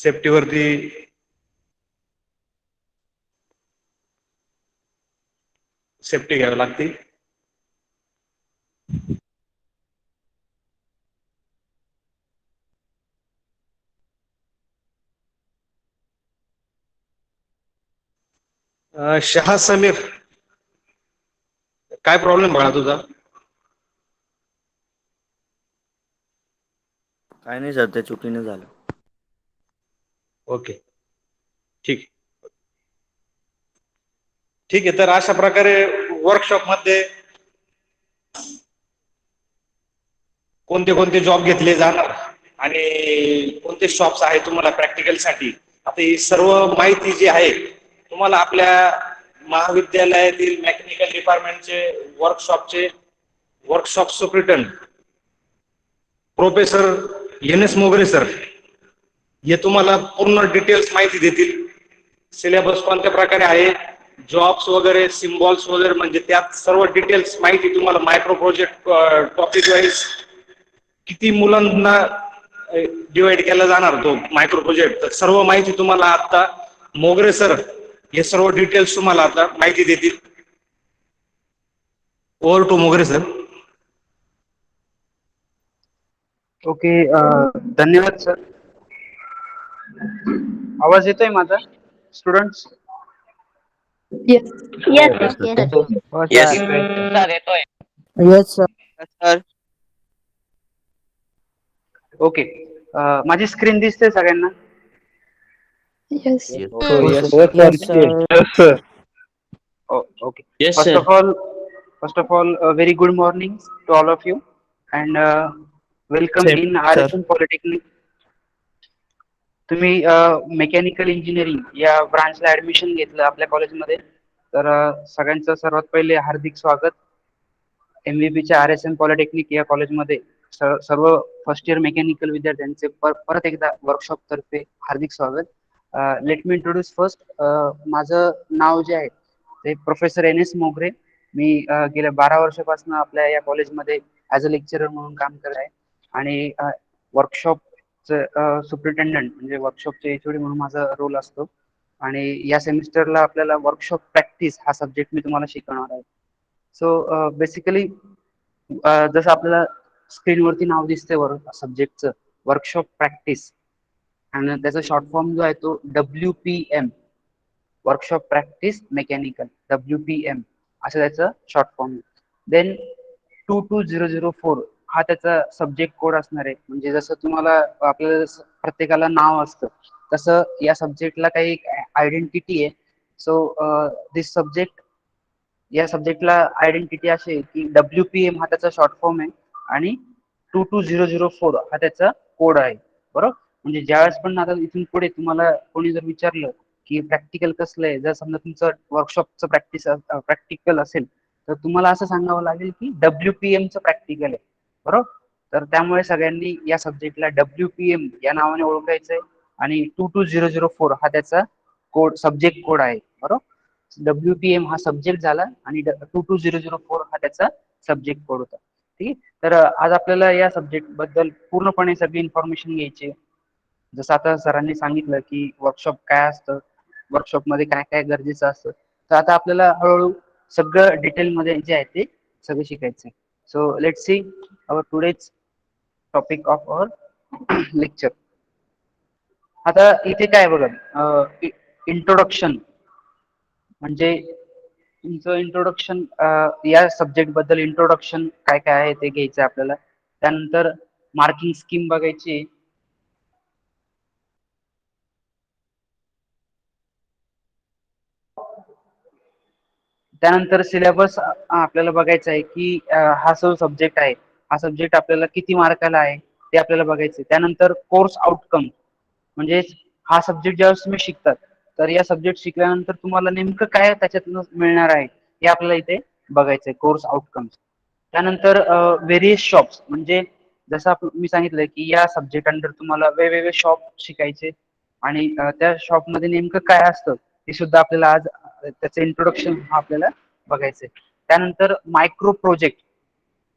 सेफ्टीवरती safety घ्यावी लागते. शहा समीर, काय प्रॉब्लेम बाळा तुझा? काय नाही सर, त्या चुकीने झालं. ओके, ठीक ठीक आहे. तर अशा प्रकारे वर्कशॉप मध्ये कोणते कोणते जॉब घेतले जाणार आणि कोणते शॉप्स आहे तुम्हाला प्रॅक्टिकल साठी, आता ही सर्व माहिती जी आहे तुम्हाला आपल्या महाविद्यालयातील मेकॅनिकल डिपार्टमेंटचे workshop superintendent professor N S. Mogre sir हे तुम्हाला पूर्ण डिटेल्स माहिती देतील. सिलेबस कोणत्या प्रकारे आहे, जॉब्स वगैरे, सिम्बॉल्स वगैरे, म्हणजे त्यात सर्व डिटेल्स माहिती तुम्हाला मायक्रो प्रोजेक्ट टॉपिक वाईज किती मुलांना डिवाइड केला जाणार तो मायक्रो प्रोजेक्ट, तर सर्व माहिती तुम्हाला आता मोगरे सर हे सर्व डिटेल्स तुम्हाला आता माहिती देतील. ओव्हर टू मोगरे सर. ओके, धन्यवाद सर. आवाज येतोय माझा students? Yes. Yes, yes, yes. Yes, sir. Okay, माझी स्क्रीन दिसते सगळ्यांना? Yes. Yes, sir. Okay. First of all, a very good morning to all of you, and welcome Same, in sir. RSM Polytechnic. तुम्ही mechanical engineering या ब्रांचला admission घेतलं आपल्या कॉलेजमध्ये, तर सगळ्यांचं सर्वात पहिले हार्दिक स्वागत. MVP च्या RSM पॉलिटेक्निक या कॉलेजमध्ये सर्व फर्स्ट इयर मेकॅनिकल विद्यार्थ्यांचे परत एकदा वर्कशॉप तर्फे हार्दिक स्वागत. Let me introduce first. माझं नाव जे आहे ते प्रोफेसर एन.एस. मोगरे. मी गेल्या 12 वर्षापासून आपल्या या कॉलेजमध्ये ऍज अ लेक्चरर म्हणून काम करत आहे आणि वर्कशॉप सुप्रिटेंडंट म्हणजे वर्कशॉपचे एचओडी म्हणून माझा रोल असतो. आणि या सेमिस्टरला आपल्याला वर्कशॉप प्रॅक्टिस हा सब्जेक्ट मी तुम्हाला शिकवणार आहे. सो बेसिकली जसं आपल्याला स्क्रीनवरती नाव दिसतंय सब्जेक्टचं, वर्कशॉप प्रॅक्टिस, आणि त्याचा शॉर्ट फॉर्म जो आहे तो WPM, workshop practice mechanical, WPM असं त्याचं शॉर्ट फॉर्म. देन 22004 हा त्याचा सब्जेक्ट कोड असणार आहे. म्हणजे जसं तुम्हाला आपल्याला प्रत्येकाला नाव असतं तसं या सब्जेक्टला काही आयडेंटिटी आहे. सो दिस सब्जेक्ट, या सब्जेक्टला आयडेंटिटी अशी आहे की WPM हा त्याचा शॉर्ट फॉर्म आहे आणि 22004 हा त्याचा कोड आहे. बरोबर, म्हणजे ज्यावेळेस पण आता इथून पुढे तुम्हाला कोणी जर विचारलं की प्रॅक्टिकल कसलं आहे, जर समजा तुमचं वर्कशॉपचं प्रॅक्टिकल असेल तर तुम्हाला असं सांगावं लागेल की WPM चं प्रॅक्टिकल आहे. बरोबर, तर त्यामुळे सगळ्यांनी या सब्जेक्टला WPM या नावाने ओळखायचं आहे आणि 22004 हा त्याचा कोड, सब्जेक्ट कोड आहे. बरोबर, WPM हा सब्जेक्ट झाला आणि 22004 हा त्याचा सब्जेक्ट कोड होता. ठीक आहे, तर आज आपल्याला या सब्जेक्ट बद्दल पूर्णपणे सगळी इन्फॉर्मेशन घ्यायची. जसं आता सरांनी सांगितलं की वर्कशॉप काय असतं, वर्कशॉप मध्ये काय काय गरजेचं असतं, तर आता आपल्याला हळूहळू सगळं डिटेलमध्ये जे आहे ते सगळं शिकायचं आहे. So let see our today's topic of our lecture. आता इथे काय बघा, इंट्रोडक्शन म्हणजे तुमचं इंट्रोडक्शन, या सब्जेक्ट बद्दल इंट्रोडक्शन काय काय आहे ते घ्यायचं आपल्याला. त्यानंतर मार्किंग स्कीम बघायची. त्यानंतर सिलेबस आपल्याला बघायचा आहे की हा जो सब्जेक्ट आहे हा सब्जेक्ट आपल्याला किती मार्काला आहे ते आपल्याला बघायचं आहे. त्यानंतर कोर्स आउटकम म्हणजे हा सब्जेक्ट ज्यावेळेस तुम्ही शिकतात तर या सब्जेक्ट शिकल्यानंतर तुम्हाला नेमकं काय त्याच्यातून मिळणार आहे हे आपल्याला इथे बघायचंय, कोर्स आउटकम्स. त्यानंतर व्हेरियस शॉप्स, म्हणजे जसं मी सांगितलंय की या सब्जेक्ट अंडर तुम्हाला वेगवेगळे शॉप शिकायचे आणि त्या शॉप मध्ये नेमकं काय असतं ते सुद्धा आपल्याला आज त्याचं इंट्रोडक्शन आपल्याला बघायचंय. त्यानंतर मायक्रो प्रोजेक्ट,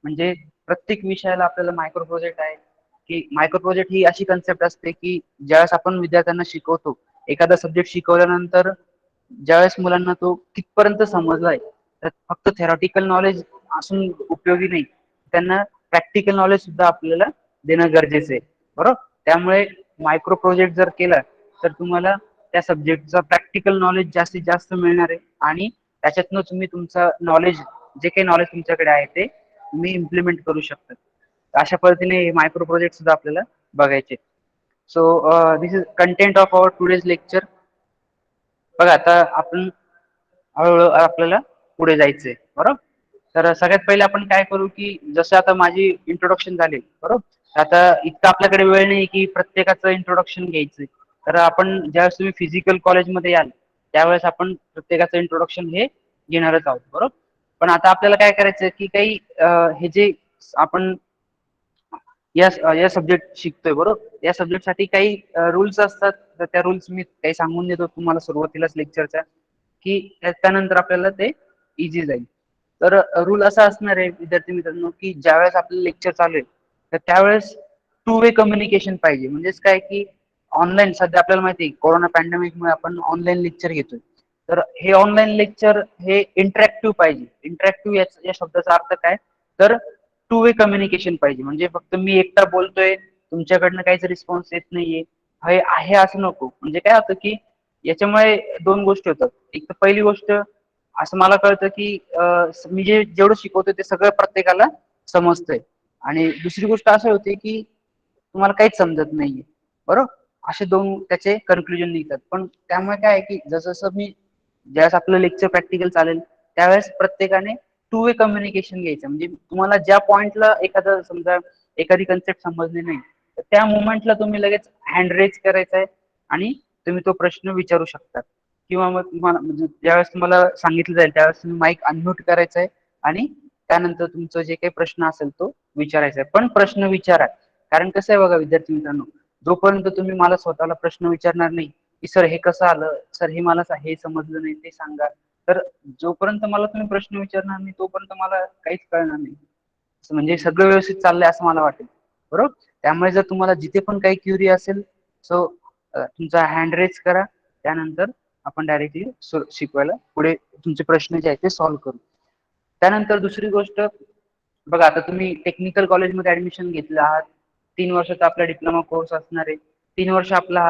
म्हणजे प्रत्येक विषयाला आपल्याला मायक्रो प्रोजेक्ट आहे की मायक्रो प्रोजेक्ट ही अशी कन्सेप्ट असते की ज्यावेळेस आपण विद्यार्थ्यांना शिकवतो, एखादा सब्जेक्ट शिकवल्यानंतर ज्यावेळेस मुलांना तो कितपर्यंत समजलाय, तर फक्त थेरॉटिकल नॉलेज असून उपयोगी नाही, त्यांना प्रॅक्टिकल नॉलेज सुद्धा आपल्याला देणं गरजेचं आहे, बरोबर. त्यामुळे मायक्रो प्रोजेक्ट जर केला तर तुम्हाला त्या सब्जेक्टचं प्रॅक्टिकल नॉलेज जास्तीत जास्त मिळणार आहे आणि त्याच्यातनं तुम्ही तुमचं नॉलेज, जे काही नॉलेज तुमच्याकडे आहे ते तुम्ही इम्प्लिमेंट करू शकता. अशा पद्धतीने मायक्रो प्रोजेक्ट सुद्धा आपल्याला बघायचे. So this is content of our today's lecture. बघा आता आपण हळूहळू आपल्याला पुढे जायचंय, बरोबर. तर सगळ्यात पहिले आपण काय करू की जसं आता माझी इंट्रोडक्शन झाली, बरोबर. आता इतकं आपल्याकडे वेळ नाही की प्रत्येकाचं इंट्रोडक्शन घ्यायचंय. तर आपण ज्यावेळेस तुम्ही फिजिकल कॉलेजमध्ये याल त्यावेळेस आपण प्रत्येकाचं इंट्रोडक्शन हे घेणारच आहोत, बरोबर. पण आता आपल्याला काय करायचं की काही हे जे आपण या सब्जेक्ट शिकतोय, बरोबर, या सब्जेक्टसाठी काही रूल्स असतात. तर त्या रूल्स मी काही सांगून देतो तुम्हाला सुरुवातीलाच लेक्चरच्या, की त्यानंतर आपल्याला ते इझी जाईल. तर रूल असा असणार आहे विद्यार्थी मित्रांनो की ज्यावेळेस आपलं लेक्चर चालू आहे तर त्यावेळेस टू वे कम्युनिकेशन पाहिजे. म्हणजेच काय की ऑनलाईन सध्या आपल्याला माहिती आहे कोरोना पॅन्डेमिकमुळे आपण ऑनलाईन लेक्चर घेतोय, तर हे ऑनलाईन लेक्चर हे इंटरॅक्टिव्ह पाहिजे. इंटरॅक्टिव्ह या शब्दाचा अर्थ काय, तर टू वे कम्युनिकेशन पाहिजे. म्हणजे फक्त मी एकटा बोलतोय, तुमच्याकडनं काहीच रिस्पॉन्स येत नाहीये, हे आहे असं नको. म्हणजे काय होतं की याच्यामुळे दोन गोष्टी होतात. एक तर पहिली गोष्ट असं मला कळतं की मी जेवढं शिकवतोय ते सगळं प्रत्येकाला समजतंय, आणि दुसरी गोष्ट असं होते की तुम्हाला काहीच समजत नाहीये, बरोबर. असे दोन त्याचे कन्क्लुजन निघतात. पण त्यामुळे काय आहे की जसं जसं मी ज्यावेळेस आपलं लेक्चर प्रॅक्टिकल चालेल त्यावेळेस प्रत्येकाने टू वे कम्युनिकेशन घ्यायचं. म्हणजे तुम्हाला ज्या पॉइंटला एखादा समजा एखादी कन्सेप्ट समजली नाही तर त्या मोमेंटला तुम्ही लगेच हँड रेज करायचा आहे आणि तुम्ही तो प्रश्न विचारू शकता. किंवा मग तुम्हाला म्हणजे ज्यावेळेस तुम्हाला सांगितलं जाईल त्यावेळेस तुम्ही माईक अनम्यूट करायचा आहे आणि त्यानंतर तुमचं जे काही प्रश्न असेल तो विचारायचा आहे. पण प्रश्न विचारा, कारण कसं आहे बघा विद्यार्थी मित्रांनो, जोपर्यंत तुम्ही मला स्वतःला प्रश्न विचारणार नाही की सर हे कसं आलं, सर हे मला हे समजलं नाही ते सांगा, तर जोपर्यंत मला तुम्ही प्रश्न विचारणार नाही तोपर्यंत मला काहीच कळणार नाही. म्हणजे सगळं व्यवस्थित चाललंय असं मला वाटेल, बरोबर. त्यामुळे जर तुम्हाला जिथे पण काही क्युरी असेल सो तुमचा हँड रेज करा, त्यानंतर आपण डायरेक्टली शिकवायला पुढे तुमचे प्रश्न जे आहेत ते सॉल्व्ह करू. त्यानंतर दुसरी गोष्ट बघा, आता तुम्ही टेक्निकल कॉलेजमध्ये ऍडमिशन घेतलं आहात, 3 वर्षाचा आपला डिप्लोमा कोर्स असणार आहे, 3 वर्ष आपला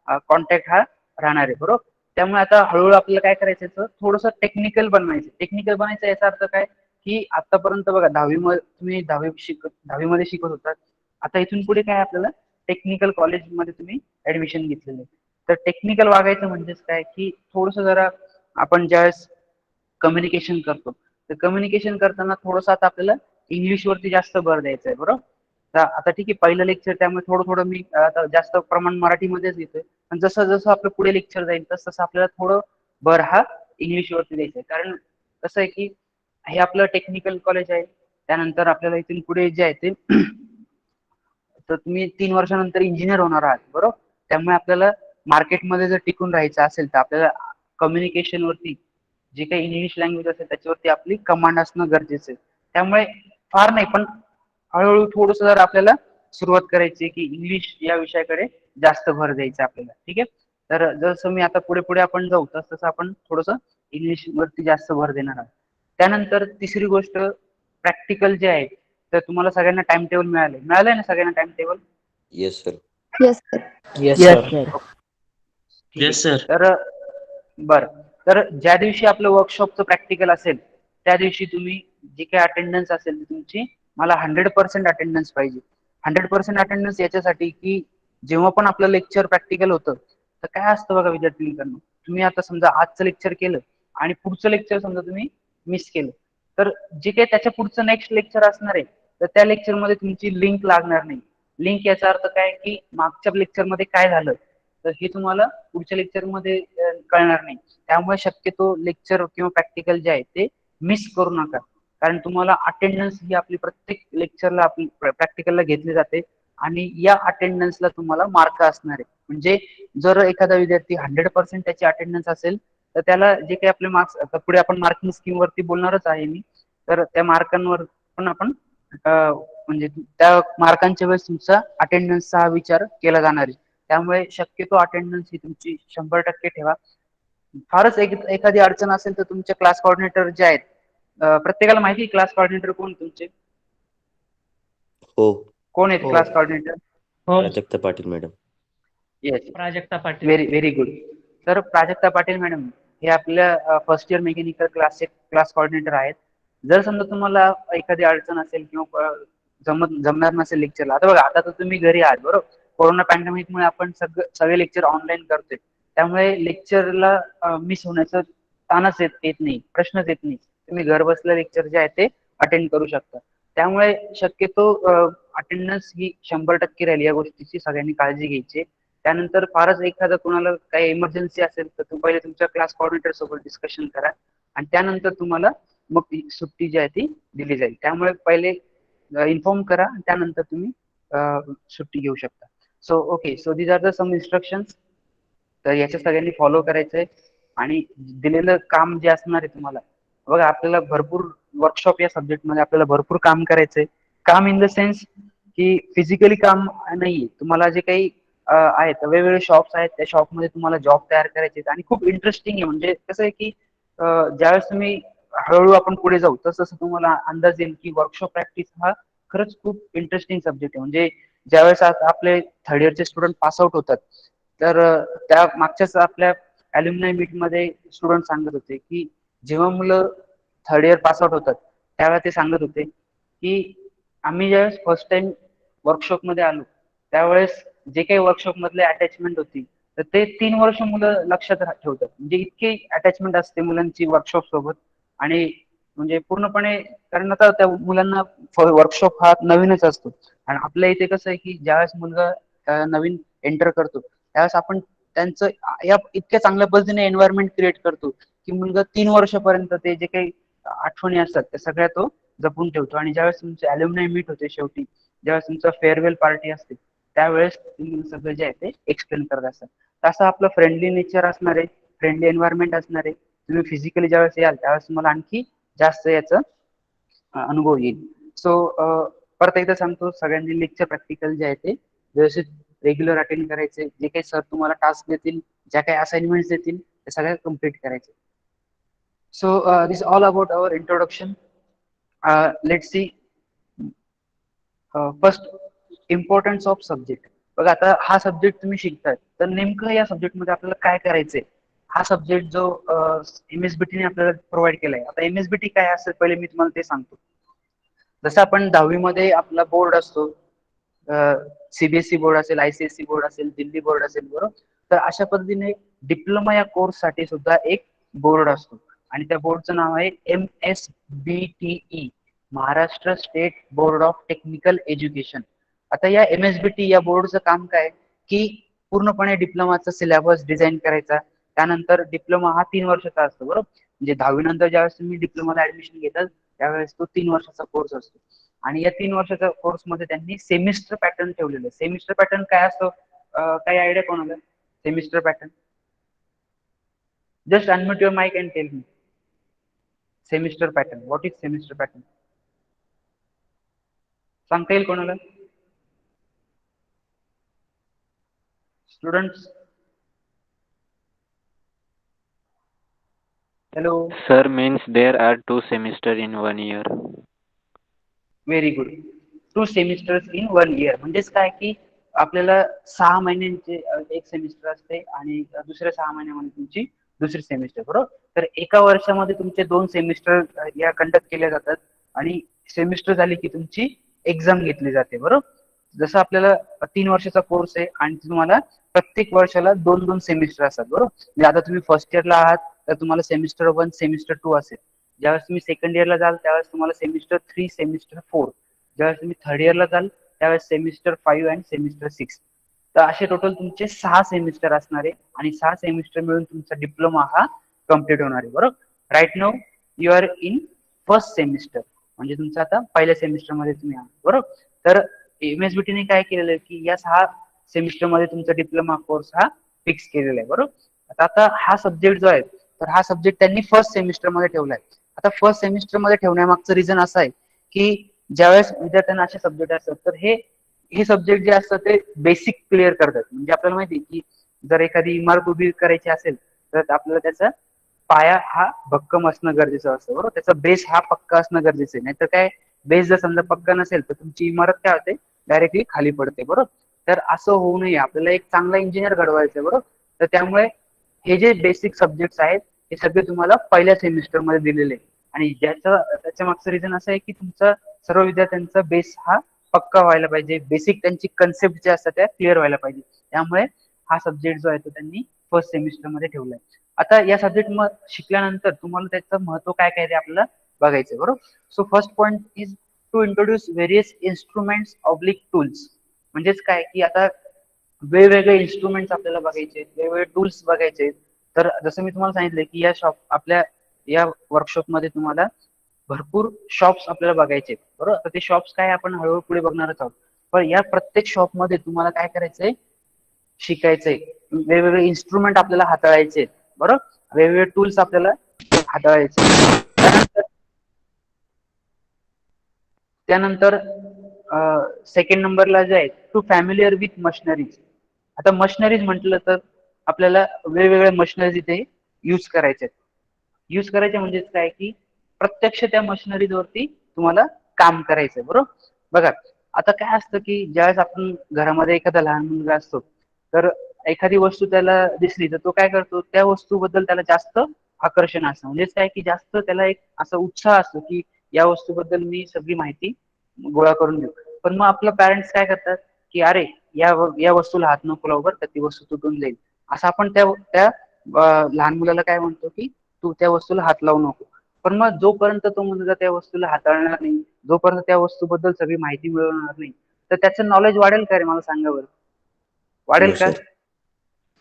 हा कॉन्टॅक्ट हा राहणार आहे, बरोबर. त्यामुळे आता हळूहळू आपल्याला काय करायचं, थोडंसं टेक्निकल बनवायचं. टेक्निकल बनायचं याचा अर्थ काय की आतापर्यंत बघा तुम्ही दहावीमध्ये शिकत होतात, आता इथून पुढे काय आपल्याला टेक्निकल कॉलेजमध्ये तुम्ही ऍडमिशन घेतलेलं आहे. तर टेक्निकल वागायचं म्हणजेच काय की थोडस जरा आपण ज्यावेळेस कम्युनिकेशन करतो तर कम्युनिकेशन करताना थोडंसं आता आपल्याला इंग्लिशवरती जास्त भर द्यायचा आहे, बरोबर. आता ठीक आहे पहिलं लेक्चर त्यामुळे थोडं थोडं मी आता जास्त प्रमाण मराठीमध्येच घेतोय, पण जसं जसं आपलं पुढे लेक्चर जाईल तसं तसं आपल्याला थोडं भर हा इंग्लिशवरती द्यायचा आहे. कारण कसं आहे की हे आपलं टेक्निकल कॉलेज आहे, त्यानंतर आपल्याला इथून पुढे जे आहे ते तर तुम्ही 3 वर्षानंतर इंजिनियर होणार आहात, बरोबर. त्यामुळे आपल्याला मार्केटमध्ये जर टिकून राहायचं असेल तर आपल्याला कम्युनिकेशन वरती जे काही इंग्लिश लँग्वेज असेल त्याच्यावरती आपली कमांड असणं गरजेचं आहे. त्यामुळे फार नाही पण हळूहळू थोडस जर आपल्याला सुरुवात करायची की इंग्लिश या विषयाकडे जास्त भर द्यायचा आपल्याला, ठीक आहे. तर जसं मी आता पुढे पुढे आपण जाऊ तसं तसं आपण थोडस इंग्लिश वरती जास्त भर देणार आहोत. त्यानंतर तिसरी गोष्ट प्रॅक्टिकल जे आहे, तर तुम्हाला सगळ्यांना टाइम टेबल मिळालंय ना सगळ्यांना time table? Yes sir. Yes, sir. Yes, sir. ठीक आहे. तर बरं, तर ज्या दिवशी आपलं वर्कशॉपचं प्रॅक्टिकल असेल त्या दिवशी तुम्ही जी काही अटेंडन्स असेल ती तुमची मला 100% अटेंडन्स पाहिजे. 100% अटेंडन्स याच्यासाठी की जेव्हा पण आपलं लेक्चर प्रॅक्टिकल होतं तर काय असतं बघा विद्यार्थी मित्रांनो, तुम्ही आता समजा आजचं लेक्चर केलं आणि पुढचं लेक्चर समजा तुम्ही मिस केलं, तर जे काही त्याच्या पुढचं नेक्स्ट लेक्चर असणार आहे तर त्या लेक्चरमध्ये तुमची लिंक लागणार नाही. लिंक याचा अर्थ काय की मागच्या लेक्चरमध्ये काय झालं तर हे तुम्हाला पुढच्या लेक्चरमध्ये कळणार नाही. त्यामुळे शक्यतो लेक्चर किंवा प्रॅक्टिकल जे आहे ते मिस करू नका, कारण तुम्हाला अटेंडन्स ही आपली प्रत्येक लेक्चरला आपली प्रॅक्टिकलला घेतली जाते आणि या अटेंडन्सला तुम्हाला मार्क असणार आहे. म्हणजे जर एखादा विद्यार्थी 100% त्याची अटेंडन्स असेल तर त्याला जे काही आपले मार्क्स, पुढे आपण मार्किंग स्कीम वरती बोलणारच आहे मी, तर त्या मार्कांवर पण आपण म्हणजे त्या मार्कांच्या वेळेस तुमचा अटेंडन्सचा हा विचार केला जाणार आहे. त्यामुळे शक्यतो अटेंडन्स ही तुमची 100% ठेवा. फारच एखादी अडचण असेल तर तुमचे क्लास कोऑर्डिनेटर जे आहेत, प्रत्येकाला माहिती क्लास कोऑर्डिनेटर कोण तुमचे हो. कोण आहेत हो. Class coordinator? Prajakta Patil madam. Yes, Prajakta Patil. Very good. तर प्राजक्ता पाटील मॅडम हे आपल्या फर्स्ट इयर मेकॅनिकल क्लासचे क्लास कोऑर्डिनेटर आहेत. जर समजा तुम्हाला एखादी अडचण असेल किंवा जमणार नसेल लेक्चरला, आता बघा आता तर तुम्ही घरी आहात बरोबर, कोरोना पॅन्डेमिकमुळे आपण सगळे लेक्चर ऑनलाईन करतोय, त्यामुळे लेक्चरला मिस होण्याचं ताणच येत नाही, प्रश्नच येत नाही. तुम्ही घर बसल्या लेक्चर जे आहे ते अटेंड करू शकता. त्यामुळे शक्यतो अटेंडन्स ही 100% राहील, या गोष्टीची सगळ्यांनी काळजी घ्यायची. त्यानंतर फारच एखादं कोणाला काही इमर्जन्सी असेल तर तुम्ही पहिले तुमच्या क्लास कोऑर्डिनेटर सोबत डिस्कशन करा आणि त्यानंतर तुम्हाला मग ती सुट्टी जी आहे ती दिली जाईल. त्यामुळे पहिले इन्फॉर्म करा, त्यानंतर तुम्ही सुट्टी घेऊ शकता. So okay, so these are the some instructions. तर याच्या सगळ्यांनी फॉलो करायचंय आणि दिलेलं काम जे असणार आहे तुम्हाला, बघा आपल्याला भरपूर वर्कशॉप या सब्जेक्ट मध्ये आपल्याला भरपूर काम करायचंय. काम इन द सेन्स की फिजिकली काम नाहीये, तुम्हाला जे काही आहेत वेगवेगळे शॉप्स आहेत, त्या शॉपमध्ये तुम्हाला जॉब तयार करायचे आहेत आणि खूप इंटरेस्टिंग आहे. म्हणजे कसं आहे की ज्यावेळेस तुम्ही हळूहळू आपण पुढे जाऊ तसं तसं तुम्हाला अंदाज येईल की वर्कशॉप प्रॅक्टिस हा खरंच खूप इंटरेस्टिंग सब्जेक्ट आहे. म्हणजे ज्यावेळेस आपले थर्ड इयरचे स्टुडंट पास आउट होतात, तर त्या मागच्याच आपल्या अल्युमिनाय मीट मध्ये स्टुडंट सांगत होते की जेव्हा मुलं थर्ड इयर पास आउट होतात त्यावेळेस ते सांगत होते की आम्ही ज्यावेळेस फर्स्ट टाइम वर्कशॉप मध्ये आलो त्यावेळेस जे काही वर्कशॉप मधले अटॅचमेंट होती तर ते 3 वर्ष मुलं लक्षात ठेवतात. म्हणजे इतकी अटॅचमेंट असते मुलांची वर्कशॉप सोबत. आणि म्हणजे पूर्णपणे, कारण आता त्या मुलांना वर्कशॉप हा नवीनच असतो आणि आपल्या इथे कसं आहे की ज्यावेळेस मुलगा नवीन एंटर करतो त्यावेळेस आपण त्यांचं या इतक्या चांगल्या पद्धतीने एन्व्हायरमेंट क्रिएट करतो की मुलगा 3 वर्षापर्यंत ते जे काही आठवणी असतात त्या सगळ्या तो जपून ठेवतो. आणि ज्यावेळेस तुमचे अल्युमिनाय मीट होते शेवटी, ज्यावेळेस तुमचं फेअरवेल पार्टी असते, त्यावेळेस तुम्ही सगळं जे आहे ते एक्सप्लेन करत असतात. तसं आपलं फ्रेंडली नेचर असणार आहे, फ्रेंडली एन्व्हायरमेंट असणार आहे. तुम्ही फिजिकली ज्यावेळेस याल त्यावेळेस तुम्हाला आणखी जास्त याचा अनुभव येईल. सो परत एकदा सांगतो, सगळ्यांनी लेक्चर प्रॅक्टिकल जे आहे ते व्यवस्थित रेग्युलर अटेंड करायचे. जे काही सर तुम्हाला टास्क देतील, ज्या काही असाइनमेंट्स देतील ते सगळ्या कम्प्लीट करायचे. So this all about our introduction. Let's see first importance of subject. बघा आता हा सब्जेक्ट तुम्ही शिकताय तर नेमकं या सब्जेक्ट मध्ये आपल्याला काय करायचंय, हा सब्जेक्ट जो MSBT ने आपल्याला प्रोव्हाइड केलाय. आता MSBT काय असेल पहिले मी तुम्हाला ते सांगतो. जसं आपण 10वी मध्ये आपला बोर्ड असतो, CBSE बोर्ड असेल, ICSE बोर्ड असेल, दिल्ली बोर्ड असेल, बरोबर. तर अशा पद्धतीने डिप्लोमा या कोर्स साठी सुद्धा एक बोर्ड असतो आणि त्या बोर्डचं नाव आहे MSBTE, Maharashtra state board of technical education. आता या MSBT या बोर्डचं काम काय की पूर्णपणे डिप्लोमाचा सिलेबस डिझाईन करायचा. त्यानंतर डिप्लोमा हा 3 वर्षाचा असतो, बरोबर. म्हणजे 10वी नंतर ज्यावेळेस तुम्ही डिप्लोमाला ऍडमिशन घेतात त्यावेळेस तो 3 वर्षाचा कोर्स असतो. आणि या 3 वर्षाच्या कोर्स मध्ये त्यांनी सेमिस्टर पॅटर्न ठेवलेलं आहे. सेमिस्टर पॅटर्न काय असतो, काही आयडिया कोणाला? Semester pattern, just unmute your mic and tell me. Semester pattern, what is semester pattern? सांगता येईल कोणाला? Students, hello. Sir, means there are 2 semesters in 1 year. Very good. 2 semesters in 1 year म्हणजेच काय की आपल्याला 6 महिन्यांचे एक सेमिस्टर असते आणि दुसऱ्या 6 महिन्यामध्ये तुमची दुसरी सेमिस्टर, बरोबर. तर एका वर्षामध्ये तुमचे 2 सेमिस्टर या कंडक्ट केल्या जातात आणि सेमिस्टर झाली की तुमची एक्झाम घेतली जाते, बरोबर. जसं आपल्याला 3 वर्षाचा कोर्स आहे आणि तुम्हाला प्रत्येक वर्षाला 2-2 सेमिस्टर असतात, बरोबर. म्हणजे आता तुम्ही फर्स्ट इयरला आहात तर तुम्हाला सेमिस्टर 1, सेमिस्टर 2 असेल. ज्यावेळेस तुम्ही सेकंड इयरला जाल त्यावेळेस तुम्हाला सेमिस्टर 3, सेमिस्टर 4. ज्यावेळेस तुम्ही थर्ड इयरला जाल त्यावेळेस सेमिस्टर 5 आणि सेमिस्टर 6. तर असे टोटल तुमचे 6 सेमिस्टर असणार आहे आणि 6 सेमिस्टर मिळून तुमचा डिप्लोमा हा कम्प्लीट होणार आहे, बरोबर. Right now you are in first semester, म्हणजे तुमचं आता पहिल्या सेमिस्टर मध्ये तुम्ही आहात, बरोबर. तर MSBT ने काय केलेलं आहे की या 6 सेमिस्टर मध्ये तुमचा डिप्लोमा कोर्स हा फिक्स केलेला आहे, बरोबर. आता हा सब्जेक्ट जो आहे तर हा सब्जेक्ट त्यांनी फर्स्ट सेमिस्टर मध्ये ठेवलाय. आता फर्स्ट सेमिस्टर मध्ये ठेवण्यामागचं रिझन असं आहे की ज्यावेळेस विद्यार्थ्यांना असे सब्जेक्ट असतात तर हे सब्जेक्ट जे असतात ते बेसिक क्लिअर करतात. म्हणजे आपल्याला माहिती आहे की जर एखादी इमारत उभी करायची असेल तर आपल्याला त्याचा पाया हा भक्कम असणं गरजेचं असतं, बरोबर. त्याचा बेस हा पक्का असणं गरजेचं आहे. नाहीतर काय, बेस जर समजा पक्का नसेल तर तुमची इमारत काय होते, डायरेक्टली खाली पडते, बरोबर. तर असं होऊ नये, आपल्याला एक चांगला इंजिनियर घडवायचं आहे, बरोबर. तर त्यामुळे हे जे बेसिक सब्जेक्ट आहेत हे सगळे तुम्हाला पहिल्या सेमिस्टरमध्ये दिलेले आहे. आणि त्याच्या मागचं रिझन असं आहे की तुमचा सर्व विद्यार्थ्यांचा बेस हा पक्का व्हायला पाहिजे, बेसिक त्यांची कन्सेप्ट ज्या असतात त्या क्लिअर व्हायला पाहिजे. त्यामुळे हा सब्जेक्ट जो आहे तो त्यांनी फर्स्ट सेमिस्टरमध्ये ठेवलाय. आता या सब्जेक्ट शिकल्यानंतर तुम्हाला त्याचं महत्व काय काय ते आपल्याला बघायचंय, बरोबर. So first point is to introduce various instruments oblique tools. म्हणजेच काय की आता वेगवेगळे इन्स्ट्रुमेंट्स आपल्याला बघायचे, वेगवेगळे टूल्स बघायचे. तर जसं मी तुम्हाला सांगितलं की आपल्या या वर्कशॉपमध्ये तुम्हाला भरपूर शॉप्स आपल्याला बघायचे, बरोबर. तर ते शॉप्स काय आपण हळूहळू पुढे बघणारच आहोत. पण या प्रत्येक शॉपमध्ये तुम्हाला काय करायचंय, शिकायचंय. वेगवेगळे इन्स्ट्रुमेंट आपल्याला हाताळायचे, बरोबर. वेगवेगळे टूल्स आपल्याला हाताळायचे. त्यानंतर सेकंड नंबरला जे आहे टू फॅमिलियर विथ मशिनरीज. आता मशिनरीज म्हटलं तर आपल्याला वेगवेगळ्या मशिनरीज इथे यूज करायचे म्हणजे काय की प्रत्यक्ष त्या मशिनरीजवरती तुम्हाला काम करायचंय, बरोबर. बघा आता काय असतं की ज्यावेळेस आपण घरामध्ये एखादा लहान मुलगा असतो तर एखादी वस्तू त्याला दिसली तर तो काय करतो, त्या वस्तूबद्दल त्याला जास्त आकर्षण असतं. म्हणजेच काय की जास्त त्याला एक असा उत्साह असतो की या वस्तूबद्दल मी सगळी माहिती गोळा करून घेऊ. पण मग आपलं पॅरेंट्स काय करतात की अरे या वस्तूला हात नको लावू बरं, तर ती वस्तू तुटून जाईल. असं आपण त्या लहान मुलाला काय म्हणतो की तू त्या वस्तूला हात लावू नको. पण मग जोपर्यंत तो मुलगा त्या वस्तूला हाताळणार नाही, जोपर्यंत त्या वस्तूबद्दल सगळी माहिती मिळवणार नाही, तर त्याचं नॉलेज वाढेल का रे, मला सांगा बरं. वाढेल का?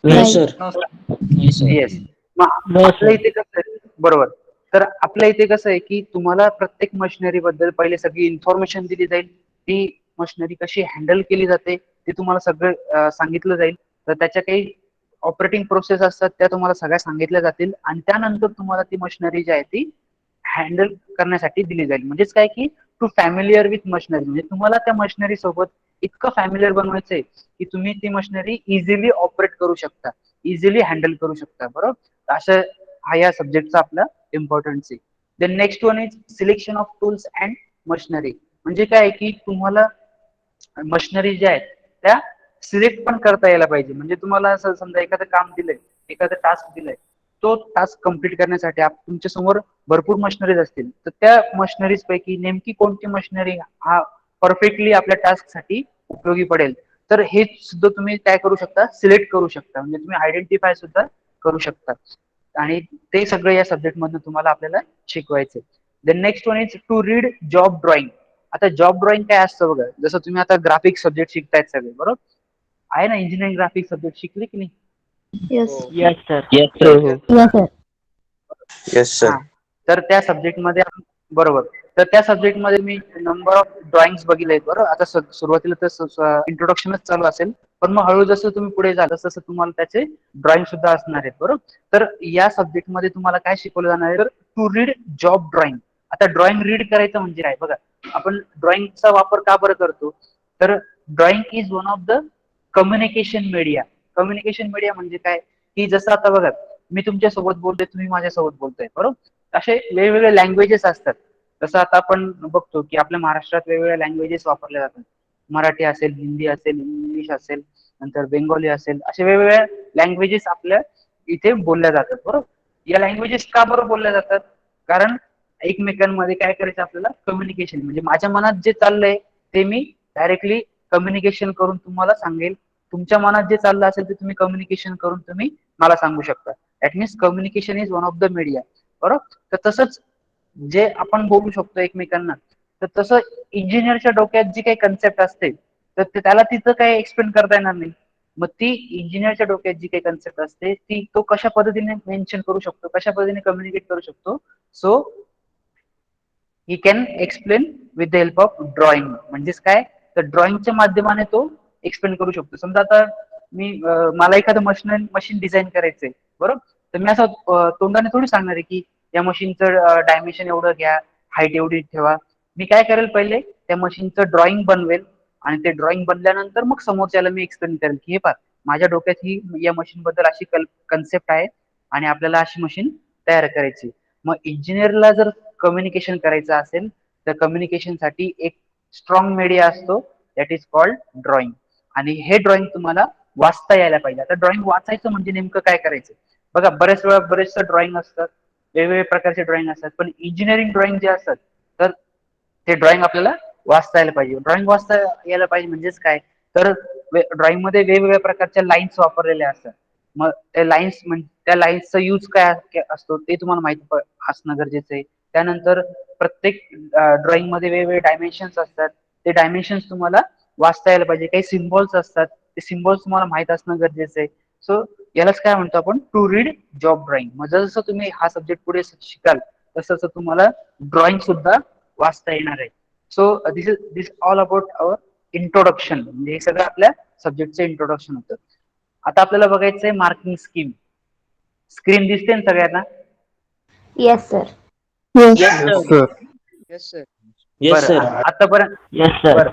येस. मग आपल्या इथे कसं आहे, बरोबर. तर आपल्या इथे कसं आहे की तुम्हाला प्रत्येक मशिनरी बद्दल पहिले सगळी इन्फॉर्मेशन दिली जाईल, ती मशिनरी कशी हँडल केली जाते ते तुम्हाला सगळं सांगितलं जाईल. तर त्याच्या काही ऑपरेटिंग प्रोसेस असतात त्या तुम्हाला सगळ्या सांगितल्या जातील आणि त्यानंतर तुम्हाला ती मशिनरी जी आहे ती हँडल करण्यासाठी दिली जाईल. म्हणजेच काय की टू फॅमिलियर विथ मशिनरी, म्हणजे तुम्हाला त्या मशिनरी सोबत इतकं फॅमिलियर बनवायचंय की तुम्ही ती मशिनरी इझिली ऑपरेट करू शकता, इझिली हँडल करू शकता, बरोबर. असं हा या सब्जेक्टचा आपला इम्पॉर्टन्स आहे. Then next one is selection of tools and machinery. म्हणजे काय की तुम्हाला मशिनरी ज्या आहेत त्या सिलेक्ट पण करता यायला पाहिजे. म्हणजे तुम्हाला असं समजा एखादं काम दिलंय, एखादं टास्क दिलंय, तो टास्क कम्प्लीट करण्यासाठी तुमच्या समोर भरपूर मशिनरीज असतील, तर त्या मशिनरीज पैकी नेमकी कोणती मशिनरी हा परफेक्टली आपल्या टास्क साठी उपयोगी पडेल, तर हे सुद्धा तुम्ही काय करू शकता, सिलेक्ट करू शकता. म्हणजे तुम्ही आयडेंटिफाय सुद्धा करू शकता. आणि ते सगळं या सब्जेक्ट मधून तुम्हाला आपल्याला शिकवायचं. Then next one is to read job drawing. आता जॉब ड्रॉइंग काय असतं बघा, जसं तुम्ही आता ग्राफिक सब्जेक्ट शिकतायत सगळे, बरोबर आहे ना. इंजिनिअरिंग ग्राफिक सब्जेक्ट शिकले की नाही? Yes. Yes, sir. Yes, sir. Yes sir. हा, तर त्या सब्जेक्ट मध्ये बरोबर, तर त्या सब्जेक्ट मध्ये मी नंबर ऑफ ड्रॉइंग्स बघितले आहेत, बरोबर. आता सुरुवातीला तर इंट्रोडक्शनच चालू असेल, पण मग हळू जसं तुम्ही पुढे जाल तसं तुम्हाला त्याचे ड्रॉइंग सुद्धा असणार आहेत, बरोबर. तर या सब्जेक्ट मध्ये तुम्हाला काय शिकवलं जाणार आहे, तर टू रीड जॉब ड्रॉइंग. आता ड्रॉइंग रीड करायचं म्हणजे काय बघा, आपण ड्रॉइंगचा वापर का बरं करतो, तर drawing is one of the communication media. Communication media म्हणजे काय की जसं आता बघा मी तुमच्यासोबत बोलतोय, तुम्ही माझ्यासोबत बोलतोय, बरोबर. असे वेगवेगळे लँग्वेजेस असतात. जसं आता आपण बघतो की आपल्या महाराष्ट्रात वेगवेगळ्या लँग्वेजेस वापरल्या जातात. मराठी असेल, हिंदी असेल, इंग्लिश असेल, नंतर बेंगोली असेल, अशा वेगवेगळ्या लँग्वेजेस आपल्या इथे बोलल्या जातात, बरोबर. या लँग्वेजेस का बरं बोलल्या जातात, कारण एकमेकांमध्ये काय करायचं आपल्याला, कम्युनिकेशन. म्हणजे माझ्या मनात जे चाललंय ते मी डायरेक्टली कम्युनिकेशन करून तुम्हाला सांगेल, तुमच्या मनात जे चाललं असेल ते तुम्ही कम्युनिकेशन करून तुम्ही मला सांगू शकता. That means communication is one of the media, बरोबर. तर तसंच जे आपण बोलू शकतो एकमेकांना, तर तसं इंजिनियरच्या डोक्यात जी काही कन्सेप्ट असते तर त्याला तिथं काही एक्सप्लेन करता येणार नाही. मग ती इंजिनियरच्या डोक्यात जी काही कन्सेप्ट असते ती तो कशा पद्धतीने मेन्शन करू शकतो, कशा पद्धतीने कम्युनिकेट करू शकतो, so he can explain with the help of drawing. म्हणजेच काय, तर ड्रॉइंगच्या माध्यमाने तो एक्सप्लेन करू शकतो. समजा आता मला एखादं मशीन डिझाईन करायचंय, बरोबर. तर मी असं तोंडाने थोडी सांगणार आहे की या मशीनचं डायमेन्शन एवढं घ्या, हाईट एवढी ठेवा. मी काय करेल, पहिले त्या मशीनचं ड्रॉइंग बनवेल आणि ते ड्रॉइंग बनल्यानंतर मग समोरच्याला मी एक्सप्लेन करेल की हे पहा माझ्या डोक्यात ही या मशीन बद्दल अशी कन्सेप्ट आहे आणि आपल्याला अशी मशीन तयार करायची. मग इंजिनियरला जर कम्युनिकेशन करायचं असेल तर कम्युनिकेशन साठी एक स्ट्रॉंग मीडिया असतो दॅट इज कॉल्ड ड्रॉइंग. आणि हे ड्रॉइंग तुम्हाला वाचता यायला पाहिजे. आता ड्रॉइंग वाचायचं म्हणजे नेमकं काय करायचं बघा, बरेच वेळा बरेचसं ड्रॉइंग असतात, वेगवेगळ्या प्रकारचे ड्रॉइंग असतात, पण इंजिनिअरिंग ड्रॉइंग जे असतात तर ते ड्रॉइंग आपल्याला वाचता यायला पाहिजे. ड्रॉइंग वाचता यायला पाहिजे म्हणजेच काय तर ड्रॉइंग मध्ये वेगवेगळ्या प्रकारच्या लाईन्स वापरलेल्या असतात. मग त्या लाईन्स म्हणजे त्या लाईन्सचा यूज काय असतो ते तुम्हाला माहिती असणं गरजेचं आहे. त्यानंतर प्रत्येक ड्रॉइंग मध्ये वेगवेगळे डायमेन्शन्स असतात, ते डायमेन्शन्स तुम्हाला वाचता यायला पाहिजे. काही सिम्बॉल्स असतात, ते सिम्बॉल्स तुम्हाला माहित असणं गरजेचं आहे. सो यालाच काय म्हणतो आपण टू रीड जॉब ड्रॉइंग. मग जसं तुम्ही हा सब्जेक्ट पुढे शिकाल तसं तुम्हाला ड्रॉइंग सुद्धा वाचता येणार आहे. So this all about our introduction, म्हणजे हे सगळं आपल्या सब्जेक्टचं इंट्रोडक्शन होतं. आता आपल्याला बघायचंय मार्किंग स्कीम. स्क्रीन दिसते ना सगळ्यांना? Yes, sir. Yes, sir. Yes sir. Yes, sir. बरं आतापर्यंत बरं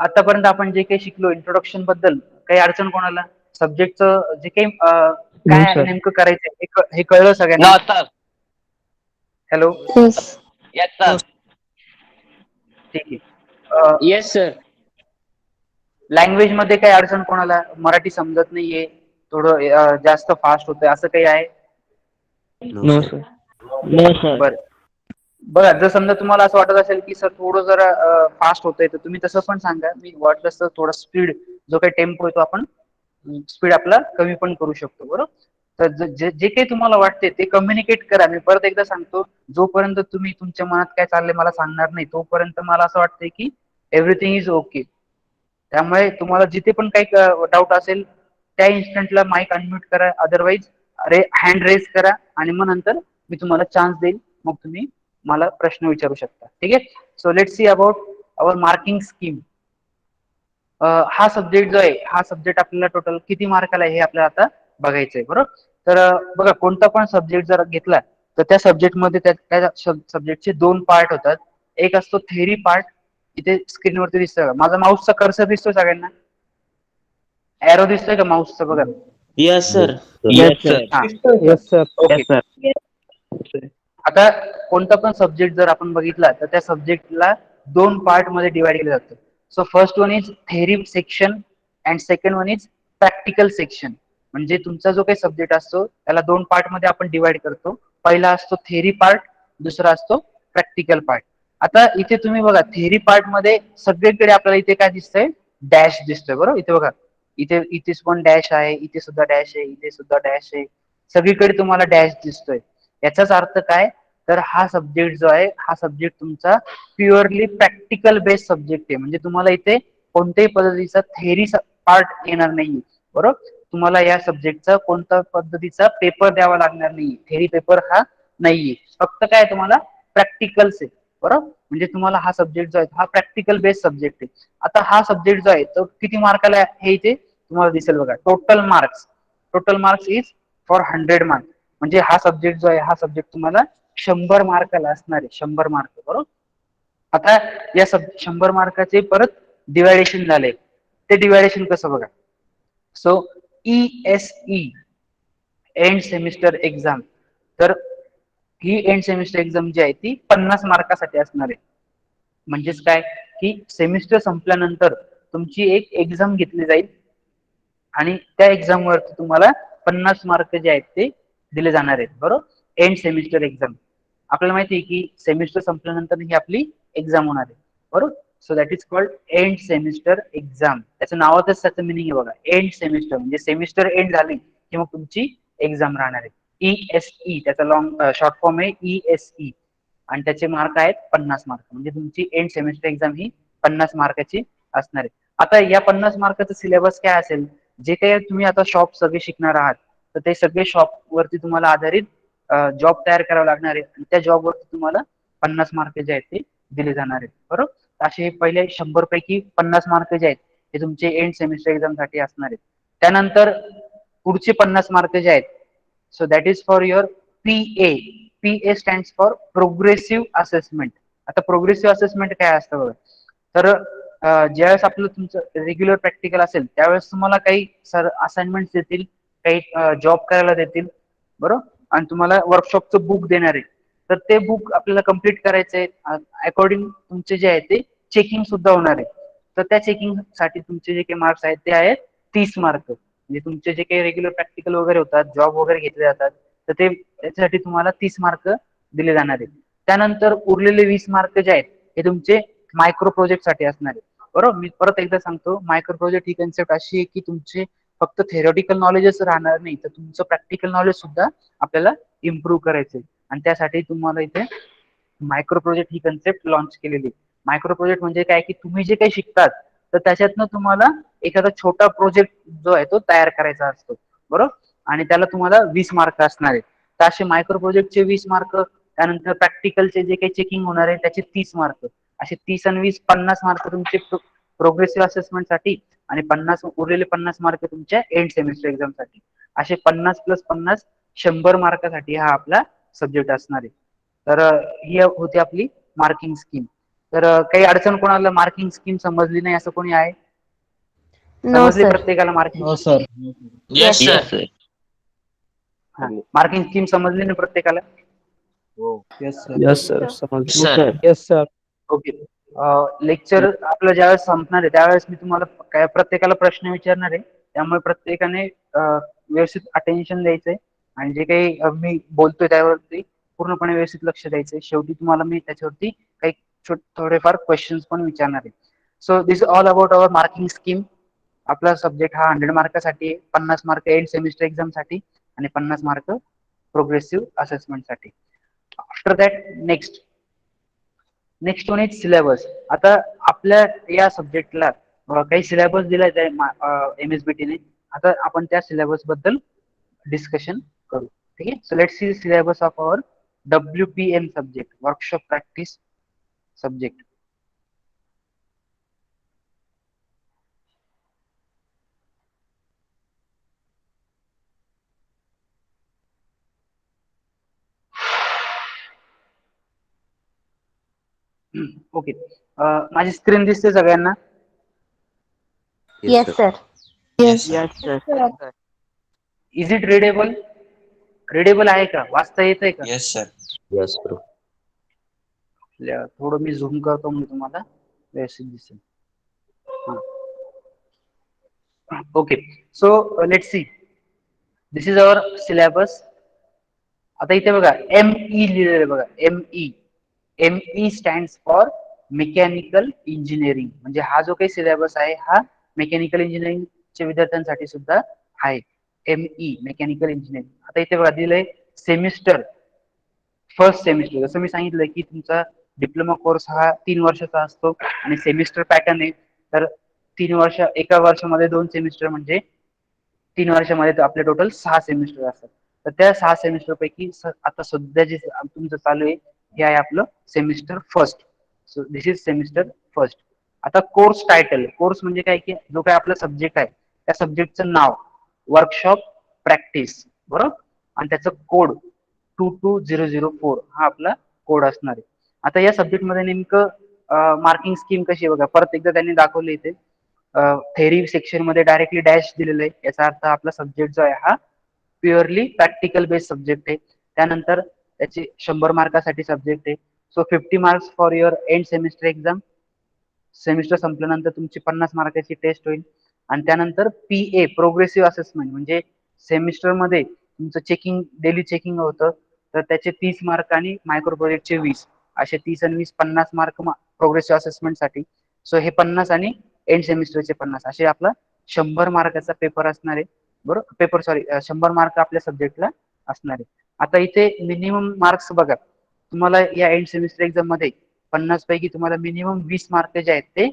आतापर्यंत आपण जे काही शिकलो इंट्रोडक्शन बद्दल, काही अडचण कोणाला? सब्जेक्टचं जे काही काय नेमकं करायचंय हे कळलं सगळ्यांना? Hello, Yes. ठीक आहे. Yes, sir. लँग्वेज मध्ये काही अडचण कोणाला? मराठी समजत नाहीये, थोडं जास्त फास्ट होतंय असं काही आहे? No, sir. No, sir. बरं बघा, जर समजा तुम्हाला असं वाटत असेल की सर थोडं जरा फास्ट होतंय तर तुम्ही तसं पण सांगा. मी वाटलं तर थोडा स्पीड जो काही टेम्पो आहे तो आपण स्पीड आपला कमी पण करू शकतो. बरोबर, तर जे काही तुम्हाला वाटते ते कम्युनिकेट करा. मी परत एकदा सांगतो, जोपर्यंत तुम्ही तुमच्या मनात काय चाललंय मला सांगणार नाही तोपर्यंत मला असं वाटतंय की एव्हरीथिंग इज ओके. त्यामुळे तुम्हाला जिथे पण काही डाऊट असेल त्या इन्स्टंटला माईक अनम्यूट करा, अदरवाईज हँड रेज करा आणि मग नंतर मी तुम्हाला चान्स देईल, मग तुम्ही मला प्रश्न विचारू शकता. ठीक आहे. So let's see about our marking scheme. हा सब्जेक्ट जो आहे हा सब्जेक्ट आपल्याला टोटल किती मार्काला आहे हे आपल्याला आता बघायचंय. बरोबर, तर बघा कोणता पण सब्जेक्ट जर घेतला तर त्या सब्जेक्टमध्ये त्या सब्जेक्टचे दोन पार्ट होतात. एक असतो थेअरी पार्ट, इथे स्क्रीनवरती दिसतोय माझा माऊसचा कर्सर दिसतोय सगळ्यांना? एरो दिसतोय का माऊसचा? बघा. Yes, sir. Yes, sir. Yes, sir. Okay. आता कोणता पण सब्जेक्ट जर आपण बघितला तर त्या सब्जेक्टला दोन पार्ट मध्ये डिवाइड केलं जातं. So first one is theory section and second one is practical section. म्हणजे तुमचा जो काही सब्जेक्ट असतो त्याला दोन पार्ट मध्ये आपण डिवाइड करतो. पहिला असतो थेअरी पार्ट, दुसरा असतो प्रॅक्टिकल पार्ट. आता इथे तुम्ही बघा थेअरी पार्ट मध्ये सगळीकडे आपल्याला इथे काय दिसतंय? डॅश दिसतोय. बरोबर, इथे बघा, इथे पण डॅश आहे, इथे सुद्धा डॅश आहे, इथे सुद्धा डॅश आहे, सगळीकडे तुम्हाला डॅश दिसतोय. याचाच अर्थ काय तर हा सब्जेक्ट जो आहे हा सब्जेक्ट तुमचा प्युअरली प्रॅक्टिकल बेस्ड सब्जेक्ट आहे. म्हणजे तुम्हाला इथे कोणत्याही पद्धतीचा थेअरी पार्ट येणार नाही. बरोबर, तुम्हाला या सब्जेक्टचा कोणत्या पद्धतीचा पेपर द्यावा लागणार नाही. थेअरी पेपर हा नाहीये, फक्त काय तुम्हाला प्रॅक्टिकल्स आहे. बरोबर, म्हणजे तुम्हाला हा सब्जेक्ट जो आहे हा प्रॅक्टिकल बेस्ड सब्जेक्ट आहे. आता हा सब्जेक्ट जो आहे तो किती मार्काला हे इथे तुम्हाला दिसेल बघा. Total marks is for 100 mark. म्हणजे हा सब्जेक्ट जो आहे हा सब्जेक्ट तुम्हाला 100 मार्काला असणार आहे. 100 मार्क. बरोबर, आता या 100 मार्काचे परत डिवायडेशन झाले. ते डिवायडेशन कसं बघा. So ESE end semester exam, तर ही एंड सेमिस्टर एक्झाम जी आहे ती 50 मार्कासाठी असणार आहे. म्हणजेच काय की सेमिस्टर संपल्यानंतर तुमची एक एक्झाम घेतली जाईल आणि त्या एक्झाम वरती तुम्हाला 50 मार्क जे आहेत ते दिले जाणार आहेत. बरोबर, एंड सेमिस्टर एक्झाम. आपल्याला माहिती आहे की सेमिस्टर संपल्यानंतर ही आपली एक्झाम होणार आहे. बरोबर, so that is called end semester exam. त्याचं नावातच त्याचं मिनिंग आहे बघा, एंड सेमिस्टर म्हणजे सेमिस्टर एंड झाली की मग तुमची एक्झाम राहणार आहे. ESE त्याचा लॉंग शॉर्ट फॉर्म आहे ESE आणि त्याचे मार्क आहेत 50 मार्क. म्हणजे तुमची एंड सेमिस्टर एक्झाम ही 50 मार्काची असणार आहे. आता या 50 मार्काचा सिलेबस काय असेल, जे काही तुम्ही आता शॉप सगळे शिकणार आहात तर ते सगळे शॉप वरती तुम्हाला आधारित जॉब तयार करावा लागणार आहे आणि त्या जॉब वरती तुम्हाला 50 मार्क जे आहेत ते दिले जाणार आहेत. बरोबर, असे पहिले 100 पैकी 50 मार्क जे आहेत ते तुमचे एंड सेमिस्टर एक्झाम साठी असणार आहेत. त्यानंतर पुढचे 50 मार्क जे आहेत so that is for your PA. PA stands for progressive assessment. आता प्रोग्रेसिव्ह असेसमेंट काय असतं बघा, तर ज्यावेळेस आपलं तुमचं रेग्युलर प्रॅक्टिकल असेल त्यावेळेस तुम्हाला काही सर असाइनमेंट देतील, काही जॉब करायला देतील, बरोबर, आणि तुम्हाला वर्कशॉपचं बुक देणार आहे. तर ते बुक आपल्याला कम्प्लीट करायचंय. अकॉर्डिंग तुमचे जे आहे ते चेकिंग सुद्धा होणार आहे. तर त्या चेकिंग साठी तुमचे जे काही मार्क्स आहेत ते आहेत 30 मार्क. म्हणजे तुमचे जे काही रेग्युलर प्रॅक्टिकल वगैरे होतात, जॉब वगैरे घेतले जातात, तर ते त्याच्यासाठी तुम्हाला 30 मार्क दिले जाणार आहेत. त्यानंतर उरलेले 20 मार्क जे आहेत हे तुमचे मायक्रो प्रोजेक्ट साठी असणार आहे. बरोबर, मी परत एकदा सांगतो, मायक्रो प्रोजेक्ट ही कन्सेप्ट अशी आहे की तुमचे फक्त थेरोटिकल नॉलेजच राहणार नाही, तर तुमचं प्रॅक्टिकल नॉलेज सुद्धा आपल्याला इम्प्रूव्ह करायचंय. आणि त्यासाठी तुम्हाला इथे मायक्रो प्रोजेक्ट ही कन्सेप्ट लॉन्च केलेली. मायक्रो प्रोजेक्ट म्हणजे काय की तुम्ही जे काही शिकतात तर त्याच्यातनं तुम्हाला एखादा छोटा प्रोजेक्ट जो आहे तो तयार करायचा असतो, बरोबर, आणि त्याला तुम्हाला 20 मार्क असणार आहेत. तर असे मायक्रो प्रोजेक्टचे 20 मार्क, त्यानंतर प्रॅक्टिकलचे जे काही चेकिंग होणार आहे त्याचे 30 मार्क, असे 30 आणि 20 50 मार्क तुमचे प्रोग्रेसिव्ह असेसमेंट साठी, आणि उरलेले 50 मार्क तुमच्या एंड सेमिस्टर एक्झाम साठी. असे 50 + 50 100 मार्कासाठी हा आपला सब्जेक्ट असणार आहे. तर ही होती आपली मार्किंग स्कीम. तर काही अडचण कोणाला मार्किंग स्कीम समजली नाही असं कोणी आहे? नो समजली सर. प्रत्येकाला मार्किंग? हो sir. Yes Yes, sir. sir. Marking scheme समजली ना प्रत्येकाला? Yes sir. समजलं. Sir. Yes sir. Okay. Lecture आपलं ज्यावेळेस संपणार आहे त्यावेळेस मी तुम्हाला काय प्रत्येकाला प्रश्न विचारणार आहे, त्यामुळे प्रत्येकाने व्यवस्थित अटेन्शन द्यायचंय आणि जे काही मी बोलतोय त्यावरती पूर्णपणे व्यवस्थित लक्ष द्यायचंय. शेवटी तुम्हाला मी त्याच्यावरती काही थोडेफार क्वेश्चन्स पण विचारणार आहे. So this all about our marking scheme. आपला सब्जेक्ट हा 100 मार्कासाठी आहे, 50 मार्क एंड सेमिस्टर एक्झाम साठी आणि 50 मार्क प्रोग्रेसिव्ह असेसमेंट साठी. After that next one is syllabus. आता आपल्या या सब्जेक्टला काही सिलेबस दिलाय MSBT ने. आता आपण त्या सिलेबस बद्दल डिस्कशन करू. ठीक आहे. So let's see syllabus of our WPM subject, workshop practice subject. Okay. माझी स्क्रीन दिसते सगळ्यांना? Yes sir. Yes, sir. Is it readable? Readable आहे का? वाचता येतंय का? Yes, sir. Yes, bro. थोडं मी झूम करतो म्हणजे तुम्हाला व्यवस्थित दिसेल. Okay. So let's see. This is our syllabus. आता इथे बघा ME लिहिलेलं बघा, ME stands for mechanical engineering. म्हणजे हा जो काही सिलेबस आहे हा मेकॅनिकल इंजिनिअरिंगच्या विद्यार्थ्यांसाठी सुद्धा आहे. ME mechanical engineering. आता इथे बघा दिलंय सेमिस्टर, फर्स्ट सेमिस्टर. जसं मी सांगितलं की तुमचा डिप्लोमा कोर्स हा 3 वर्षाचा असतो आणि सेमिस्टर पॅटर्न आहे. तर 3 वर्ष, एका वर्षामध्ये 2 सेमिस्टर म्हणजे 3 वर्षामध्ये आपले टोटल 6 सेमिस्टर असतात. तर त्या 6 सेमिस्टर पैकी आता सध्या जे तुमचं चालू आहे हे आहे आपलं semester first. So this is semester first. आता कोर्स टायटल, कोर्स म्हणजे काय की जो काय आपला सब्जेक्ट आहे त्या सब्जेक्टचं नाव वर्कशॉप प्रॅक्टिस, बरोबर, आणि त्याचं कोड 22004 हा आपला कोड असणार आहे. आता या सब्जेक्ट मध्ये नेमकं मार्किंग स्कीम कशी आहे बघा, परत एकदा त्यांनी दाखवली इथे. थेरी सेक्शन मध्ये डायरेक्टली डॅश दिलेलं आहे, याचा अर्थ आपला सब्जेक्ट जो आहे हा प्युअरली प्रॅक्टिकल बेस्ड सब्जेक्ट आहे. त्यानंतर त्याचे 100 मार्कासाठी सब्जेक्ट आहे. So 50 marks for your end semester exam. Semester संपल्यानंतर तुमची 50 मार्काची टेस्ट होईल. आणि त्यानंतर PA प्रोग्रेसिव्ह असेसमेंट म्हणजे सेमिस्टर मध्ये तुमचं चेकिंग, डेली चेकिंग होतं, तर त्याचे 30 मार्क आणि मायक्रो प्रोजेक्टचे 20, असे 30 आणि 20 50 मार्क प्रोग्रेसिव्ह असेसमेंट साठी. सो हे 50 आणि एंड सेमिस्टरचे 50 असे आपला 100 मार्काचा पेपर असणार आहे, बरोबर. 100 मार्क आपल्या सब्जेक्टला असणार आहे. आता इथे मिनिमम मार्क्स बघा, तुम्हाला या एंड सेमिस्टर एक्झाम मध्ये 50 पैकी तुम्हाला मिनिमम 20 मार्क जे आहेत ते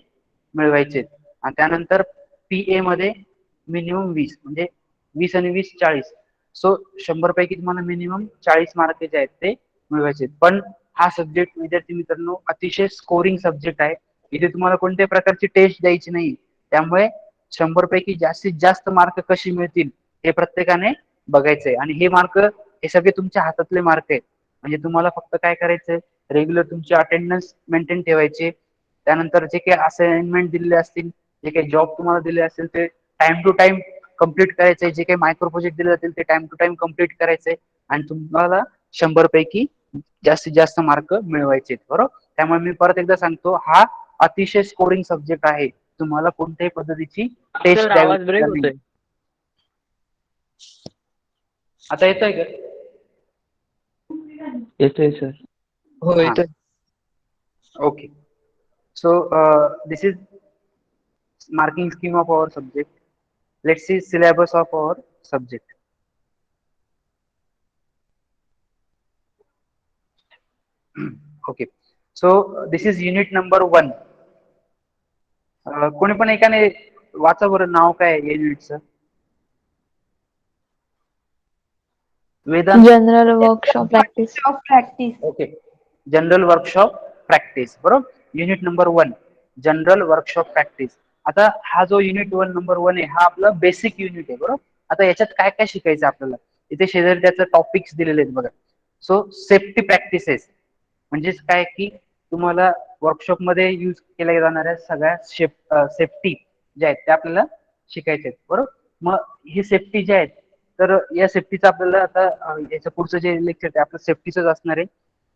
मिळवायचे. आणि त्यानंतर PA मध्ये मिनिमम 20 म्हणजे 20 आणि 20 40. सो 100 पैकी तुम्हाला मिनिमम 40 मार्क जे आहेत ते मिळवायचे. पण हा सब्जेक्ट विद्यार्थी मित्रांनो अतिशय स्कोरिंग सब्जेक्ट आहे. इथे तुम्हाला कोणत्याही प्रकारची टेस्ट द्यायची नाही. त्यामुळे 100 पैकी जास्तीत जास्त मार्क कशी मिळतील हे प्रत्येकाने बघायचंय. आणि हे मार्क हे सगळे तुमच्या हातातले मार्क आहेत. म्हणजे तुम्हाला फक्त काय करायचंय, रेग्युलर तुमची अटेंडन्स मेंटेन ठेवायची. त्यानंतर जे काही असाइनमेंट दिलेले असतील, जे काही जॉब तुम्हाला दिले असतील ते टाइम टू टाइम कम्प्लीट करायचंय. जे काही मायक्रो प्रोजेक्ट दिले जातील ते टाइम टू टाइम कम्प्लीट करायचंय आणि तुम्हाला 100 पैकी जास्तीत जास्त मार्क मिळवायचे, बरोबर. त्यामुळे मी परत एकदा सांगतो, हा अतिशय स्कोरिंग सब्जेक्ट आहे. तुम्हाला कोणत्याही पद्धतीची टेस्ट सर द्यावी आवाज ब्रेक लागणार होतोय. नाही. आता येतोय का? येतोय सर. हो येतोय. Okay. So this is marking scheme of our subject. Let's see syllabus of our subject. Okay. So this is unit number 1. कोणी पण एकाने वाचा बरं, नाव काय आहे युनिटचं? Vedant. General workshop practice. Okay, general workshop practice, बरोबर. Unit number 1 general workshop practice. आता हा जो युनिट नंबर 1 आहे, हा आपला बेसिक युनिट आहे, बरोबर. आता याच्यात काय काय शिकायचं आपल्याला, इथे शेजारी त्याचं टॉपिक्स दिलेले आहेत बघा. सो सेफ्टी प्रॅक्टिसेस म्हणजेच काय की तुम्हाला वर्कशॉप मध्ये यूज केल्या जाणाऱ्या सगळ्या सेफ्टी ज्या आहेत त्या आपल्याला शिकायच्या आहेत, बरोबर. मग ही सेफ्टी ज्या आहेत, तर या सेफ्टीचं आपल्याला आता याच्या पुढचं जे लेक्चर आहे आपलं सेफ्टीच असणार आहे.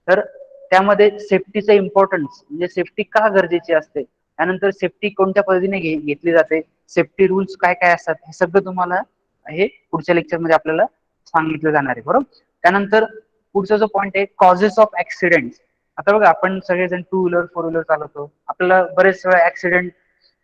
तर त्यामध्ये सेफ्टीचं इम्पॉर्टन्स म्हणजे सेफ्टी का गरजेची असते, त्यानंतर सेफ्टी कोणत्या पद्धतीने घेतली जाते, सेफ्टी रूल्स काय काय असतात, हे सगळं तुम्हाला हे पुढच्या लेक्चरमध्ये आपल्याला सांगितलं जाणार आहे, बरोबर. त्यानंतर पुढचा जो पॉईंट आहे कॉजेस ऑफ ऍक्सिडेंट. आता बघा आपण सगळेजण 2 व्हीलर 4 व्हीलर चालवतो, आपल्याला बरेच वेळा ऍक्सिडेंट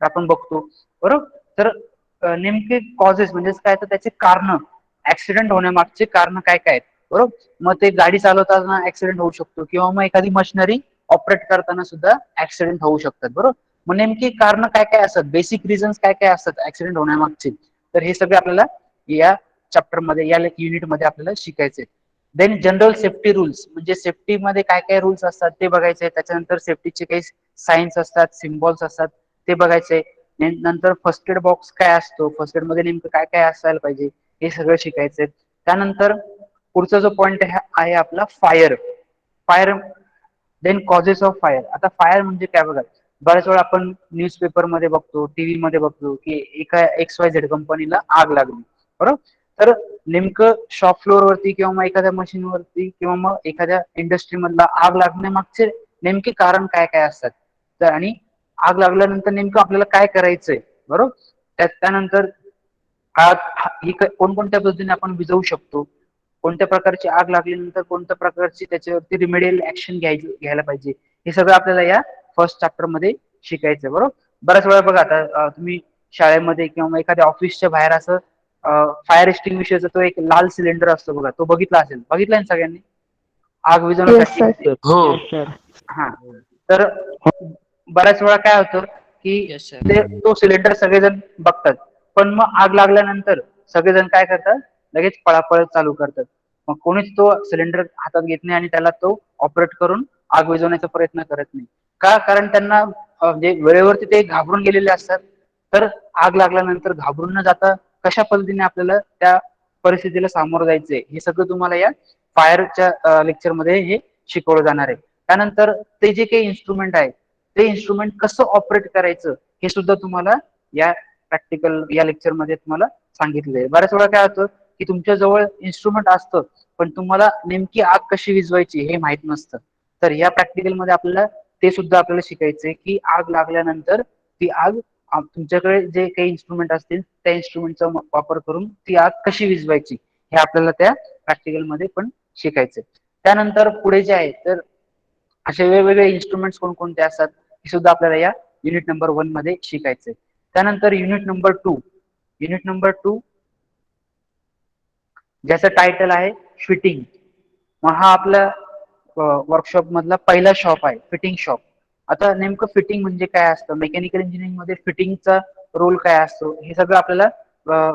आपण बघतो, बरोबर. तर नेमके कॉजेस म्हणजे काय, तर त्याचे कारण, ऍक्सिडेंट होण्यामागचे कारण काय काय आहेत, बरोबर. मग ते गाडी चालवताना ऍक्सिडेंट होऊ शकतो किंवा मग एखादी मशिनरी ऑपरेट करताना सुद्धा ऍक्सिडेंट होऊ शकतात, बरोबर. मग नेमकी कारण काय काय असतात, बेसिक रिझन्स काय काय असतात ऍक्सिडेंट होण्यामागचे, तर हे सगळे आपल्याला या चॅप्टर मध्ये या युनिट मध्ये आपल्याला शिकायचे. देन जनरल सेफ्टी रूल्स म्हणजे सेफ्टी मध्ये काय काय रूल्स असतात ते बघायचे. त्याच्यानंतर सेफ्टीचे काही सायन्स असतात, सिम्बॉल्स असतात ते बघायचे. नंतर फर्स्ट एड बॉक्स काय असतो, फर्स्ट एड मध्ये नेमकं काय काय असायला पाहिजे हे सगळं शिकायचंय. त्यानंतर पुढचा जो पॉइंट आहे आपला fire. Fire then causes of fire. आता फायर म्हणजे काय बघा, बऱ्याच वेळा आपण न्यूजपेपर मध्ये बघतो, टीव्ही मध्ये बघतो की एका XYZ कंपनीला आग लागली, बरोबर. तर नेमकं शॉप फ्लोअर वरती किंवा मग एखाद्या मशीन वरती किंवा मग एखाद्या इंडस्ट्री मधला आग लागण्यामागचे नेमके कारण काय काय असतात, तर आणि आग लागल्यानंतर नेमकं आपल्याला काय करायचंय, बरोबर. त्यानंतर आग ही कोणकोणत्या पद्धतीने आपण विझवू शकतो, कोणत्या प्रकारची आग लागल्यानंतर कोणत्या प्रकारची त्याच्यावरती रिमेडियल ऍक्शन घ्यायला पाहिजे, हे सगळं आपल्याला या फर्स्ट चॅप्टर मध्ये शिकायचं, बरोबर. बऱ्याच वेळा बघा आता तुम्ही शाळेमध्ये किंवा मग एखाद्या ऑफिसच्या बाहेर असं फायर एक्सटिंग्विशरचा तो एक लाल सिलेंडर असतो बघा, तो बघितलाय ना सगळ्यांनी, आग येस सर. विझवण्यासाठी. हो. हा, तर बऱ्याच वेळा काय होतं की तो सिलेंडर सगळेजण बघतात, पण मग आग लागल्यानंतर सगळेजण काय करतात, लगेच पळापळ चालू करतात. मग कोणीच तो सिलेंडर हातात घेत नाही आणि त्याला तो ऑपरेट करून आग विझवण्याचा प्रयत्न करत नाही. का, कारण त्यांना म्हणजे वेळेवरती ते घाबरून गेलेले असतात. तर आग लागल्यानंतर घाबरून न जाता कशा पद्धतीने आपल्याला त्या परिस्थितीला सामोरं जायचंय हे सगळं तुम्हाला या फायरच्या लेक्चर मध्ये हे शिकवलं जाणार आहे. त्यानंतर ते जे काही इन्स्ट्रुमेंट आहे ते इन्स्ट्रुमेंट कसं ऑपरेट करायचं हे सुद्धा तुम्हाला या प्रॅक्टिकल या लेक्चर मध्ये तुम्हाला सांगितलेलं आहे. बऱ्याच वेळा काय होतं की तुमच्या जवळ इन्स्ट्रुमेंट असतं पण तुम्हाला नेमकी आग कशी विझवायची हे माहित नसतं. तर या प्रॅक्टिकल मध्ये आपल्याला ते सुद्धा आपल्याला शिकायचंय की आग लागल्यानंतर ती आग तुमच्याकडे जे काही इन्स्ट्रुमेंट असतील त्या इन्स्ट्रुमेंटचा वापर करून ती आग कशी विझवायची हे आपल्याला त्या प्रॅक्टिकल मध्ये पण शिकायचंय. त्यानंतर पुढे जे आहे तर असे वेगवेगळे इन्स्ट्रुमेंट्स कोणकोणते असतात हे सुद्धा आपल्याला या युनिट नंबर 1 मध्ये शिकायचंय. त्यानंतर युनिट नंबर 2 ज्याचं टायटल आहे फिटिंग. मग हा आपला वर्कशॉप मधला पहिला शॉप आहे, फिटिंग शॉप. आता नेमकं फिटिंग म्हणजे काय असतं, मेकॅनिकल इंजिनिअरिंग मध्ये फिटिंगचा रोल काय असतो हे सगळं आपल्याला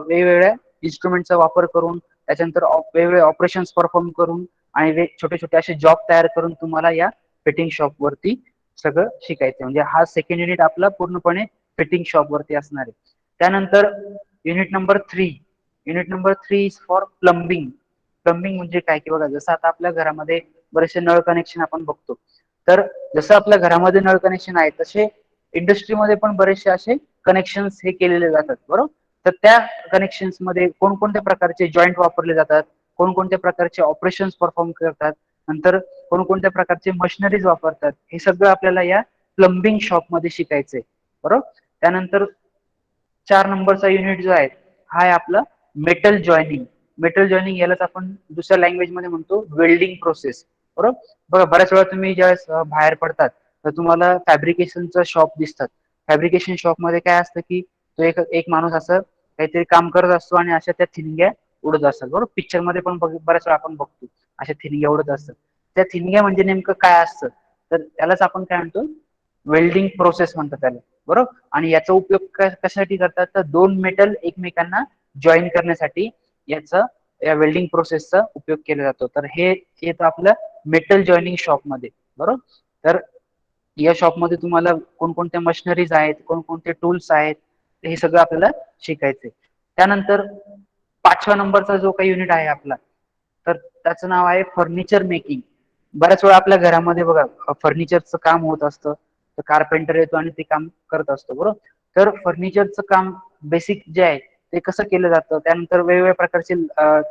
वेगवेगळ्या इन्स्ट्रुमेंटचा वापर करून त्याच्यानंतर वेगवेगळे ऑपरेशन्स परफॉर्म करून आणि छोटे छोटे असे जॉब तयार करून तुम्हाला या फिटिंग शॉप वरती सगळं शिकायचं. म्हणजे हा सेकंड युनिट आपला पूर्णपणे फिटिंग शॉप वरती असणार आहे. त्यानंतर unit number 3 is for plumbing. Plumbing म्हणजे काय की बघा, जसं आता आपल्या घरामध्ये बरेचसे नळ कनेक्शन आपण बघतो, तर जसं आपल्या घरामध्ये नळ कनेक्शन आहे तसे इंडस्ट्रीमध्ये पण बरेचसे असे कनेक्शन्स हे केलेले जातात, बरोबर. तर त्या कनेक्शन्स मध्ये कोणकोणत्या प्रकारचे जॉईंट वापरले जातात, कोणकोणत्या प्रकारचे ऑपरेशन्स परफॉर्म करतात, नंतर कोणकोणत्या प्रकारचे मशिनरीज वापरतात, हे सगळं आपल्याला या प्लंबिंग शॉप मध्ये शिकायचंय, बरोबर. त्यानंतर 4 नंबरचा युनिट जो आहे हा आहे आपला मेटल जॉईनिंग. मेटल जॉईनिंग यालाच आपण दुसऱ्या लँग्वेज मध्ये म्हणतो वेल्डिंग प्रोसेस, बरोबर. बघा बऱ्याच वेळा तुम्ही ज्यावेळेस बाहेर पडतात तर तुम्हाला फॅब्रिकेशनचं शॉप दिसतात. फॅब्रिकेशन शॉप मध्ये काय असतं की तो एक माणूस असं काहीतरी काम करत असतो आणि अशा त्या थिनग्या उडत असतात, बरोबर. पिक्चर मध्ये पण बऱ्याच वेळा आपण बघतो अशा थिनग्या उडत असतात. त्या थिनग्या म्हणजे नेमकं काय असतं, तर त्यालाच आपण काय म्हणतो वेल्डिंग प्रोसेस म्हणतात त्याला, बरोबर. आणि याचा उपयोग कशासाठी करतात, तर दोन मेटल एकमेकांना जॉईन करण्यासाठी याचा या वेल्डिंग प्रोसेसचा उपयोग केला जातो. तर हे येतं आपलं मेटल जॉईनिंग शॉप मध्ये, बरोबर. तर या शॉपमध्ये तुम्हाला कोणकोणत्या मशिनरीज आहेत, कोणकोणते टूल्स आहेत, हे सगळं आपल्याला शिकायचंय. त्यानंतर 5व्या नंबरचा जो काही युनिट आहे आपला, तर त्याचं नाव आहे फर्निचर मेकिंग. बऱ्याच वेळा आपल्या घरामध्ये बघा फर्निचरचं काम होत असतं, तर कारपेंटर येतो आणि ते काम करत असतो, बरोबर. तर फर्निचरचं काम बेसिक जे आहे ते कसं केलं जातं, त्यानंतर वेगवेगळ्या प्रकारचे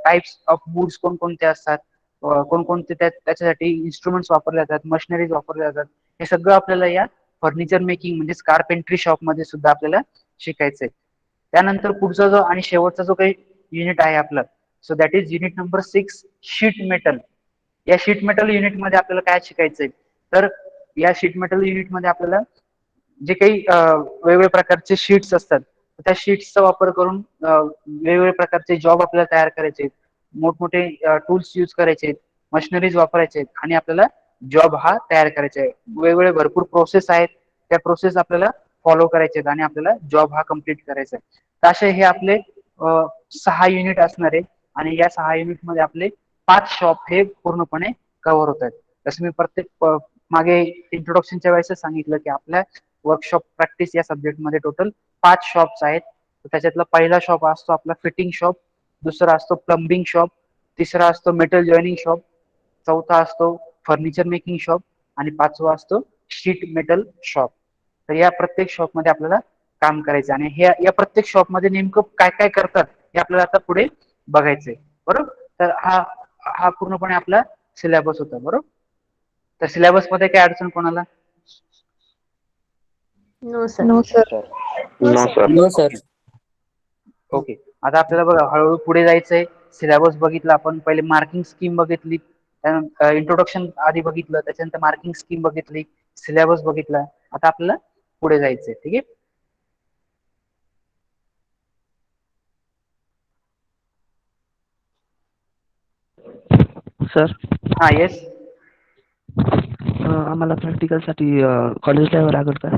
टाइप्स ऑफ वूड्स कोणकोणते असतात, कोणकोणते त्याच्यासाठी इन्स्ट्रुमेंट्स वापरले जातात, मशिनरीज वापरल्या जातात, हे सगळं आपल्याला या फर्निचर मेकिंग म्हणजेच कारपेंट्री शॉप मध्ये सुद्धा आपल्याला शिकायचंय. त्यानंतर पुढचा जो आणि शेवटचा जो काही युनिट आहे आपलं, so that is unit number 6, sheet metal. या शीट मेटल युनिट मध्ये आपल्याला काय शिकायचंय, तर या शीट मेटल युनिट मध्ये आपल्याला जे काही वेगवेगळ्या प्रकारचे शीट्स असतात त्या शीट्सचा वापर करून वेगवेगळ्या प्रकारचे जॉब आपल्याला तयार करायचे, मोठमोठे टूल्स यूज करायचे, मशिनरीज वापरायचे आणि आपल्याला जॉब हा तयार करायचा आहे. वेगवेगळे भरपूर प्रोसेस आहेत, त्या प्रोसेस आपल्याला फॉलो करायचे आहेत आणि आपल्याला जॉब हा कम्प्लीट करायचा आहे. तर असे हे आपले 6 युनिट असणार आहे आणि या 6 युनिट मध्ये आपले 5 शॉप हे पूर्णपणे कव्हर होत आहेत. जसं मी प्रत्येक मागे इंट्रोडक्शनच्या वेळेस सांगितलं की आपल्या वर्कशॉप प्रॅक्टिस या सब्जेक्टमध्ये टोटल 5 शॉप्स आहेत. त्याच्यातला पहिला शॉप असतो आपला फिटिंग शॉप, दुसरा असतो प्लंबिंग शॉप, तिसरा असतो मेटल जॉईनिंग शॉप, चौथा असतो फर्निचर मेकिंग शॉप आणि 5वा असतो शीट मेटल शॉप. तर या प्रत्येक शॉप मध्ये आपल्याला काम करायचं आणि हे या प्रत्येक शॉप मध्ये नेमकं काय काय करतात हे आपल्याला आता पुढे बघायचंय, बरोबर. तर हा हा पूर्णपणे आपला सिलेबस होता, बरोबर. तर सिलेबस मध्ये काय अडचण कोणाला? No sir. No, sir. No sir. Okay. आता आपल्याला बघा हळूहळू पुढे जायचंय. सिलेबस बघितला आपण, पहिले मार्किंग स्कीम बघितली, त्यानंतर इंट्रोडक्शन आधी बघितलं, त्याच्यानंतर मार्किंग स्कीम बघितली, सिलेबस बघितला. आता आपल्याला पुढे जायचंय, ठीक आहे. सर हा येस. आम्हाला प्रॅक्टिकलसाठी कॉलेजला यावं लागेल का?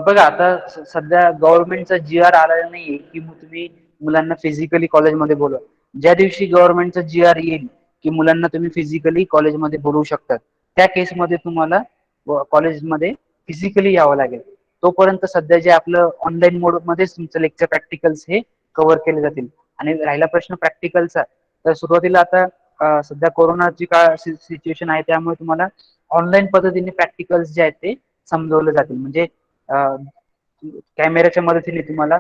बघा आता सध्या गव्हर्नमेंटचा GR आलेला नाहीये की तुम्ही मुलांना फिजिकली कॉलेजमध्ये बोलवा. ज्या दिवशी गव्हर्नमेंटचा GR येईल की मुलांना तुम्ही फिजिकली कॉलेजमध्ये बोलवू शकतात, त्या केसमध्ये तुम्हाला कॉलेजमध्ये फिजिकली यावं लागेल. तोपर्यंत सध्या जे आपलं ऑनलाईन मोड मध्येच तुमचं लेक्चर प्रॅक्टिकल्स हे कव्हर केले जातील. आणि राहिला प्रश्न प्रॅक्टिकलचा, तर सुरुवातीला आता सध्या कोरोनाची सिच्युएशन आहे, त्यामुळे तुम्हाला ऑनलाईन पद्धतीने प्रॅक्टिकल्स जे आहेत ते समजवले जातील. म्हणजे कॅमेऱ्याच्या मदतीने तुम्हाला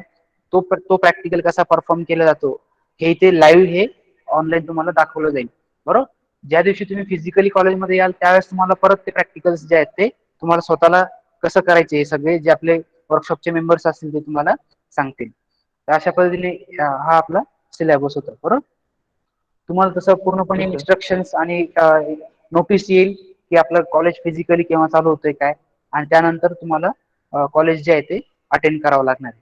तो प्रॅक्टिकल कसा परफॉर्म केला जातो हे इथे लाईव्ह हे ऑनलाईन तुम्हाला दाखवलं जाईल, बरोबर. ज्या दिवशी तुम्ही फिजिकली कॉलेजमध्ये याल त्यावेळेस तुम्हाला परत ते प्रॅक्टिकल्स जे आहेत ते तुम्हाला स्वतःला कसं करायचे हे सगळे जे आपले वर्कशॉपचे मेंबर्स असतील ते तुम्हाला सांगतील. तर अशा पद्धतीने हा आपला सिलेबस होता, बरोबर. तुम्हाला तसं पूर्णपणे ओके. इन्स्ट्रक्शन्स आणि नोटीस येईल की आपलं कॉलेज फिजिकली केव्हा चालू होतंय काय, आणि त्यानंतर तुम्हाला कॉलेज जे आहे ते अटेंड करावं लागणार आहे.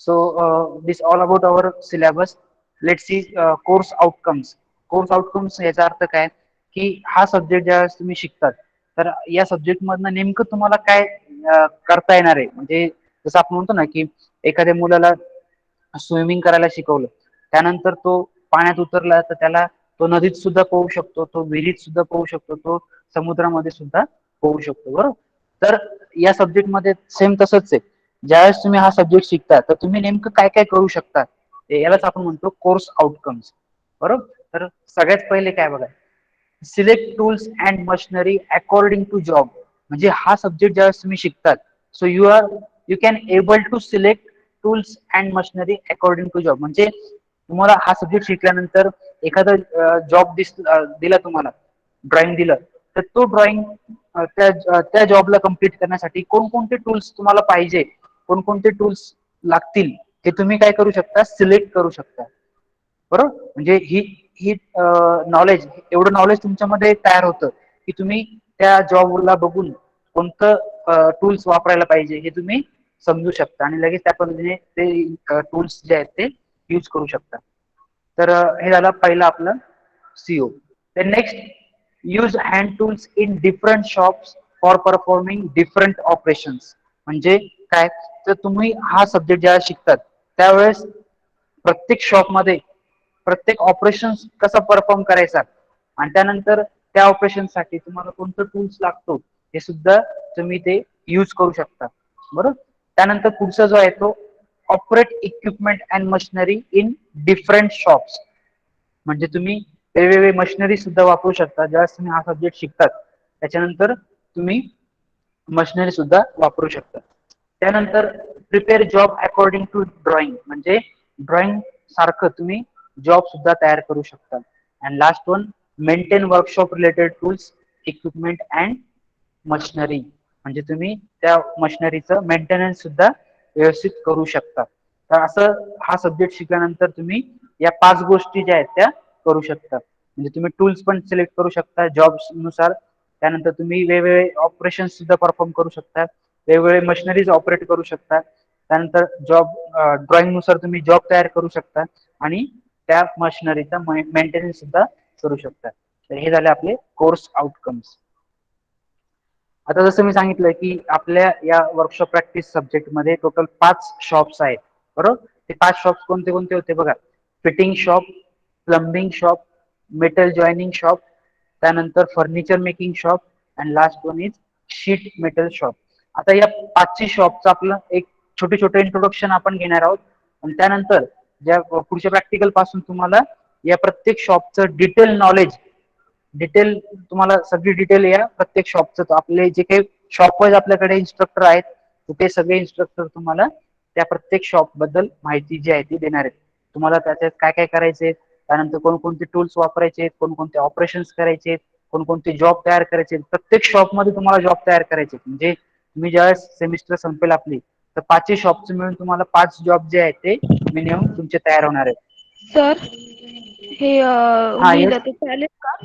So this all about our syllabus. Let see course outcomes. Course outcomes याचा अर्थ काय की हा सब्जेक्ट ज्यावेळेस तुम्ही शिकतात तर या सब्जेक्ट मधनं नेमकं तुम्हाला काय करता येणार आहे. म्हणजे जसं आपण म्हणतो ना की एखाद्या मुलाला स्विमिंग करायला शिकवलं, त्यानंतर तो पाण्यात उतरला तर त्याला तो नदीत सुद्धा पोहू शकतो, तो विहिरीत सुद्धा पोहू शकतो, तो समुद्रामध्ये सुद्धा पोहू शकतो, बरोबर. तर या सब्जेक्ट मध्ये सेम तसंच आहे. ज्यावेळेस तुम्ही हा सब्जेक्ट शिकता तर तुम्ही नेमकं काय काय करू शकता यालाच आपण म्हणतो कोर्स आउटकम्स, बरोबर. तर सगळ्यात पहिले काय बघा, select tools and machinery according to job. म्हणजे हा सब्जेक्ट ज्यावेळेस तुम्ही शिकतात, so you can able to select tools and machinery according to job. म्हणजे तुम्हाला हा सब्जेक्ट शिकल्यानंतर एखादा जॉब दिला तुम्हाला, ड्रॉइंग दिलं, तर तो ड्रॉइंग त्या जॉबला कम्प्लीट करण्यासाठी कोणकोणते टूल्स तुम्हाला पाहिजे, कोणकोणते टूल्स लागतील, हे तुम्ही काय करू शकता, सिलेक्ट करू शकता. बरोबर. म्हणजे ही ही नॉलेज, एवढं नॉलेज तुमच्यामध्ये तयार होतं की तुम्ही त्या जॉबला बघून कोणतं टूल्स वापरायला पाहिजे हे तुम्ही समजू शकता आणि लगेच त्या पद्धतीने ते टूल्स जे आहेत ते यूज करू शकता. तर हे झालं पहिलं आपलं CO. Next, use hand tools in different shops for performing different operations. म्हणजे काय, तर तुम्ही हा सब्जेक्ट ज्यावेळेस शिकतात त्यावेळेस प्रत्येक शॉपमध्ये प्रत्येक ऑपरेशन कसा परफॉर्म करायचा आणि त्यानंतर त्या ऑपरेशन साठी तुम्हाला कोणतं टूल्स लागतो हे सुद्धा तुम्ही ते यूज करू शकता. बरोबर. त्यानंतर पुढचा जो आहे तो operate equipment and machinery in different shops. म्हणजे तुम्ही वेगवेगळे मशिनरी सुद्धा वापरू शकता. ज्यावेळेस तुम्ही हा सब्जेक्ट शिकतात त्याच्यानंतर तुम्ही मशिनरी सुद्धा वापरू शकता. त्यानंतर prepare job according to drawing. म्हणजे ड्रॉइंग सारखं तुम्ही जॉब सुद्धा तयार करू शकता. And last one, maintain workshop related tools, equipment and machinery. म्हणजे तुम्ही त्या मशिनरीचं मेंटेनन्स सुद्धा व्यवस्थित करू शकता. तर असं हा सब्जेक्ट शिकल्यानंतर तुम्ही या 5 गोष्टी ज्या आहेत त्या करू शकता. म्हणजे तुम्ही टूल्स पण सिलेक्ट करू शकता जॉब नुसार. त्यानंतर तुम्ही वेगवेगळे ऑपरेशन सुद्धा परफॉर्म करू शकता, वेगवेगळे मशिनरीज ऑपरेट करू शकता. त्यानंतर जॉब ड्रॉइंग नुसार तुम्ही जॉब तयार करू शकता आणि त्या मशिनरीचा मेंटेनन्स सुद्धा करू शकता. तर हे झाले आपले कोर्स आउटकम्स. आता जसं मी सांगितलं की आपल्या या वर्कशॉप प्रॅक्टिस सब्जेक्ट मध्ये टोटल 5 शॉप्स आहेत. बरोबर. ते 5 शॉप्स कोणते कोणते होते बघा. Fitting shop, plumbing shop, metal joining shop, त्यानंतर furniture making shop and last one is sheet metal shop. आता या 5 शॉपचं आपलं एक छोटे छोटे इंट्रोडक्शन आपण घेणार आहोत आणि त्यानंतर ज्या पुढच्या प्रॅक्टिकल पासून तुम्हाला या प्रत्येक शॉपचं डिटेल तुम्हाला सगळी डिटेल या प्रत्येक शॉपचं, आपले जे काही शॉप वाईज आपल्याकडे इन्स्ट्रक्टर आहेत ते सगळे इन्स्ट्रक्टर तुम्हाला त्या प्रत्येक शॉप बद्दल माहिती जी आहे ती देणार आहेत. तुम्हाला त्याच्यात काय काय करायचे, त्यानंतर कोणकोणते टूल्स वापरायचे, कोणकोणते ऑपरेशन्स करायचे, कोणकोणते जॉब तयार करायचे. प्रत्येक शॉप मध्ये तुम्हाला जॉब तयार करायचे. म्हणजे तुम्ही ज्यावेळेस सेमिस्टर संपेल आपली तर 5 शॉपचे मिळून तुम्हाला 5 जॉब जे आहेत ते मिनिमम तुमचे तयार होणार आहेत. सर हे हा, लिहिलं येस. तर चालेल का?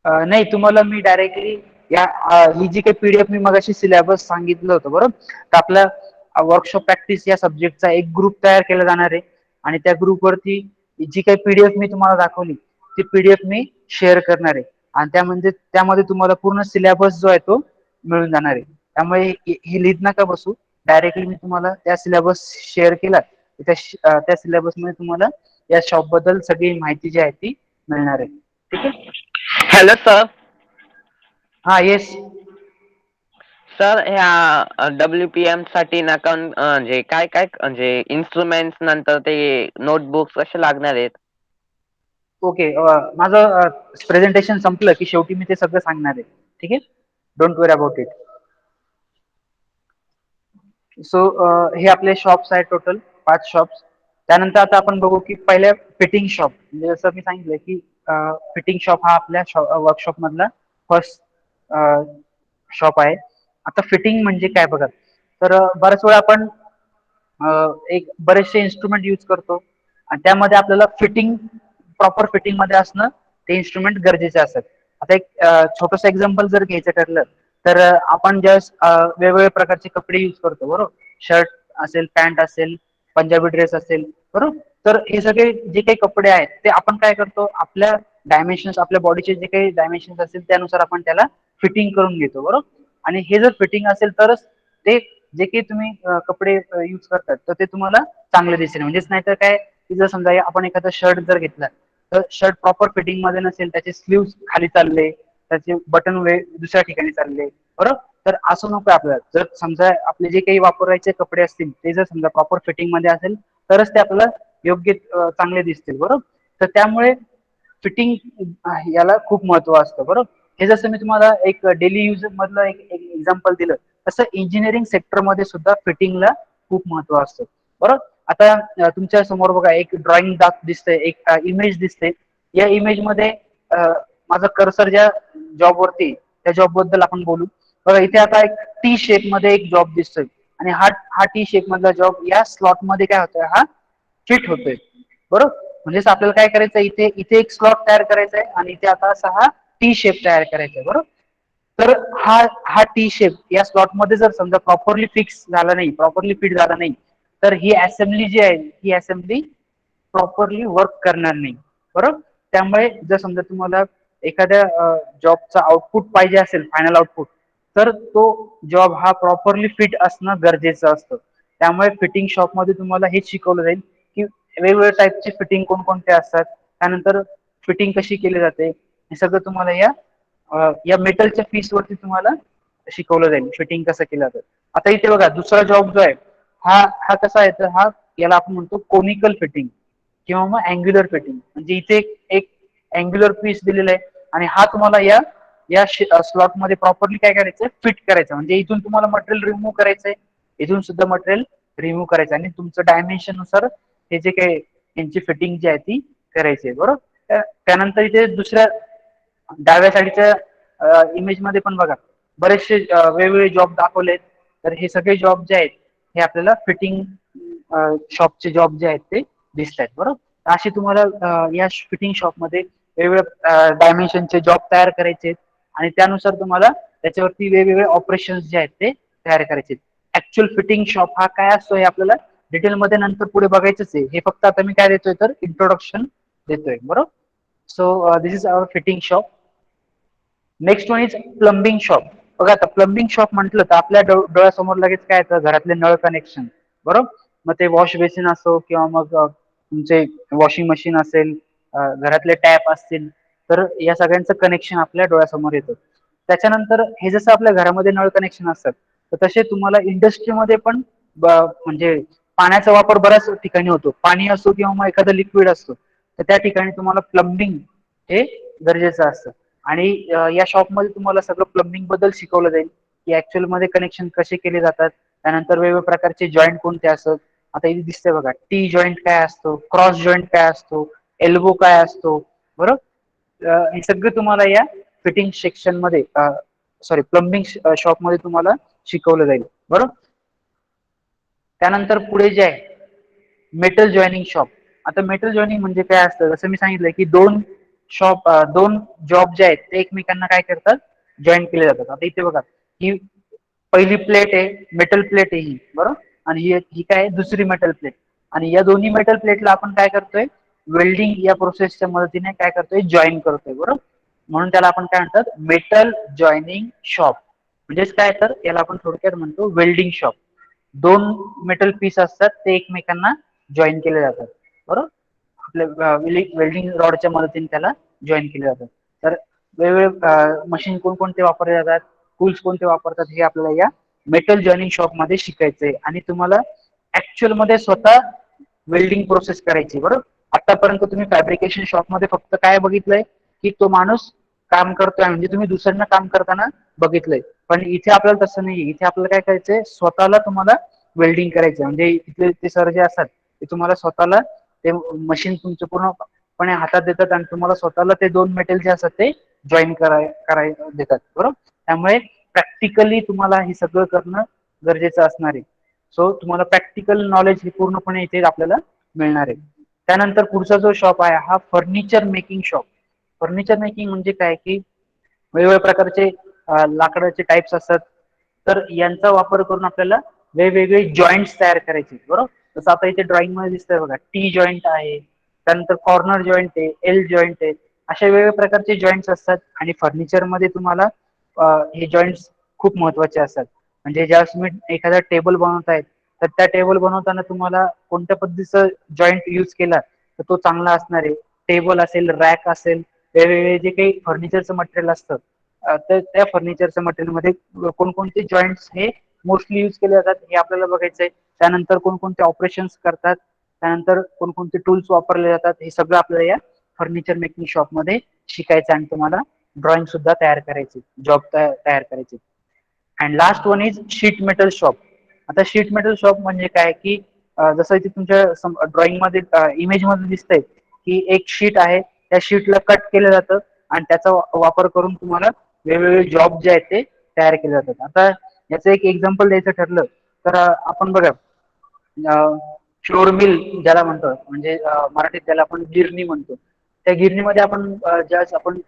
नाही, तुम्हाला मी डायरेक्टली या ही जी काही पीडीएफ मी मगाशी सिलेबस सांगितलं होतं बरोबर, तर आपल्या वर्कशॉप प्रॅक्टिस या सब्जेक्टचा एक ग्रुप तयार केला जाणार आहे आणि त्या ग्रुपवरती जी काही पीडीएफ मी तुम्हाला दाखवली ती पीडीएफ मी शेअर करणार आहे आणि त्यामध्ये तुम्हाला पूर्ण सिलेबस जो आहे तो मिळून जाणार आहे. त्यामुळे हे लिहित नका बसू, डायरेक्टली मी तुम्हाला त्या सिलेबस शेअर केला, त्या सिलेबस मध्ये तुम्हाला या शॉप बद्दल सगळी माहिती जी आहे ती मिळणार आहे. ठीक आहे. Hello sir. हा, येस. सर ह्या WPM साठी नका म्हणजे काय काय म्हणजे इन्स्ट्रुमेंट्स नंतर ते नोटबुक्स कसे लागणार आहेत? ओके. माझं प्रेझेंटेशन संपलं की शेवटी मी ते सगळं सांगणार आहे. ठीक आहे. Don't worry about it. So हे आपले शॉप्स आहेत टोटल 5 शॉप्स. त्यानंतर आता आपण बघू की पहिल्या फिटिंग शॉप. म्हणजे जसं मी सांगितलं की फिटिंग शॉप हा आपल्या वर्कशॉप मधला फर्स्ट शॉप आहे. आता फिटिंग म्हणजे काय बघा, तर बऱ्याच वेळा आपण एक बरेचसे इन्स्ट्रुमेंट यूज करतो आणि त्यामध्ये आपल्याला प्रॉपर फिटिंग मध्ये असणं ते इन्स्ट्रुमेंट गरजेचे असतात. आता एक छोटस एक्झाम्पल जर घ्यायचं ठरलं तर आपण ज्या वेगवेगळ्या प्रकारचे कपडे यूज करतो बरोबर, शर्ट असेल, पॅन्ट असेल, पंजाबी ड्रेस असेल बरोबर, तर हे सगळे जे काही कपडे आहेत ते आपण काय करतो, आपल्या डायमेन्शन्स, आपल्या बॉडीचे जे काही डायमेन्शन्स असतील त्यानुसार आपण त्याला फिटिंग करून घेतो बरोबर. आणि हे जर फिटिंग असेल तरच ते जे काही तुम्ही कपडे यूज करतात तर ते तुम्हाला चांगले दिसेल. म्हणजेच नाहीतर काय की जर समजा आपण एखादा शर्ट जर घेतला तर शर्ट प्रॉपर फिटिंग मध्ये नसेल, त्याचे स्लीव्स खाली चालले, त्याचे बटन दुसऱ्या ठिकाणी चालले बरोबर, तर असं नको आपल्याला. जर समजा आपले जे काही वापरायचे कपडे असतील ते जर समजा प्रॉपर फिटिंग मध्ये असेल तरच ते आपल्याला योग्य चांगले दिसतील बरोबर. तर त्यामुळे फिटिंग याला खूप महत्व असतं बरोबर. हे जसं मी तुम्हाला एक डेली यूज मधलं एक एक्झाम्पल दिलं, तसं इंजिनिअरिंग सेक्टरमध्ये सुद्धा फिटिंगला खूप महत्व असतं बरोबर. आता तुमच्या समोर बघा एक ड्रॉइंग दिसतंय, एक इमेज दिसते. या इमेज मध्ये माझा कर्सर ज्या जॉब वरती, त्या जॉब बद्दल आपण बोलू. बघा इथे आता एक टी शेप मध्ये एक जॉब दिसतोय आणि हा टी शेप मधला जॉब या स्लॉट मध्ये काय होतोय, हा फिट होतोय बरोबर. म्हणजेच आपल्याला काय करायचं, इथे इथे एक स्लॉट तयार करायचा आहे आणि इथे आता असा हा टी शेप तयार करायचा आहे बरोबर. तर हा हा टी शेप या स्लॉट मध्ये जर समजा प्रॉपरली फिक्स झाला नाही, प्रॉपरली फिट झाला नाही, तर ही असेंब्ली जी आहे ही असेंब्ली प्रॉपरली वर्क करणार नाही बरोबर. त्यामुळे जर समजा तुम्हाला एखाद्या जॉबचा आउटपुट पाहिजे असेल, फायनल आउटपुट, तर तो जॉब हा प्रॉपरली फिट असणं गरजेचं असतं. त्यामुळे फिटिंग शॉप मध्ये तुम्हाला हेच शिकवलं जाईल की वेगवेगळ्या टाईपची फिटिंग कोणकोणते असतात, त्यानंतर फिटिंग कशी केली जाते, हे सगळं तुम्हाला या मेटलच्या पीस वरती तुम्हाला शिकवलं जाईल फिटिंग कसं केलं जातं. आता इथे बघा दुसरा जॉब जो आहे हा हा कसा आहे, तर हा याला आपण म्हणतो कोनिकल फिटिंग किंवा मग अँग्युलर फिटिंग. म्हणजे इथे एक अँग्युलर पीस दिलेला आहे आणि हा तुम्हाला या या स्लॉट मध्ये प्रॉपरली काय करायचं, फिट करायचं. म्हणजे इथून तुम्हाला मटेरियल रिमूव्ह करायचंय, इथून सुद्धा मटेरियल रिमूव्ह करायचं आणि तुमचं डायमेन्शन नुसार हे जे काही यांची फिटिंग जी आहे ती करायची आहे बरोबर. त्यानंतर इथे दुसऱ्या डाव्या साईडच्या इमेज मध्ये पण बघा बरेचसे वेगवेगळे जॉब दाखवलेत. तर हे सगळे जॉब जे आहेत हे आपल्याला फिटिंग शॉपचे जॉब जे आहेत ते दिसत आहेत बरोबर. असे तुम्हाला या फिटिंग शॉप मध्ये वेगवेगळ्या डायमेन्शनचे जॉब तयार करायचे आणि त्यानुसार तुम्हाला त्याच्यावरती वेगवेगळे ऑपरेशन्स जे आहेत ते तयार करायचे. ऍक्च्युअल फिटिंग शॉप हा काय असतो हे आपल्याला डिटेलमध्ये नंतर पुढे बघायचंच आहे. हे फक्त आता मी काय देतोय, तर इंट्रोडक्शन देतोय बरोबर. So this is our fitting shop. Next one is plumbing shop. बघा आता प्लंबिंग शॉप म्हटलं तर आपल्या डोळ्यासमोर लगेच काय येतं, घरातले नळ कनेक्शन बरोबर. मग ते वॉश बेसिन असो किंवा मग तुमचे वॉशिंग मशीन असेल, घरातले टॅप असतील, तर या सगळ्यांचं कनेक्शन आपल्या डोळ्यासमोर येतं. त्याच्यानंतर हे जसं आपल्या घरामध्ये नळ कनेक्शन असतात, तर तसे तुम्हाला इंडस्ट्रीमध्ये पण म्हणजे पाण्याचा वापर बऱ्याच ठिकाणी होतो. पाणी असो किंवा मग एखादं लिक्विड असतो, तर त्या ठिकाणी तुम्हाला प्लंबिंग हे गरजेचं असतं. आणि या शॉपमध्ये तुम्हाला सगळं प्लंबिंग बद्दल शिकवलं जाईल की ऍक्च्युअल मध्ये कनेक्शन कसे केले जातात, त्यानंतर वेगवेगळ्या प्रकारचे जॉईंट कोणते असतात. आता इथे दिसतंय बघा टी जॉईंट काय असतो, क्रॉस जॉईंट काय असतो, एल्बो काय असतो बरोबर. हे सगळं तुम्हाला या फिटिंग सेक्शन मध्ये सॉरी प्लंबिंग शॉप मध्ये तुम्हाला शिकवलं जाईल बरोबर. त्यानंतर पुढे जे आहे मेटल जॉईनिंग शॉप. आता मेटल जॉईनिंग म्हणजे काय असतं, जसं मी सांगितलं की दोन जॉब जे आहेत ते एकमेकांना काय करतात, जॉईन केले जातात. आता इथे बघा ही पहिली प्लेट आहे, मेटल प्लेट आहे ही बरोबर, आणि ही काय आहे, दुसरी मेटल प्लेट. आणि या दोन्ही मेटल प्लेटला आपण काय करतोय, वेल्डिंग या प्रोसेसच्या मदतीने काय करतोय, जॉईन करतोय बरोबर. म्हणून त्याला आपण काय म्हणतात, मेटल जॉईनिंग शॉप. म्हणजेच काय, तर याला आपण थोडक्यात म्हणतो वेल्डिंग शॉप. दोन मेटल पीस असतात ते एकमेकांना जॉईन केले जातात बरोबर. आपल्या वेल्डिंग रॉडच्या मदतीने त्याला जॉईन केले जातात. तर वेगवेगळे मशीन कोणकोणते वापरले जातात, टूल्स कोणते वापरतात, हे आपल्याला या मेटल जॉईनिंग शॉप मध्ये शिकायचंय. आणि तुम्हाला ऍक्च्युअल मध्ये स्वतः वेल्डिंग प्रोसेस करायची बरोबर. आतापर्यंत तुम्ही फॅब्रिकेशन शॉप मध्ये फक्त काय बघितलंय की तो माणूस काम करतोय, म्हणजे तुम्ही दुसऱ्यांना काम करताना बघितलंय. पण इथे आपल्याला तसं नाही, इथे आपल्याला काय करायचंय, स्वतःला तुम्हाला वेल्डिंग करायचं. म्हणजे इथले ते सर जे असतात ते तुम्हाला स्वतःला ते मशीन तुमचं पूर्णपणे हातात देतात आणि तुम्हाला स्वतःला ते दोन मेटल जे असतात ते जॉईन कराय देतात बरोबर. त्यामुळे प्रॅक्टिकली तुम्हाला हे सगळं करणं गरजेचं असणार आहे. सो तुम्हाला प्रॅक्टिकल नॉलेज हे पूर्णपणे इथे आपल्याला मिळणार आहे. त्यानंतर पुढचा जो शॉप आहे हा furniture making shop. Furniture making म्हणजे काय की वेगवेगळ्या प्रकारचे लाकडाचे टाइप्स असतात, तर यांचा वापर करून आपल्याला वेगवेगळे जॉईंट्स तयार करायचे बरोबर. जसं आता इथे ड्रॉइंग मध्ये दिसतंय बघा, टी जॉईंट आहे, त्यानंतर कॉर्नर जॉईंट आहे, एल जॉईंट आहे, अशा वेगवेगळ्या प्रकारचे जॉईंट्स असतात. आणि फर्निचर मध्ये तुम्हाला हे जॉईंट्स खूप महत्वाचे असतात. म्हणजे ज्यावेळेस तुम्ही एखादा टेबल बनवतायत, तर त्या टेबल बनवताना तुम्हाला कोणत्या पद्धतीचं जॉईंट यूज केला तर तो चांगला असणार आहे. टेबल असेल, रॅक असेल, वेगवेगळे जे काही फर्निचरचं मटेरियल असतं, तर त्या फर्निचरच्या मटेरियल मध्ये कोणकोणते जॉईंट्स हे मोस्टली यूज केले जातात हे आपल्याला बघायचंय. त्यानंतर कोणकोणते ऑपरेशन्स करतात, त्यानंतर कोणकोणते टूल्स वापरले जातात, हे सगळं आपल्याला या फर्निचर मेकिंग शॉप मध्ये शिकायचं आणि तुम्हाला ड्रॉइंग सुद्धा तयार करायची, जॉब तयार करायचे. And last one is sheet metal shop. आता शीट मेटल शॉप म्हणजे काय की जसं इथे तुमच्या ड्रॉइंग मध्ये इमेज मध्ये दिसतंय की एक शीट आहे, त्या शीटला कट केलं जातं आणि त्याचा वापर करून तुम्हाला वेगवेगळे जॉब जे आहेत ते तयार केले जातात. आता याचं एक एक्झाम्पल द्यायचं ठरलं तर आपण बघा फ्लोर मिल ज्याला म्हणतो, म्हणजे मराठीत त्याला आपण गिरणी म्हणतो. त्या गिरणीमध्ये आपण ज्यावेळेस आपण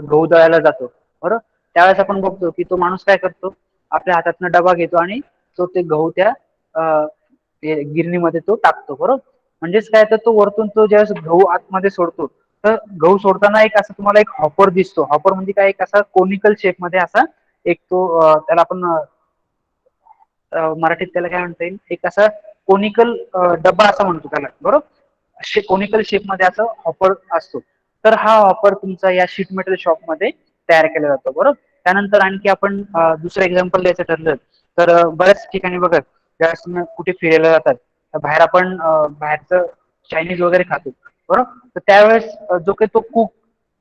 गहू दळायला जातो बरोबर, त्यावेळेस आपण बघतो की तो माणूस काय करतो, आपल्या हातातनं डबा घेतो आणि तो ते गहू त्या गिरणीमध्ये तो टाकतो बरोबर. म्हणजेच काय, तर तो वरतून तो ज्यावेळेस गहू आतमध्ये सोडतो, तर गहू सोडताना एक असं तुम्हाला एक हॉपर दिसतो. हॉपर म्हणजे काय, एक असा कोनिकल शेप मध्ये असा एक तो त्याला आपण मराठीत त्याला काय म्हणता येईल, एक असा कोनिकल डब्बा असं म्हणतो त्याला बरोबर. कोनिकल शेप मध्ये असं हॉपर असतो. तर हा हॉपर तुमचा या शीट मेटल शॉप मध्ये तयार केला जातो बरोबर. त्यानंतर आणखी आपण दुसरं एक्झाम्पल द्यायचं ठरलं तर बऱ्याच ठिकाणी बघा, ज्यावेळेस तुम्ही कुठे फिरायला जातात तर बाहेर आपण बाहेरचं चायनीज वगैरे खातो बरोबर. तर त्यावेळेस जो काही तो कुक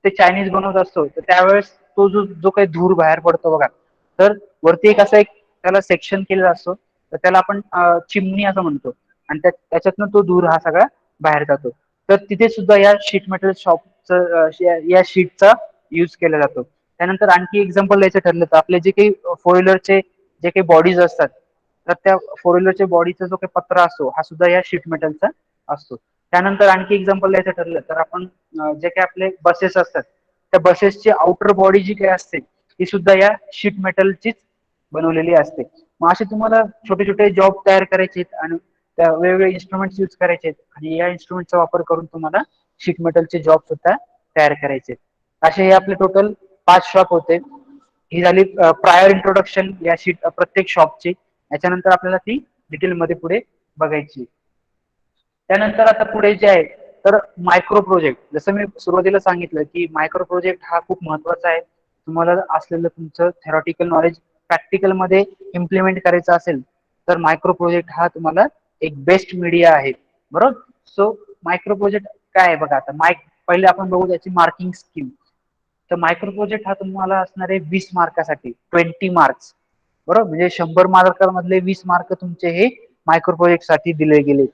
ते चायनीज बनवत असतो, तर त्यावेळेस तो जो काही धूर बाहेर पडतो बघा, तर वरती एक असा एक त्याला सेक्शन केलेला असतो, तर त्याला आपण चिमणी असं म्हणतो आणि त्याच्यातनं तो धूर हा सगळा बाहेर जातो. तर तिथे सुद्धा या शीट मेटल शॉपचं या शीटचा यूज केला जातो. त्यानंतर आणखी एक्झाम्पल द्यायचं ठरलं तर आपले जे काही फोर व्हीलरचे जे काही बॉडीज असतात, तर त्या फोर व्हीलरच्या बॉडीचा जो काही पत्रा असतो हा सुद्धा या शीट मेटलचा असतो. त्यानंतर आणखी एक्झाम्पल द्यायचं ठरलं तर आपण जे काही आपले बसेस असतात, त्या बसेसची आउटर बॉडी जी काही असते ती सुद्धा या शीट मेटलचीच बनवलेली असते. मग असे तुम्हाला छोटे छोटे जॉब तयार करायचे आणि त्या वेगवेगळे इन्स्ट्रुमेंट्स यूज करायचे आणि या इन्स्ट्रुमेंटचा वापर करून तुम्हाला शीट मेटलचे जॉब सुद्धा तयार करायचे. असे हे आपले टोटल 5 शॉप होते. ही झाली प्रायर इंट्रोडक्शन या शीट प्रत्येक शॉपची. याच्यानंतर आपल्याला ती डिटेल मध्ये पुढे बघायची. त्यानंतर आता पुढे जे आहे तर मायक्रो प्रोजेक्ट. जसं मी सुरुवातीला सांगितलं की मायक्रो प्रोजेक्ट हा खूप महत्वाचा आहे. तुम्हाला असलेलं तुमचं थेरॉटिकल नॉलेज प्रॅक्टिकल मध्ये इम्प्लिमेंट करायचं असेल तर मायक्रो प्रोजेक्ट हा तुम्हाला एक बेस्ट मीडिया आहे बरोबर. सो मायक्रो प्रोजेक्ट काय आहे बघा. आता पहिले आपण बघू त्याची मार्किंग स्कीम. तर मायक्रो प्रोजेक्ट हा तुम्हाला असणार आहे 20 मार्कासाठी, 20 मार्क्स बरोबर. म्हणजे 100 मार्कांमधले 20 मार्क तुमचे हे मायक्रो प्रोजेक्ट साठी दिले गेले.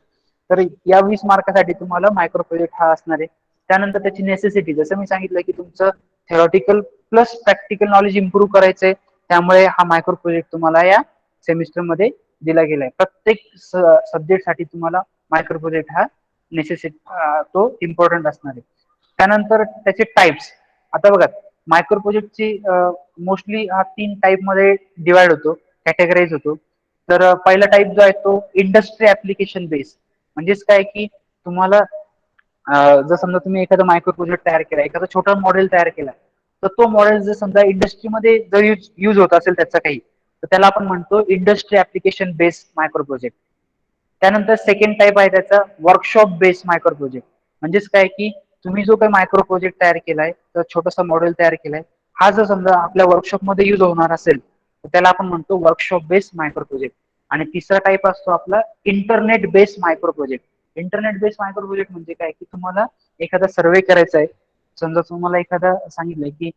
तर या 20 मार्कासाठी तुम्हाला मायक्रो प्रोजेक्ट हा असणार आहे. त्यानंतर त्याची नेसेसिटी, जसं मी सांगितलं की तुमचं theoretical plus practical knowledge improve करायचंय, त्यामुळे हा मायक्रो प्रोजेक्ट तुम्हाला या सेमिस्टर मध्ये दिला गेलाय. प्रत्येक सब्जेक्ट साठी तुम्हाला मायक्रो प्रोजेक्ट हा नेसेसिटी तो इम्पॉर्टंट असणार आहे. त्यानंतर त्याचे टाइप्स. आता बघा मायक्रो प्रोजेक्टची मोस्टली हा 3 टाईप मध्ये डिवाइड होतो, कॅटेगराइज होतो. तर पहिला टाईप जो आहे तो इंडस्ट्री ऍप्लिकेशन बेस. म्हणजेच काय की तुम्हाला जर समजा तुम्ही एखादा मायक्रो प्रोजेक्ट तयार केला, एखादा छोटा मॉडेल तयार केला, तर तो मॉडेल जर समजा इंडस्ट्रीमध्ये जर यूज होत असेल त्याचा काही, तर त्याला आपण म्हणतो industry application based micro project. त्यानंतर सेकंड टाईप आहे त्याचा वर्कशॉप बेस्ड मायक्रो प्रोजेक्ट. म्हणजेच काय की तुम्ही जो काही मायक्रो प्रोजेक्ट तयार केलाय, तर छोटासा मॉडेल तयार केलाय, हा जर समजा आपल्या वर्कशॉप मध्ये यूज होणार असेल तर त्याला आपण म्हणतो वर्कशॉप बेस्ड मायक्रो प्रोजेक्ट. आणि तिसरा टाईप असतो आपला internet based micro project. Internet based micro project म्हणजे काय की तुम्हाला एखादा सर्वे करायचा आहे. समजा तुम्हाला एखादा सांगितलंय की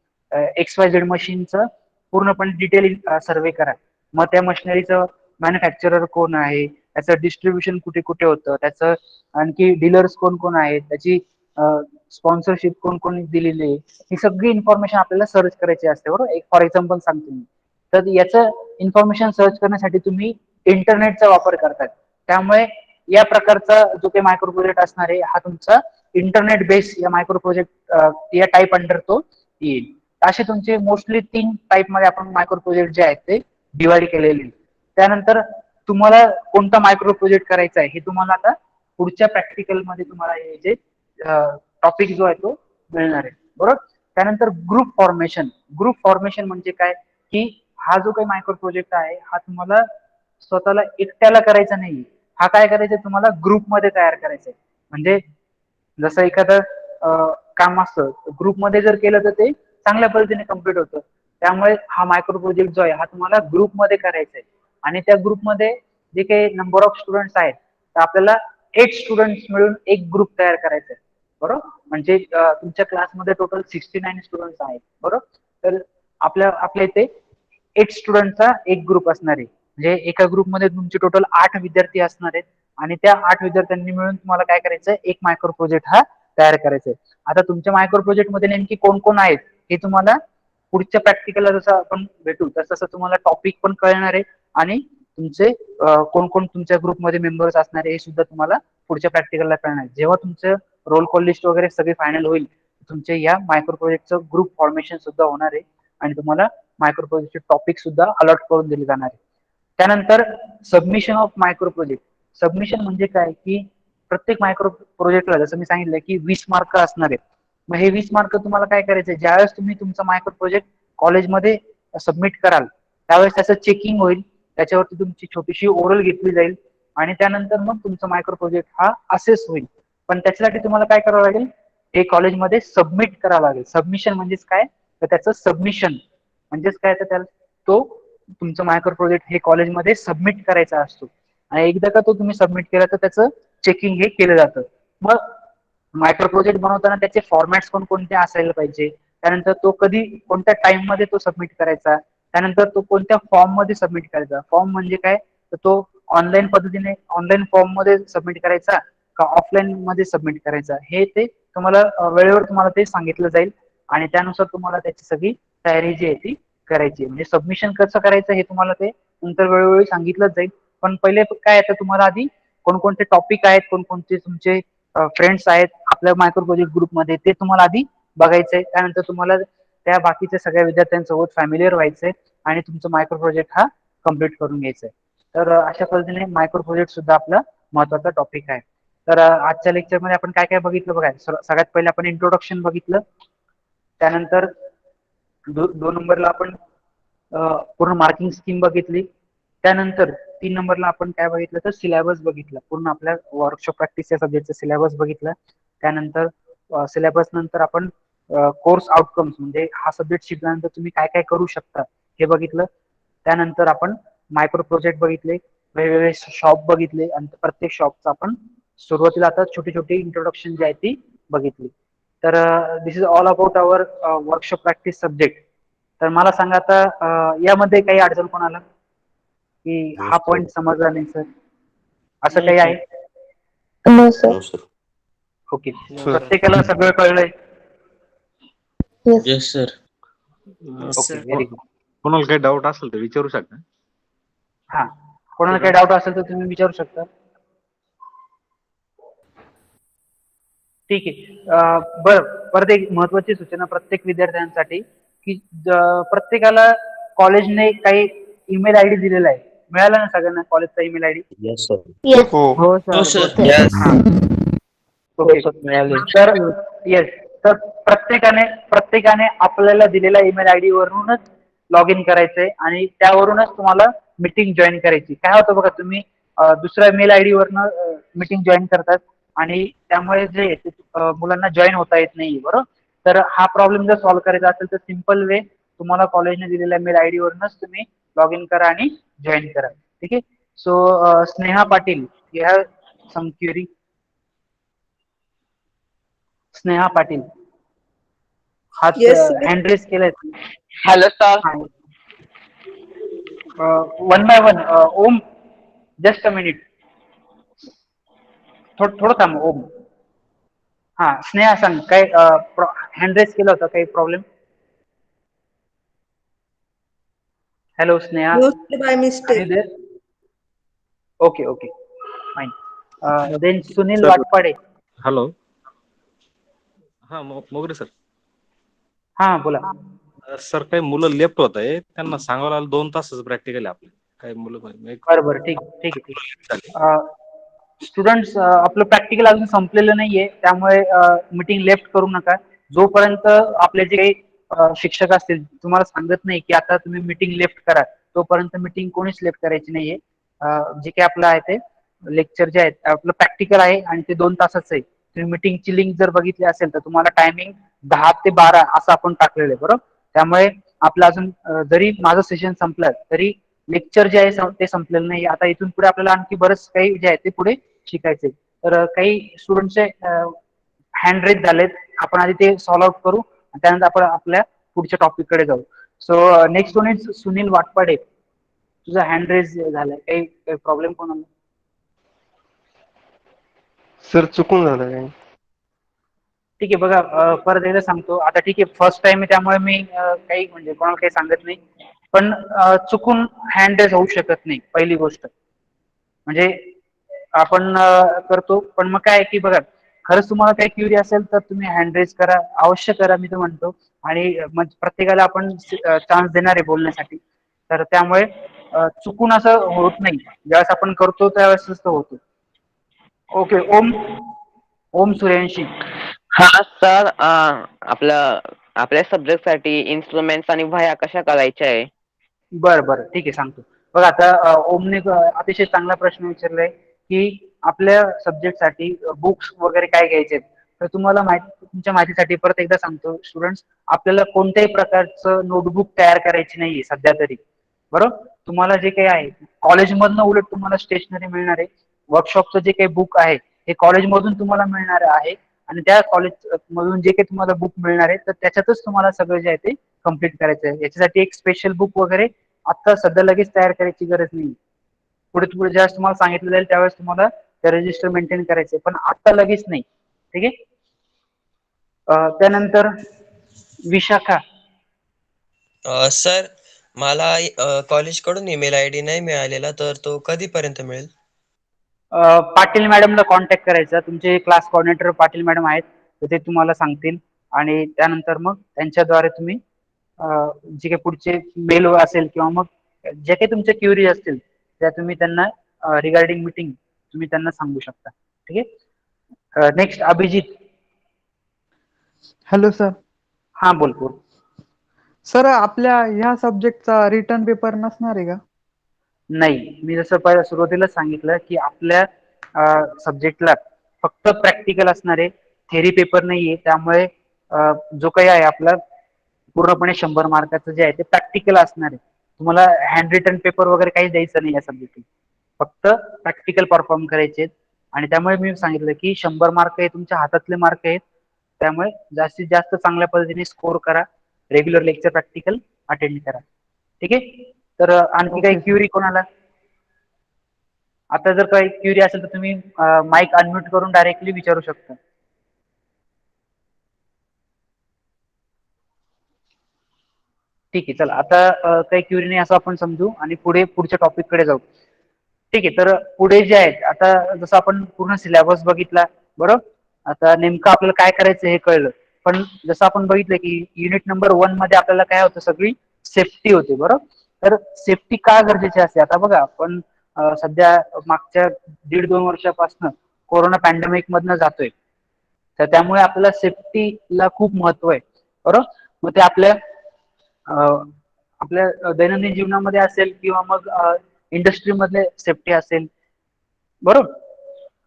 XYZ मशीनचं पूर्णपणे डिटेल सर्वे करा. मग त्या मशिनरीचं मॅन्युफॅक्चरर कोण आहे, त्याचं डिस्ट्रीब्युशन कुठे कुठे होतं, त्याचं आणखी डीलर्स कोण कोण आहेत, त्याची स्पॉन्सरशिप कोण कोण दिलेली आहे, ही सगळी इन्फॉर्मेशन आपल्याला सर्च करायची असते बरोबर. एक फॉर एक्झाम्पल सांगतो मी. तर याचं इन्फॉर्मेशन सर्च करण्यासाठी तुम्ही इंटरनेटचा वापर करतात. त्यामुळे या प्रकारचा जो काही मायक्रो प्रोजेक्ट असणार आहे हा तुमचा इंटरनेट बेस या मायक्रो प्रोजेक्ट या टाईप अंडर तो येईल. असे तुमचे मोस्टली 3 टाईप मध्ये आपण मायक्रो प्रोजेक्ट जे आहेत ते डिवाइड केलेले. त्यानंतर तुम्हाला कोणता मायक्रो प्रोजेक्ट करायचा आहे हे तुम्हाला आता पुढच्या प्रॅक्टिकल मध्ये तुम्हाला हे जे टॉपिक जो आहे तो मिळणार आहे बरोबर. त्यानंतर ग्रुप फॉर्मेशन. ग्रुप फॉर्मेशन म्हणजे काय की हा जो काही मायक्रो प्रोजेक्ट आहे हा तुम्हाला स्वतःला एकट्याला करायचा नाही, हा काय करायचा तुम्हाला ग्रुपमध्ये तयार करायचा आहे. म्हणजे जसं एखादं काम असतं, ग्रुपमध्ये जर केलं तर ते चांगल्या पद्धतीने कम्प्लीट होतं. त्यामुळे हा मायक्रो प्रोजेक्ट जो आहे हा तुम्हाला ग्रुपमध्ये करायचा आहे. आणि त्या ग्रुपमध्ये जे काही नंबर ऑफ स्टुडंट्स आहेत, तर आपल्याला 8 स्टुडंट्स मिळून एक ग्रुप तयार करायचा आहे बरोबर. म्हणजे तुमच्या क्लासमध्ये टोटल 69 स्टुडंट्स आहेत, बरोबर. तर आपल्या इथे 8 स्टुडंटचा एक ग्रुप असणार आहे. म्हणजे एका ग्रुपमध्ये तुमचे टोटल 8 विद्यार्थी असणार आहेत आणि त्या 8 विद्यार्थ्यांनी मिळून तुम्हाला काय करायचं, एक मायक्रो प्रोजेक्ट हा तयार करायचा आहे. आता तुमच्या मायक्रो प्रोजेक्ट मध्ये नेमकी कोण कोण आहेत हे तुम्हाला पुढच्या प्रॅक्टिकलला जसं आपण भेटू तसं तुम्हाला टॉपिक पण कळणार आहे आणि तुमचे कोण कोण तुमच्या ग्रुपमध्ये मेंबर्स असणार आहे हे सुद्धा तुम्हाला पुढच्या प्रॅक्टिकलला कळणार आहे. जेव्हा तुमचं रोल कॉल लिस्ट वगैरे सगळे फायनल होईल, तुमचे या मायक्रो प्रोजेक्टचं ग्रुप फॉर्मेशन सुद्धा होणार आहे आणि तुम्हाला मायक्रो प्रोजेक्टचे टॉपिक सुद्धा अलॉट करून दिले जाणार आहे. त्यानंतर submission of micro project. Submission म्हणजे काय की प्रत्येक मायक्रो प्रोजेक्टला जसं मी सांगितलं की 20 मार्क असणार आहेत. मग हे 20 मार्क तुम्हाला काय करायचे, ज्यावेळेस तुम्ही तुमचा मायक्रो प्रोजेक्ट कॉलेजमध्ये सबमिट कराल त्यावेळेस त्याचं चेकिंग होईल, त्याच्यावरती तुमची छोटीशी ओरल घेतली जाईल आणि त्यानंतर मग तुमचा मायक्रो प्रोजेक्ट हा असेस होईल. पण त्याच्यासाठी तुम्हाला काय करावं लागेल, हे कॉलेजमध्ये सबमिट करावं लागेल. सबमिशन म्हणजेच काय, तर त्याचं सबमिशन म्हणजेच काय, तर त्याला तो तुमचं मायक्रो प्रोजेक्ट हे कॉलेजमध्ये सबमिट करायचा असतो आणि एकदा का तो तुम्ही सबमिट केला तर त्याचं चेकिंग हे केलं जातं. मग मायक्रो प्रोजेक्ट बनवताना त्याचे फॉर्मॅट्स कोणते असायला पाहिजे, त्यानंतर तो कधी कोणत्या टाइम मध्ये तो सबमिट करायचा, त्यानंतर तो कोणत्या फॉर्म मध्ये सबमिट करायचा. फॉर्म म्हणजे काय, तर तो ऑनलाईन पद्धतीने ऑनलाईन फॉर्म मध्ये सबमिट करायचा का ऑफलाईन मध्ये सबमिट करायचा, हे ते तुम्हाला वेळेवर तुम्हाला ते सांगितलं जाईल आणि त्यानुसार तुम्हाला त्याची सगळी तयारी जी आहे ती करायची. म्हणजे सबमिशन कसं करायचं हे तुम्हाला ते नंतर वेळोवेळी सांगितलं जाईल. पण पहिले काय आहे, तर तुम्हाला आधी कोणकोणते टॉपिक आहेत, कोणकोणते तुमचे फ्रेंड्स आहेत आपल्या मायक्रो प्रोजेक्ट ग्रुपमध्ये ते तुम्हाला आधी बघायचंय. त्यानंतर तुम्हाला त्या बाकीच्या सगळ्या विद्यार्थ्यांसोबत फॅमिलियर व्हायचंय आणि तुमचं मायक्रो प्रोजेक्ट हा कम्प्लीट करून घ्यायचा आहे. तर अशा पद्धतीने मायक्रो प्रोजेक्ट सुद्धा आपला महत्वाचा टॉपिक आहे. तर आजच्या लेक्चरमध्ये आपण काय काय बघितलं बघा. सगळ्यात पहिले आपण इंट्रोडक्शन बघितलं, त्यानंतर 2 नंबरला आपण पूर्ण मार्किंग स्कीम बघितली, त्यानंतर 3 नंबरला आपण काय बघितलं, तर सिलेबस बघितलं. पूर्ण आपल्या वर्कशॉप प्रॅक्टिस या सब्जेक्टचा सिलेबस बघितलं. त्यानंतर सिलेबस नंतर आपण कोर्स आउटकम्स म्हणजे हा सब्जेक्ट शिकल्यानंतर तुम्ही काय काय करू शकता हे बघितलं. त्यानंतर आपण मायक्रो प्रोजेक्ट बघितले, वेगवेगळे शॉप बघितले आणि प्रत्येक शॉपचा आपण सुरुवातीला आता छोटी छोटी इंट्रोडक्शन जी आहे ती बघितली. तर this is all about our workshop practice subject. तर मला सांगा आता यामध्ये काही अडचण कोणाला की हा पॉइंट समजला नाही सर, असं काही आहे? No sir. ओके, प्रत्येकाला सगळं कळलंय? Yes sir. Okay, very good. कोणाला काही डाऊट असेल तर विचारू शकता. हा, कोणाला काही डाऊट असेल तर तुम्ही विचारू शकता. ठीक आहे. बरं, परत एक महत्वाची सूचना प्रत्येक विद्यार्थ्यांसाठी की प्रत्येकाला कॉलेजने काही ईमेल आयडी दिलेला आहे, मिळाला ना सगळ्यांना कॉलेजचा ईमेल आयडी? Yes sir. हो हो सर. सर. यस. ओके, तर येस, तर प्रत्येकाने आपल्याला दिलेल्या ईमेल आयडी वरूनच लॉग इन करायचंय आणि त्यावरूनच तुम्हाला मीटिंग जॉईन करायची. काय होतं बघा, तुम्ही दुसऱ्या मेल आयडी वरनं मीटिंग जॉईन करतात आणि त्यामुळे जे मुलांना जॉईन होता येत नाही, बरोबर. तर हा प्रॉब्लेम जर सॉल्व्ह करायचा असेल तर सिम्पल वे, तुम्हाला कॉलेजने दिलेल्या मेल आयडी वरूनच तुम्ही लॉग इन करा आणि जॉईन करा. ठीक आहे. सो स्नेहा पाटील, या सम क्वेरी. स्नेहा पाटील, हात हँड रेस केलाय. Hello sir. One by one. Om, just a minute, थोडं थांब ओम. हा, स्नेहा सांग, काय हँड रेस केला होता, काही problem? Hello Sneha, by mistake. Okay okay, fine. Then Sunil Watpade. Hello. हा, मोगरे सर. हा बोला. सर, काही मुलं लेफ्ट होत आहे, त्यांना सांगावं लागलं 2 तासच प्रॅक्टिकल आहे आपले. काही मुलं बरं, ठीक आहे. स्टुडंट्स, आपलं प्रॅक्टिकल अजून संपलेलं नाहीये, त्यामुळे मीटिंग लेफ्ट करू नका. जोपर्यंत आपले जे काही शिक्षक असतील तुम्हाला सांगत नाही की आता तुम्ही मीटिंग लेफ्ट करा, तोपर्यंत मीटिंग कोणीच लेफ्ट करायची नाहीये. जे काही आपलं आहे ते लेक्चर जे आहे आपलं प्रॅक्टिकल आहे आणि ते 2 तासाचं आहे. तुम्ही मीटिंगची लिंक जर बघितली असेल तर तुम्हाला टायमिंग 10 ते 12 असं आपण टाकलेलं आहे, बरोबर. त्यामुळे आपलं अजून जरी माझं सेशन संपलं तरी लेक्चर जे आहे ते संपलेलं नाही. आता इथून पुढे आपल्याला आणखी बरंच काही जे आहे ते पुढे शिकायचंय. तर काही स्टुडंटचे हँड रेज झालेत, आपण आधी ते सॉल्व्ह आउट करू आणि त्यानंतर आपण आपल्या पुढच्या टॉपिक कडे जाऊ. So next one is Sunil Watpade. तुझा हँड रेज झालाय, काही प्रॉब्लेम कोणाला? सर चुकून झालं काय? ठीक आहे बघा, परत एकदा सांगतो. आता ठीक आहे, फर्स्ट टाइम आहे त्यामुळे मी काही म्हणजे कोणाला काही सांगत नाही, पण चुकून हँड रेज होऊ शकत नाही पहिली गोष्ट. म्हणजे आपण करतो, पण मग काय की बघा, खरंच तुम्हाला काही क्युरी असेल तर तुम्ही हँड रेज करा, अवश्य करा मी तर म्हणतो. आणि मग प्रत्येकाला आपण चान्स देणार आहे बोलण्यासाठी, तर त्यामुळे चुकून असं होत नाही. ज्यावेळेस आपण करतो त्यावेळेस होतो. ओके, ओम ओम सूर्यवंशी. हा सर, आपलं आपल्या सब्जेक्टसाठी इन्स्ट्रुमेंट्स आणि वह्या कशा करायच्या आहे? बरं बरं, ठीक आहे, सांगतो. बघा आता ओमने अतिशय चांगला प्रश्न विचारलाय की आपल्या सब्जेक्टसाठी बुक्स वगैरे काय घ्यायचे आहेत. तर तुम्हाला तुमच्या माहितीसाठी परत एकदा सांगतो स्टुडंट्स, आपल्याला कोणत्याही प्रकारचं नोटबुक तयार करायची नाहीये सध्या तरी. बरोबर, तुम्हाला जे काही आहे कॉलेजमधनं उलट तुम्हाला स्टेशनरी मिळणार आहे. वर्कशॉपचं जे काही बुक आहे हे कॉलेजमधून तुम्हाला मिळणार आहे, आणि त्या कॉलेज मधून जे काही तुम्हाला बुक मिळणार आहे तर त्याच्यातच तुम्हाला सगळं जे आहे ते कम्प्लीट करायचं आहे. याच्यासाठी एक स्पेशल बुक वगैरे आता सध्या लगेच तयार करायची गरज नाही. पुढे पुढे ज्यावेळेस तुम्हाला सांगितलं जाईल त्यावेळेस तुम्हाला ते रजिस्टर मेंटेन करायचे, पण आता लगेच नाही. ठीक आहे. त्यानंतर विशाखा. सर, मला कॉलेजकडून ईमेल आयडी नाही मिळालेला, तर तो कधीपर्यंत मिळेल? पाटील मॅडमला कॉन्टॅक्ट करायचा. तुमचे क्लास कोऑर्डिनेटर पाटील मॅडम आहेत, तर ते तुम्हाला सांगतील. आणि त्यानंतर मग त्यांच्याद्वारे तुम्ही जे काही पुढचे मेल असेल किंवा मग जे काही तुमच्या क्युरी असतील त्या तुम्ही त्यांना रिगार्डिंग मीटिंग तुम्ही त्यांना सांगू शकता. ठीक आहे. नेक्स्ट अभिजित. Hello sir. हा, बोल बोल. सर, आपल्या ह्या सब्जेक्टचा रिटर्न पेपर नसणार आहे का? नाही, मी जसं पहिल्या सुरुवातीला सांगितलं की आपल्या सब्जेक्टला फक्त प्रॅक्टिकल असणार आहे, थेरी पेपर नाहीये. त्यामुळे जो काही आहे आपला पूर्णपणे 100 मार्काचं जे आहे ते प्रॅक्टिकल असणार आहे. तुम्हाला हँड रिटन पेपर वगैरे काही द्यायचं नाही या सब्जेक्ट, फक्त प्रॅक्टिकल परफॉर्म करायचे. आणि त्यामुळे मी सांगितलं की 100 मार्क हे तुमच्या हातातले मार्क आहेत, त्यामुळे जास्तीत जास्त चांगल्या पद्धतीने स्कोर करा, रेग्युलर लेक्चर प्रॅक्टिकल अटेंड करा. ठीक आहे. तर आणखी काही क्युरी कोणाला? आता जर काही क्युरी असेल तर तुम्ही माईक अनम्यूट करून डायरेक्टली विचारू शकता. ठीक आहे, चला आता काही क्युरी नाही असं आपण समजू आणि पुढच्या टॉपिक कडे जाऊ. ठीक आहे. तर पुढे जे आहेत, आता जसं आपण पूर्ण सिलेबस बघितला, बरोबर, आता नेमकं आपल्याला काय करायचं हे कळलं. पण जसं आपण बघितलं की युनिट नंबर 1 मध्ये आपल्याला काय होतं, सगळी सेफ्टी होती. बरोबर, तर सेफ्टी का गरजेची असते? आता बघा, आपण सध्या मागच्या 1.5-2 वर्षापासून कोरोना पॅन्डेमिक मधनं जातोय, तर त्यामुळे आपल्याला सेफ्टीला खूप महत्व आहे. बरोबर, मग ते आपल्या दैनंदिन जीवनामध्ये असेल किंवा मग इंडस्ट्री मधले सेफ्टी असेल. बरोबर,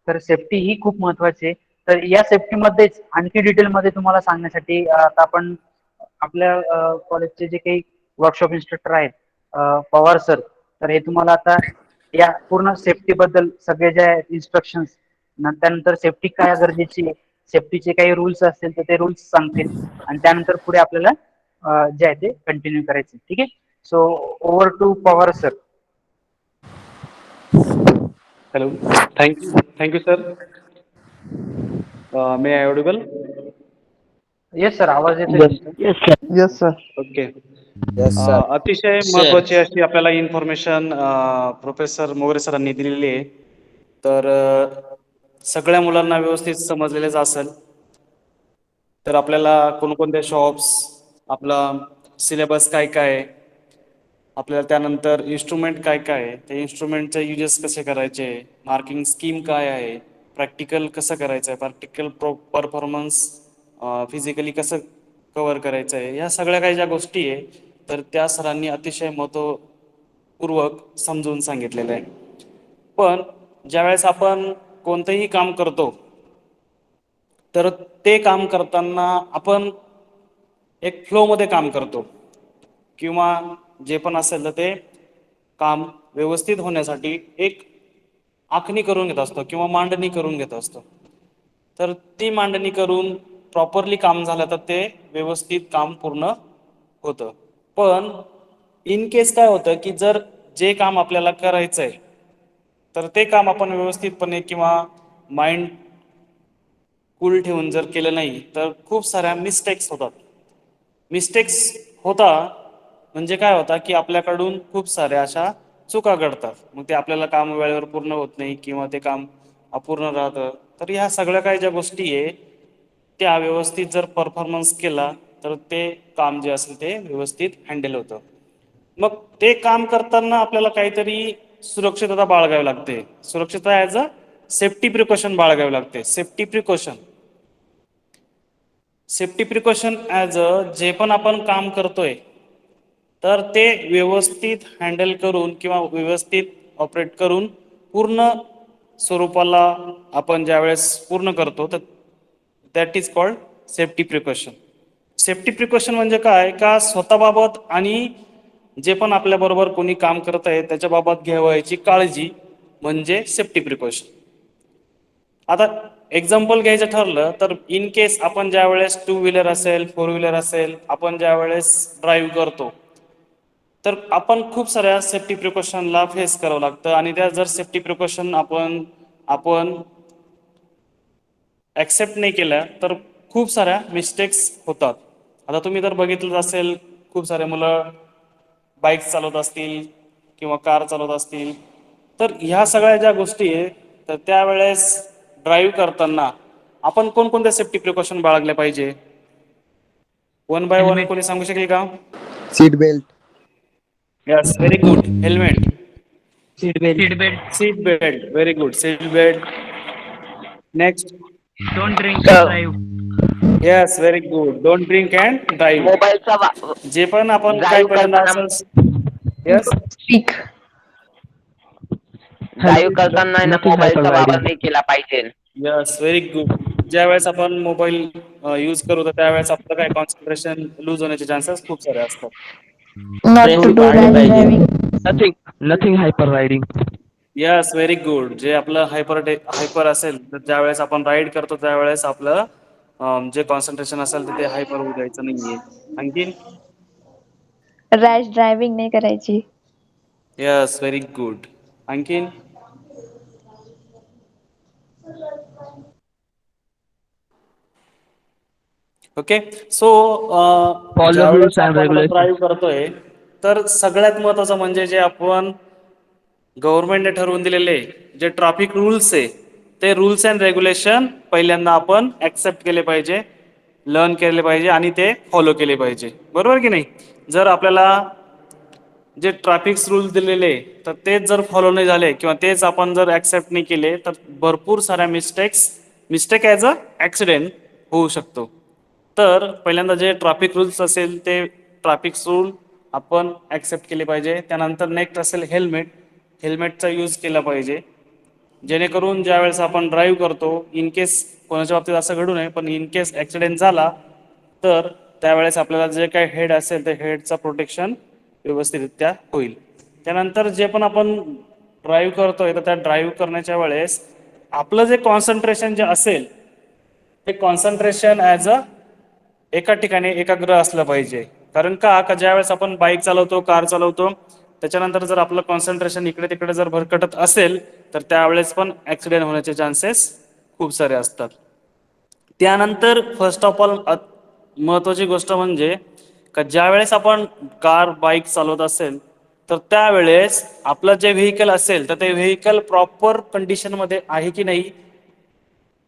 तर सेफ्टी ही खूप महत्वाची आहे. तर या सेफ्टी मध्येच आणखी डिटेलमध्ये तुम्हाला सांगण्यासाठी आता आपण आपल्या कॉलेजचे जे काही वर्कशॉप इन्स्ट्रक्टर आहेत पवार सर, तर हे तुम्हाला आता या पूर्ण सेफ्टी बद्दल सगळे जे इन्स्ट्रक्शन्स, त्यानंतर सेफ्टी काय गरजेची आहे, सेफ्टीचे काही रूल्स असतील तर ते रूल्स सांगतील, आणि त्यानंतर पुढे आपल्याला जे आहे ते कंटिन्यू करायचे. ठीक आहे. So over to Pawar sir. Hello. Thank you, sir. May I audible? Yes sir, आवाज येतोय. Yes sir. Okay. Yes, sir. अतिशय महत्वाची अशी आपल्याला इन्फॉर्मेशन प्रोफेसर मोगरे सरांनी दिलेली आहे. तर सगळ्या मुलांना व्यवस्थित समजलेलेच असेल. तर आपल्याला कोणकोणत्या शॉप्स, आपला सिलेबस काय काय आहे, आपल्याला त्यानंतर इन्स्ट्रुमेंट काय काय आहे, ते इन्स्ट्रुमेंटचे युजेस कसे करायचे, मार्किंग स्कीम काय आहे, प्रॅक्टिकल कसं करायचं आहे, प्रॅक्टिकल परफॉर्मन्स फिजिकली कसं कव्हर करायचं आहे, या सगळ्या काही ज्या गोष्टी आहे तर त्या सरांनी अतिशय महत्त्वपूर्वक समजून सांगितलेलं आहे. पण ज्यावेळेस आपण कोणतंही काम करतो तर ते काम करताना आपण एक फ्लोमध्ये काम करतो, किंवा जे पण असेल तर ते काम व्यवस्थित होण्यासाठी एक आखणी करून घेत असतो किंवा मांडणी करून घेत असतो. तर ती मांडणी करून प्रॉपरली काम झालं तर ते व्यवस्थित काम पूर्ण होतं. पण इन केस काय होतं की जर जे काम आपल्याला करायचंय तर ते काम आपण व्यवस्थितपणे किंवा माइंड कूल ठेवून जर केलं नाही तर खूप साऱ्या मिस्टेक्स होतात. मिस्टेक्स होता म्हणजे काय होता की आपल्याकडून खूप साऱ्या अशा चुका घडतात. मग ते आपल्याला काम वेळेवर पूर्ण होत नाही किंवा ते काम अपूर्ण राहतं. तर ह्या सगळ्या काही ज्या गोष्टी आहे त्या व्यवस्थित जर परफॉर्मन्स केला तर ते काम जे असेल ते व्यवस्थित हँडल होतं. मग ते काम करताना आपल्याला काहीतरी सुरक्षितता बाळगावी लागते. सुरक्षितता ॲज अ सेफ्टी प्रिकॉशन बाळगावी लागते. सेफ्टी प्रिकॉशन ॲज अ जे पण आपण काम करतोय तर ते व्यवस्थित हँडल करून किंवा व्यवस्थित ऑपरेट करून पूर्ण स्वरूपाला आपण ज्यावेळेस पूर्ण करतो तर that is called safety precaution. Safety precaution म्हणजे काय का स्वतःबाबत आणि जे पण आपल्याबरोबर कोणी काम करत आहे त्याच्याबाबत घ्यावयाची काळजी म्हणजे सेफ्टी प्रिकॉशन. आता एक्झाम्पल घ्यायचं ठरलं तर इन केस आपण ज्या वेळेस 2 व्हीलर असेल 4 व्हीलर असेल आपण ज्या वेळेस ड्राईव्ह करतो तर आपण खूप साऱ्या सेफ्टी प्रिकॉशनला फेस करावं लागतं आणि त्या जर सेफ्टी प्रिकॉशन आपण ॲक्सेप्ट नाही केल्या तर खूप साऱ्या मिस्टेक्स होतात. आता तुम्ही जर बघितलं असेल खूप सारे मुलं बाईक चालवत असतील किंवा कार चालवत असतील तर ह्या सगळ्या ज्या गोष्टी आहे तर त्यावेळेस ड्राईव्ह करताना आपण कोणकोणत्या सेफ्टी प्रिकॉशन बाळगल्या पाहिजे? वन बाय वन कोणी सांगू शकेल का? Seat belt. Yes, very good. Helmet, seat belt. Seat belt, very good. Seat belt. Next. Don't drink and sir. Drive. Yes, very good. Don't drink and drive. मोबाईलचा जे पण आपण काय ड्राईव्ह पहिल्यांदा करताना असं यस ड्राईव्ह करताना आहे ना Nothing hyper मोबाईलचा वापर riding. नाही केला पाहिजे. Yes, very good. ज्या वेळेस आपण मोबाईल यूज करू तर त्यावेळेस आपलं काय कॉन्सन्ट्रेशन लूज होण्याचे चान्सेस खूप सारे असतात. Not to do rash driving. Nothing hyper riding. Yes, very good. जे आपलं हायपर असेल तर ज्यावेळेस आपण राईड करतो त्यावेळेस आपलं जे कॉन्सन्ट्रेशन असेल तर ते हायपर होऊ द्यायचं नाहीये. आणखीन रॅश ड्रायव्हिंग नाही करायची. Yes, very good. आणखीन ओके. सो Follow rules ज्यावेळेस and आपण regulations. ड्राईव्ह करतोय तर सगळ्यात महत्वाचं म्हणजे जे आपण गव्हर्नमेंटने ठरवून दिलेले जे ट्रॅफिक रूल्स आहे ते रूल्स अँड रेग्युलेशन पहिल्यांदा आपण ऍक्सेप्ट केले पाहिजे, लर्न केले पाहिजे आणि ते फॉलो केले पाहिजे. बरोबर की नाही? जर आपल्याला जे ट्रॅफिक रूल्स दिलेले तर तेच जर फॉलो नाही झाले किंवा तेच आपण जर ऍक्सेप्ट नाही केले तर भरपूर साऱ्या मिस्टेक ॲज अ ॲक्सिडेंट होऊ शकतो. तर पहिल्यांदा जे ट्रॅफिक रूल्स असेल ते ट्रॅफिक रूल आपण ॲक्सेप्ट केले पाहिजे. त्यानंतर नेक्स्ट असेल हेल्मेटचा यूज केला पाहिजे जेणेकरून ज्यावेळेस आपण ड्राईव्ह करतो इन केस कोणाच्या बाबतीत असं घडू नये पण इन केस ॲक्सिडेंट झाला तर त्यावेळेस आपल्याला जे काही हेड असेल ते हेडचं प्रोटेक्शन व्यवस्थितरित्या होईल. त्यानंतर जे पण आपण ड्राईव्ह करतोय तर त्या ड्राईव्ह करण्याच्या वेळेस आपलं जे कॉन्सन्ट्रेशन जे असेल ते कॉन्सन्ट्रेशन ॲज अ एका ठिकाणी एकाग्र असलं पाहिजे. कारण का ज्यावेळेस आपण बाईक चालवतो कार चालवतो त्याच्यानंतर जर आपलं कॉन्सन्ट्रेशन इकडे तिकडे जर भरकटत असेल तर त्यावेळेस पण ॲक्सिडेंट होण्याचे चान्सेस खूप सारे असतात. त्यानंतर फर्स्ट ऑफ ऑल महत्त्वाची गोष्ट म्हणजे का ज्यावेळेस आपण कार बाईक चालवत असेल तर त्यावेळेस आपलं जे व्हेकल असेल तर ते व्हेकल प्रॉपर कंडिशनमध्ये आहे की नाही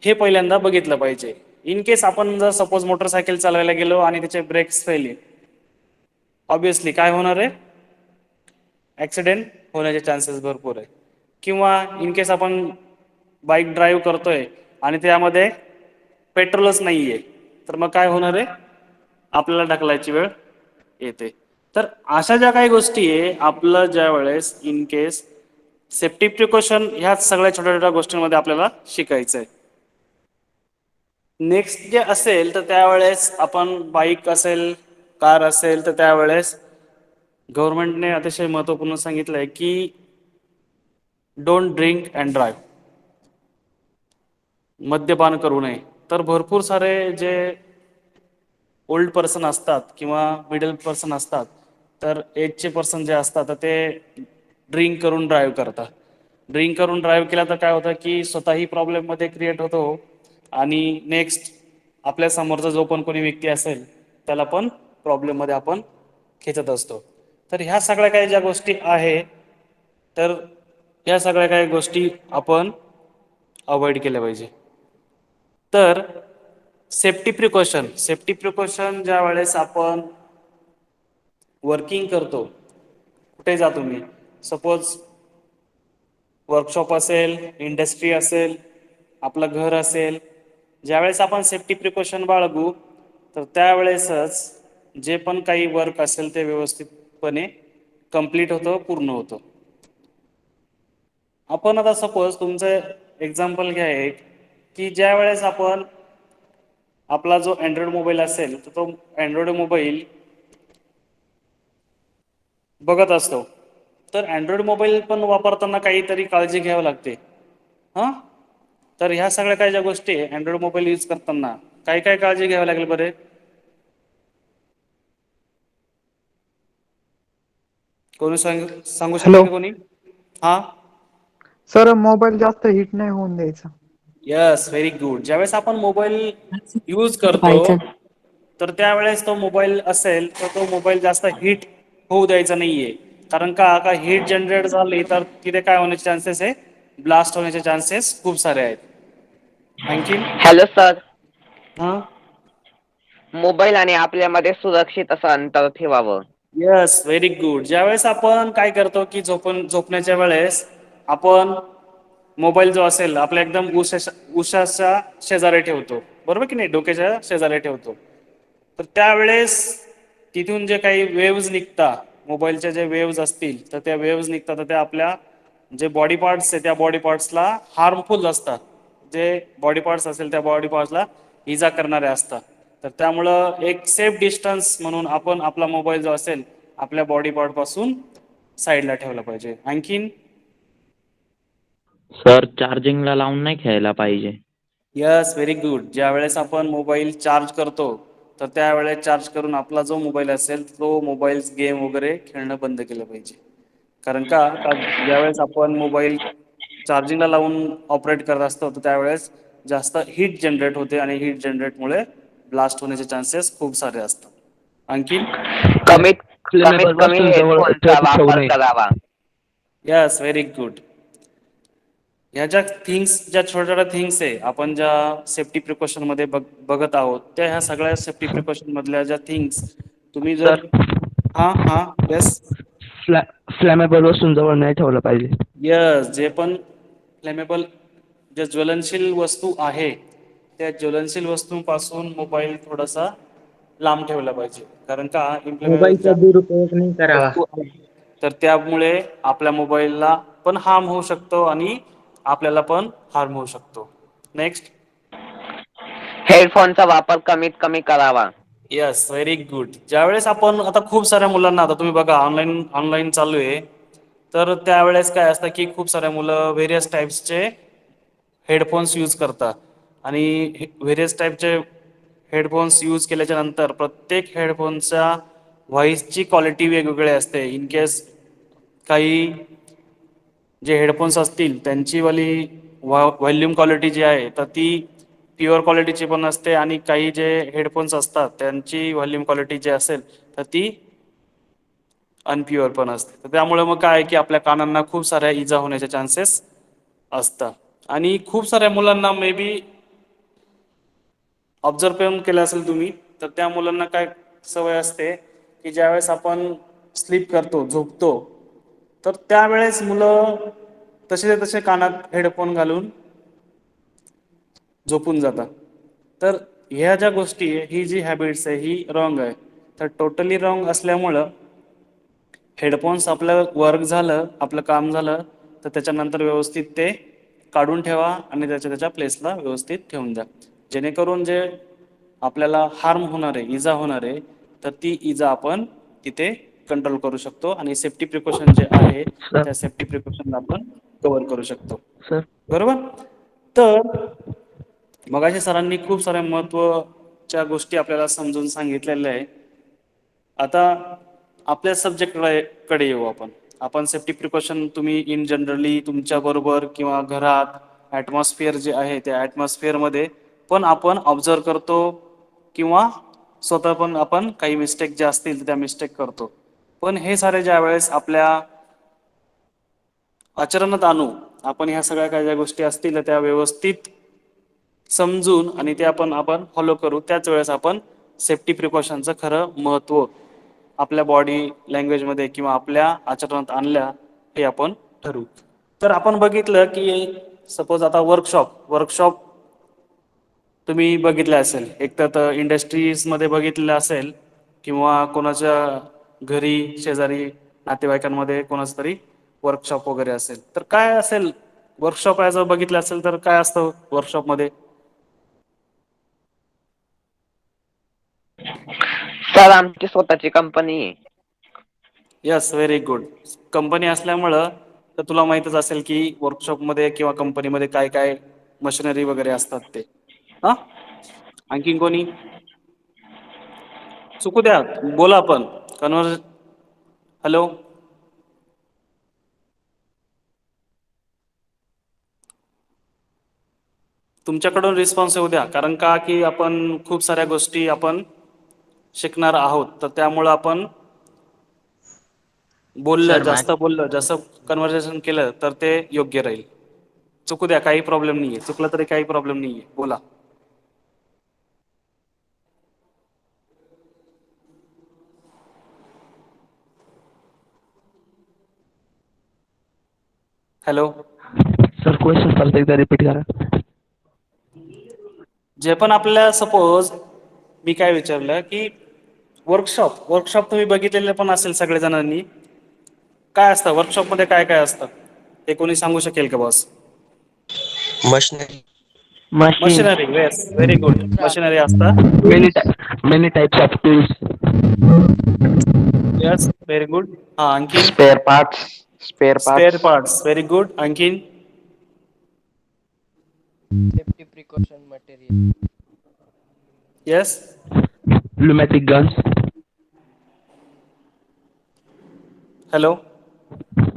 हे पहिल्यांदा बघितलं पाहिजे. इन केस आपण जर सपोज मोटरसायकल चालवायला गेलो आणि त्याचे ब्रेक्स फेल ऑब्विसली काय होणार आहे? ॲक्सिडेंट होण्याचे चान्सेस भरपूर आहे. किंवा इन केस आपण बाईक ड्राईव्ह करतोय आणि त्यामध्ये पेट्रोलच नाही आहे तर मग काय होणार आहे? आपल्याला ढकलायची वेळ येते. तर अशा ज्या काही गोष्टी आहे आपलं ज्या वेळेस इन केस सेफ्टी प्रिकॉशन ह्या सगळ्या छोट्या छोट्या गोष्टींमध्ये आपल्याला शिकायचं आहे. नेक्स्ट जे असेल तर त्यावेळेस आपण बाईक असेल कार असेल तर त्यावेळेस गव्हर्नमेंटने अतिशय महत्त्वपूर्ण सांगितलं आहे की डोंट ड्रिंक अँड ड्राईव्ह. मद्यपान करू नये. तर भरपूर सारे जे ओल्ड पर्सन असतात किंवा मिडल पर्सन असतात, तर एजचे पर्सन जे असतात तर ते ड्रिंक करून ड्राईव्ह करतात. ड्रिंक करून ड्राईव्ह केला तर काय होतं की स्वतःही प्रॉब्लेममध्ये क्रिएट होतो आणि नेक्स्ट आपल्या समोरचा जो पण कोणी व्यक्ती असेल त्याला पण प्रॉब्लेममध्ये आपण खेचत असतो. तर ह्या सगळ्या काही ज्या गोष्टी आहे, तर ह्या सगळ्या काही गोष्टी आपण अवॉइड केल्या पाहिजे. तर सेफ्टी प्रिकॉशन ज्या वेळेस आपण वर्किंग करतो, कुठे जा तुम्ही, सपोज वर्कशॉप असेल, इंडस्ट्री असेल, आपलं घर असेल, ज्यावेळेस आपण सेफ्टी प्रिकॉशन बाळगू तर त्यावेळेसच जे पण काही वर्क असेल ते व्यवस्थितपणे कंप्लीट होतं, पूर्ण होतं. आपण आता सपोज तुमचं एक्झाम्पल घ्या एक, की ज्या वेळेस आपण आपला जो अँड्रॉइड मोबाईल असेल तर तो अँड्रॉइड मोबाईल बघत असतो, तर अँड्रॉइड मोबाईल पण वापरताना काहीतरी काळजी घ्यावी लागते. हां, तर ह्या सगळ्या काही ज्या गोष्टी अँड्रॉइड मोबाईल यूज करताना काय काय काळजी घ्यावी लागेल बरे? कोणी सांगू शकते का कोणी? हां सर मोबाईल जास्त हिट नाही होऊन द्यायचा. Yes, very good. ज्यावेळेस आपण मोबाईल यूज करतो तर त्यावेळेस तो मोबाईल असेल तर तो मोबाईल जास्त हीट होऊ द्यायचा नाहीये. कारण का हीट जनरेट झाली तर तिथे काय होण्याचे चान्सेस आहे, ब्लास्ट होण्याचे चान्सेस खूप सारे आहेत. आणखीन हॅलो सर, हां, मोबाईल आणि आपल्यामध्ये सुरक्षित असं अंतर ठेवावं. Yes, very good. ज्यावेळेस आपण काय करतो की झोपण्याच्या वेळेस आपण मोबाईल जो असेल आपल्या एकदम उशाच्या शेजारी ठेवतो, बरोबर की नाही, डोक्याच्या शेजारी ठेवतो. तर त्यावेळेस तिथून जे काही वेव्ज निघतात, मोबाईलच्या जे वेव्ज असतील तर त्या वेव्ज निघतात, तर त्या आपल्या जे बॉडी पार्ट्स आहे त्या बॉडी पार्ट्सला हार्मफुल असतात. जे बॉडी पार्ट्स असेल त्या बॉडी पार्ट्सला इजा करणारे असतात. तर त्यामुळं एक सेफ डिस्टन्स म्हणून आपण आपला मोबाईल जो असेल आपल्या बॉडी पार्ट पासून साईडला ठेवला पाहिजे. आणखीन सर चार्जिंगला लावून नाही खेळायला पाहिजे. Yes, very good. ज्या वेळेस आपण मोबाईल चार्ज करतो तर त्यावेळेस चार्ज करून आपला जो मोबाईल असेल तो मोबाईल गेम वगैरे खेळणं बंद केलं पाहिजे. कारण का ज्यावेळेस आपण मोबाईल चार्जिंगला लावून ऑपरेट करत असतो तर त्यावेळेस जास्त हीट जनरेट होते आणि हीट जनरेटमुळे ब्लास्ट होण्याचे चान्सेस खूप सारे असतात. आणखीन कमीत Flammable कमी वस्तू जवळ हेडफोनचा ठेवू वापर नये. करावा. Yes, very good. ह्या ज्या छोट्या छोट्या थिंग्स आहे आपण ज्या सेफ्टी प्रिकॉशन मध्ये बघत आहोत, त्या ह्या सगळ्या सेफ्टी प्रिकॉशन मधल्या ज्या थिंग्स तुम्ही जर हां यस फ्लॅमेबल वस्तूंजवळ नाही ठेवलं पाहिजे. यस, जे पण फ्लेमेबल जे ज्वलनशील वस्तू आहे त्या ज्वलनशील वस्तूंपासून मोबाईल थोडासा लांब ठेवला पाहिजे. कारण का मोबाईलचा दुरुपयोग नाही करावा. तर त्यामुळे आपल्या मोबाईलला पण हार्म होऊ शकतो आणि आपल्याला पण हार्म होऊ शकतो. नेक्स्ट, हेडफोनचा वापर कमीत कमी करावा. Yes, very good. ज्यावेळेस आपण आता खूप साऱ्या मुलांना, आता तुम्ही बघा ऑनलाईन चालू आहे, तर त्यावेळेस काय असतं की खूप साऱ्या मुलं व्हेरियस टाईप्सचे हेडफोन्स यूज करतात आणि व्हेरियस टाईपचे हेडफोन्स यूज केल्याच्या नंतर प्रत्येक हेडफोनच्या व्हॉइसची क्वालिटी वेगवेगळी असते. इन केस काही जे हेडफोन्स असतील त्यांची वाली व्हॉल्यूम क्वालिटी जी आहे तर ती प्युअर क्वालिटीची पण असते आणि काही जे हेडफोन्स असतात त्यांची व्हॉल्यूम क्वालिटी जी असेल तर ती अनप्युअर पण असते. तर त्यामुळे मग काय की आपल्या कानांना खूप साऱ्या इजा होण्याचे चान्सेस असतात. आणि खूप साऱ्या मुलांना मे बी ऑब्झर्व पण केलं असेल तुम्ही, तर त्या मुलांना काय सवय असते की ज्यावेळेस आपण स्लीप करतो, झोपतो, तर त्यावेळेस मुलं तसे कानात हेडफोन घालून झोपून जातात. तर ह्या ज्या गोष्टी आहे, ही जी हॅबिट्स आहे ही रॉंग आहे. तर टोटली रॉंग असल्यामुळं हेडफोन्स आपलं वर्क झालं, आपलं काम झालं, तर त्याच्यानंतर व्यवस्थित ते काढून ठेवा आणि त्याच्या प्लेसला व्यवस्थित ठेवून द्या, जेणेकरून जे आपल्याला हार्म होणार आहे, इजा होणार आहे, तर ती इजा आपण तिथे कंट्रोल करू शकतो आणि सेफ्टी प्रिकॉशन जे आहे त्या सेफ्टी प्रिकॉशनला आपण कव्हर करू शकतो. सर बरोबर. तर मगाशी सरांनी खूप साऱ्या महत्त्वाच्या गोष्टी आपल्याला समजून सांगितलेल्या आहे. आता आपल्या सब्जेक्ट कडे येऊ आपण. आपण सेफ्टी प्रिकॉशन तुम्ही इन जनरली तुमच्या बरोबर किंवा घरात ॲटमॉस्फिअर जे आहे त्या ॲटमॉस्फिअरमध्ये पण आपण ऑब्झर्व करतो किंवा स्वतः पण आपण काही मिस्टेक ज्या असतील त्या मिस्टेक करतो. पण हे सारे ज्या वेळेस आपल्या आचरणात आणू, आपण ह्या सगळ्या काही ज्या गोष्टी असतील त्या व्यवस्थित समजून आणि ते आपण फॉलो करू, त्याच वेळेस आपण सेफ्टी प्रिकॉशनचं खरं महत्त्व आपल्या बॉडी लँग्वेजमध्ये किंवा आपल्या आचरणात आणल्या हे आपण ठरवू. तर आपण बघितलं की सपोज आता वर्कशॉप तुम्ही बघितलं असेल, एक तर इंडस्ट्रीजमध्ये बघितलेलं असेल किंवा कोणाच्या घरी शेजारी नातेवाईकांमध्ये कोणाचं तरी वर्कशॉप वगैरे असेल. तर काय असेल वर्कशॉप जर बघितलं असेल तर काय असतं वर्कशॉपमध्ये? सर आमची स्वतःची कंपनी आहे. Yes, very good. कंपनी असल्यामुळं तर तुला माहीतच असेल की वर्कशॉपमध्ये किंवा कंपनीमध्ये काय काय मशिनरी वगैरे असतात ते. हां, आणखीन कोणी? चुकू द्या, बोला आपण हॅलो. तुमच्याकडून रिस्पॉन्स येऊ द्या, कारण का की आपण खूप साऱ्या गोष्टी आपण शिकणार आहोत, तर त्यामुळं आपण जास्त बोललं जसं कन्व्हर्सेशन केलं तर ते योग्य राहील. चुकू द्या, काही प्रॉब्लेम नाहीये, चुकलं तरी काही प्रॉब्लेम नाहीये, बोला. हॅलो. सर क्वेश्चन परत एकदा रिपीट करा. जे पण आपल्याला सपोज मी काय विचारलं की वर्कशॉप तुम्ही बघितलेलं पण असेल सगळ्या जणांनी. काय असतं वर्कशॉपमध्ये, काय काय असतं ते कोणी सांगू शकेल का boss? Machinery. Machinery. Yes, very good. Machinery असतात. Many types of tools. Yes, very good. हा, आणखीन? Spare parts. Very good. आणखीन? Safety precaution material. Yes. Pneumatic guns. Hello.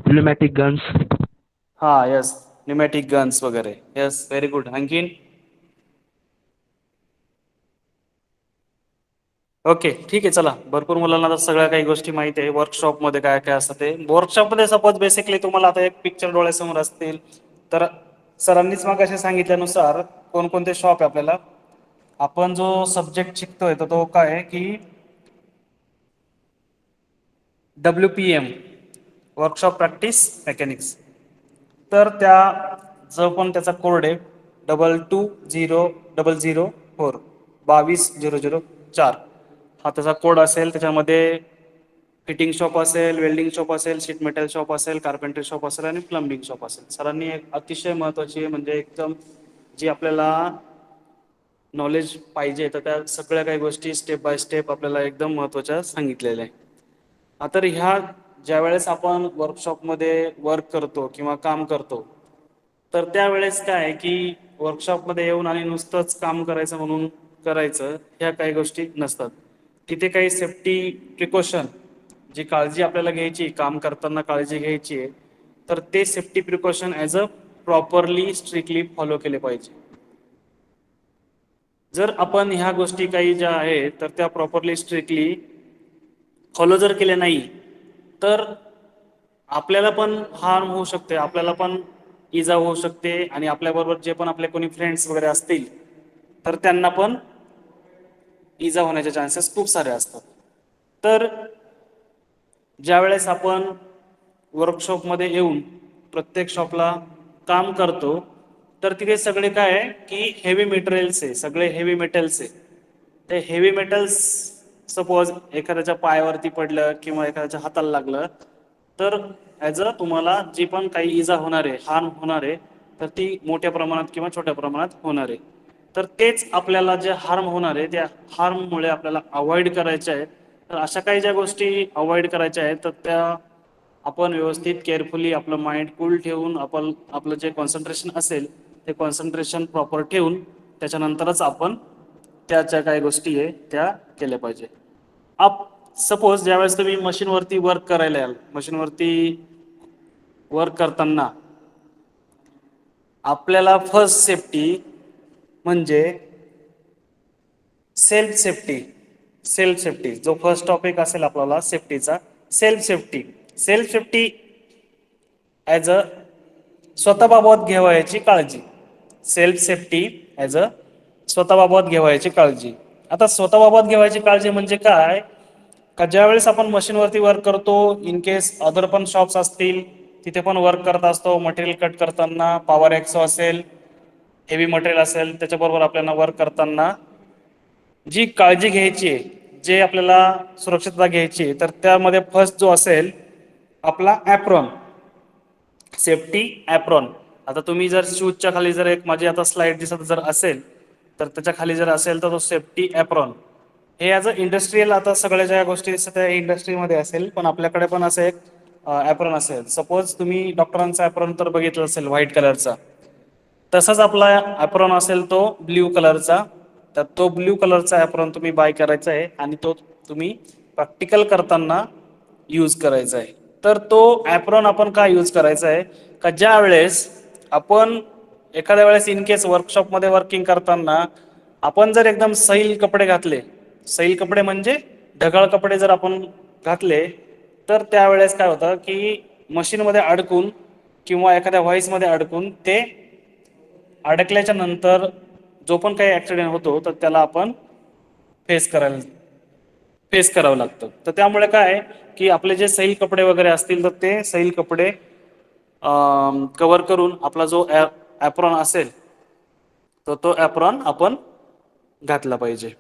Pneumatic guns. हा, येस, न्यूमॅटिक गन्स वगैरे. Yes, very good. आणखीन? Okay, ठीक आहे. चला, भरपूर मुलांना आता सगळ्या काही गोष्टी माहिती आहे वर्कशॉपमध्ये काय काय असतं ते. वर्कशॉपमध्ये सपोज बेसिकली तुम्हाला आता एक पिक्चर डोळ्यासमोर असतील तर सरांनीच मागाशी सांगितल्यानुसार कोणकोणते शॉप आहे आपल्याला. आपण जो सब्जेक्ट शिकतोय तर तो काय आहे की WPM, वर्कशॉप प्रॅक्टिस मेकॅनिक्स. तर त्या जो पण त्याचा कोड आहे 220004 22004 हा त्याचा कोड असेल. त्याच्यामध्ये फिटिंग शॉप असेल, वेल्डिंग शॉप असेल, शीट मेटल शॉप असेल, कार्पेंटरी शॉप असेल आणि प्लंबिंग शॉप असेल. सरांनी एक अतिशय महत्त्वाची म्हणजे एकदम जी आपल्याला नॉलेज पाहिजे तर त्या सगळ्या काही गोष्टी स्टेप बाय स्टेप आपल्याला एकदम महत्त्वाच्या सांगितलेल्या आहे. तर ह्या ज्या वेळेस आपण वर्कशॉपमध्ये वर्क करतो किंवा काम करतो तर त्यावेळेस काय आहे की वर्कशॉपमध्ये येऊन आणि नुसतंच काम करायचं म्हणून करायचं ह्या काही गोष्टी नसतात. तिथे काही सेफ्टी प्रिकॉशन जी काळजी आपल्याला घ्यायची, काम करताना काळजी घ्यायची आहे, तर ते safety precaution as a properly strictly follow केले पाहिजे. जर आपण ह्या गोष्टी काही ज्या आहेत तर त्या प्रॉपरली स्ट्रिक्टली फॉलो जर केले नाही तर आपल्याला पण हार्म होऊ शकते, आपल्याला पण इजा होऊ शकते आणि आपल्याबरोबर जे पण आपले कोणी फ्रेंड्स वगैरे असतील तर त्यांना पण इजा होण्याचे चान्सेस खूप सारे असतात. तर ज्यावेळेस आपण वर्कशॉपमध्ये येऊन प्रत्येक शॉपला काम करतो तर तिथे सगळे काय आहे की हेवी मटेरियल्स आहे, सगळे हेवी मेटल्स आहे. ते हेवी मेटल्स सपोज एखाद्याच्या पायावरती पडलं किंवा एखाद्याच्या हाताला लागलं तर ॲज अ तुम्हाला जी पण काही इजा होणार आहे, हार्म होणार आहे, तर ती मोठ्या प्रमाणात किंवा छोट्या प्रमाणात होणार आहे. तर तेच आपल्याला जे हार्म होणार आहे त्या हार्ममुळे आपल्याला अवॉइड करायच्या आहेत. तर अशा काही ज्या गोष्टी अवॉइड करायच्या आहेत तर त्या आपण व्यवस्थित केअरफुली आपलं माइंड कूल ठेवून आपलं जे कॉन्सन्ट्रेशन असेल ते कॉन्सन्ट्रेशन प्रॉपर ठेवून त्याच्यानंतरच आपण त्या ज्या काही गोष्टी आहे त्या केल्या पाहिजे. सपोज ज्यावेळेस तुम्ही मशीनवरती वर्क करायला याल, मशीनवरती वर्क करताना आपल्याला फर्स्ट सेफ्टी म्हणजे सेल्फ सेफ्टी जो फर्स्ट टॉपिक असेल आपल्याला सेफ्टीचा, सेल्फ सेफ्टी ॲज अ स्वतःबाबत घेवायची काळजी. सेल्फ सेफ्टी ॲज अ स्वतःबाबत घेवायची काळजी. आता स्वतःबाबत घेवायची काळजी म्हणजे काय, का ज्यावेळेस आपण मशीनवरती वर्क करतो, इन केस अदर पण शॉप्स असतील तिथे पण वर्क करत असतो, मटेरियल कट करताना पॉवर एक्सो असेल, हेवी मटेरियल असेल, त्याच्याबरोबर आपल्याला वर्क करताना जी काळजी घ्यायची आहे, जे आपल्याला सुरक्षितता घ्यायची आहे, तर त्यामध्ये फर्स्ट जो असेल आपला ॲप्रॉन, सेफ्टी ॲप्रॉन. आता तुम्ही जर शूजच्या खाली जर एक माझी आता स्लाइड दिसत जर असेल तर त्याच्या खाली जर असेल तर तो सेफ्टी ॲप्रॉन हे ॲज अ इंडस्ट्रीयल, आता सगळ्या ज्या गोष्टी दिसतात त्या इंडस्ट्रीमध्ये असेल, पण आपल्याकडे पण असं एक ॲप्रॉन असेल. सपोज तुम्ही डॉक्टरांचा ॲप्रॉन तर बघितलं असेल व्हाईट कलरचा, तसाच आपला ॲप्रॉन असेल तो ब्ल्यू कलरचा. तर तो ब्ल्यू कलरचा ॲप्रॉन तुम्ही बाय करायचा आहे आणि तो तुम्ही प्रॅक्टिकल करताना यूज करायचा आहे. तर तो ॲप्रॉन आपण का यूज करायचा आहे, का ज्या वेळेस आपण एखाद्या वेळेस इन केस वर्कशॉपमध्ये वर्किंग करताना आपण जर एकदम सैल कपडे घातले, सैल कपडे म्हणजे ढगाळ कपडे जर आपण घातले, तर त्यावेळेस काय होतं की मशीनमध्ये अडकून किंवा एखाद्या व्हॉइसमध्ये अडकून ते अडकल्याच्या नंतर जो पण काही ॲक्सिडेंट होतो तर त्याला आपण फेस करावं लागतं. तर त्यामुळे काय की आपले जे सैल कपडे वगैरे असतील तर ते सैल कपडे कव्हर करून आपला जो ॲप्रॉन असेल तर तो ॲप्रॉन आपण घातला पाहिजे.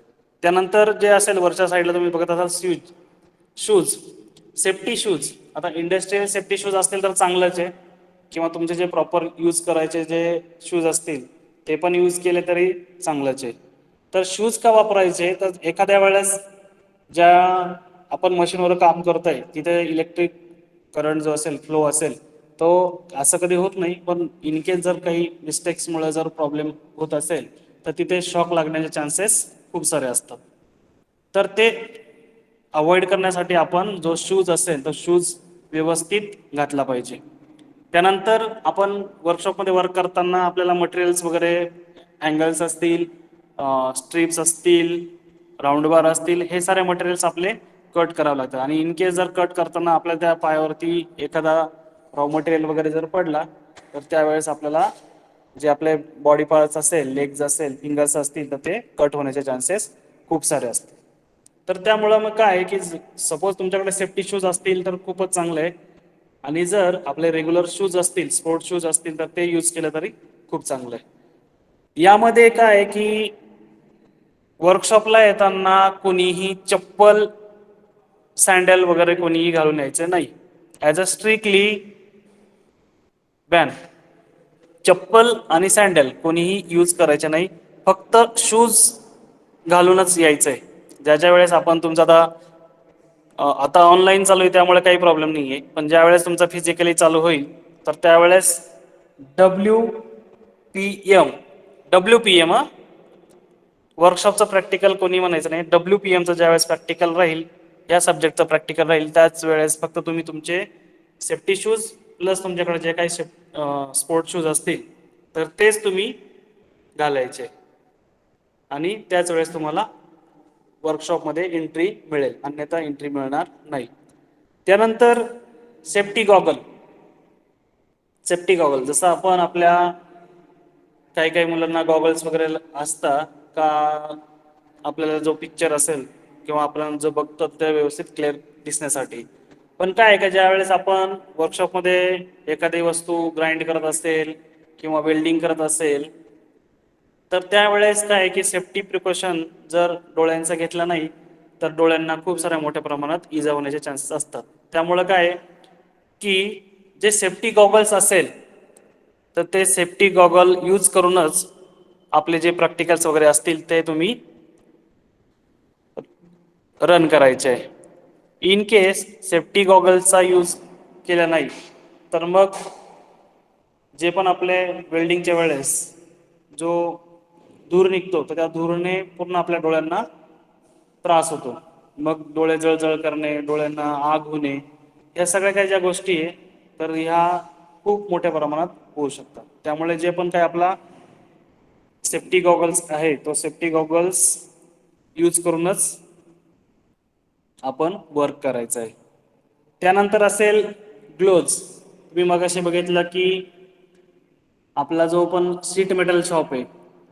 त्यानंतर जे असेल वरच्या साईडला तुम्ही बघत असाल शूज, सेफ्टी शूज. आता इंडस्ट्रियल सेफ्टी शूज असतील तर चांगलंच आहे, किंवा तुमचे जे प्रॉपर यूज करायचे जे शूज असतील ते पण यूज केले तरी चांगलंच आहे. तर शूज का वापरायचे, तर एखाद्या वेळेस ज्या आपण मशीनवर काम करतोय तिथे इलेक्ट्रिक करंट जो असेल, फ्लो असेल, तो असं कधी होत नाही, पण इन केस जर काही मिस्टेक्समुळे जर प्रॉब्लेम होत असेल तर तिथे शॉक लागण्याचे चान्सेस खूप सारे असतात. तर ते अवॉइड करण्यासाठी आपण जो शूज असेल तो शूज व्यवस्थित घातला पाहिजे. त्यानंतर आपण वर्कशॉपमध्ये वर्क करताना आपल्याला मटेरियल्स वगैरे, अँगल्स असतील, स्ट्रिप्स असतील, राऊंड बार असतील, हे सारे मटेरियल्स आपले कट करावं लागतं. आणि इन केस जर कट करताना आपल्या त्या पायावरती एखादा रॉ मटेरियल वगैरे जर पडला तर त्यावेळेस आपल्याला जे आपले बॉडी पार्ट्स असेल, लेग्स असेल, फिंगर्स असतील, तर ते कट होण्याचे चान्सेस खूप सारे असतात. तर त्यामुळं मग काय आहे की सपोज तुमच्याकडे सेफ्टी शूज असतील तर खूपच चांगलं आहे, आणि जर आपले रेग्युलर शूज असतील, स्पोर्ट शूज असतील, तर ते यूज केलं तरी खूप चांगलं आहे. यामध्ये काय आहे की वर्कशॉपला येताना कोणीही चप्पल, सँडल वगैरे कोणीही घालून यायचं नाही. As a strictly ban. चप्पल आणि सँडल कोणीही यूज करायचे नाही, फक्त शूज घालूनच यायचं आहे. ज्याच्या वेळेस आपण तुमचा आता ऑनलाईन चालू आहे त्यामुळे काही प्रॉब्लेम नाही आहे, पण ज्या वेळेस तुमचा फिजिकली चालू होईल तर त्यावेळेस WPM वर्कशॉपचं प्रॅक्टिकल कोणी म्हणायचं नाही. WPMचं ज्यावेळेस प्रॅक्टिकल राहील, या सब्जेक्टचं प्रॅक्टिकल राहील, त्याच वेळेस फक्त तुम्ही तुमचे सेफ्टी शूज प्लस तुमच्याकडे जे काही स्पोर्ट शूज असतील तर तेच तुम्ही घालायचे, आणि त्याच वेळेस तुम्हाला वर्कशॉपमध्ये एंट्री मिळेल, अन्यथा एंट्री मिळणार नाही. त्यानंतर सेफ्टी गॉगल, जसं आपण आपल्या काही मुलांना गॉगल्स वगैरे असतात का आपल्याला जो पिक्चर असेल किंवा आपण जो बघतो ते व्यवस्थित क्लिअर दिसण्यासाठी. पण काय आहे का ज्या वेळेस आपण वर्कशॉपमध्ये एखादी वस्तू ग्राइंड करत असेल किंवा वेल्डिंग करत असेल तर त्यावेळेस काय आहे की सेफ्टी प्रिकॉशन जर डोळ्यांचा घेतला नाही तर डोळ्यांना खूप साऱ्या मोठ्या प्रमाणात इजा होण्याचे चान्सेस असतात. त्यामुळं काय आहे की जे सेफ्टी गॉगल्स असेल तर ते सेफ्टी गॉगल यूज करूनच आपले जे प्रॅक्टिकल्स वगैरे असतील ते तुम्ही रन करायचे आहे. इन केस सेफ्टी गॉगल्सचा यूज केला नाही तर मग जे पण आपले वेल्डिंगच्या वेळेस जो धूर निघतो तर त्या धुराने पूर्ण आपल्या डोळ्यांना त्रास होतो. मग डोळे जळजळ करणे, डोळ्यांना आग होणे, या सगळ्या काही ज्या गोष्टी आहे तर ह्या खूप मोठ्या प्रमाणात होऊ शकतात. त्यामुळे जे पण काही आपला सेफ्टी गॉगल्स आहे तो सेफ्टी गॉगल्स यूज करूनच आपण वर्क करायचं आहे. त्यानंतर असेल ग्लोव्ज. तुम्ही मगाशी बघितलं की आपला जो पण शीट मेटल शॉप आहे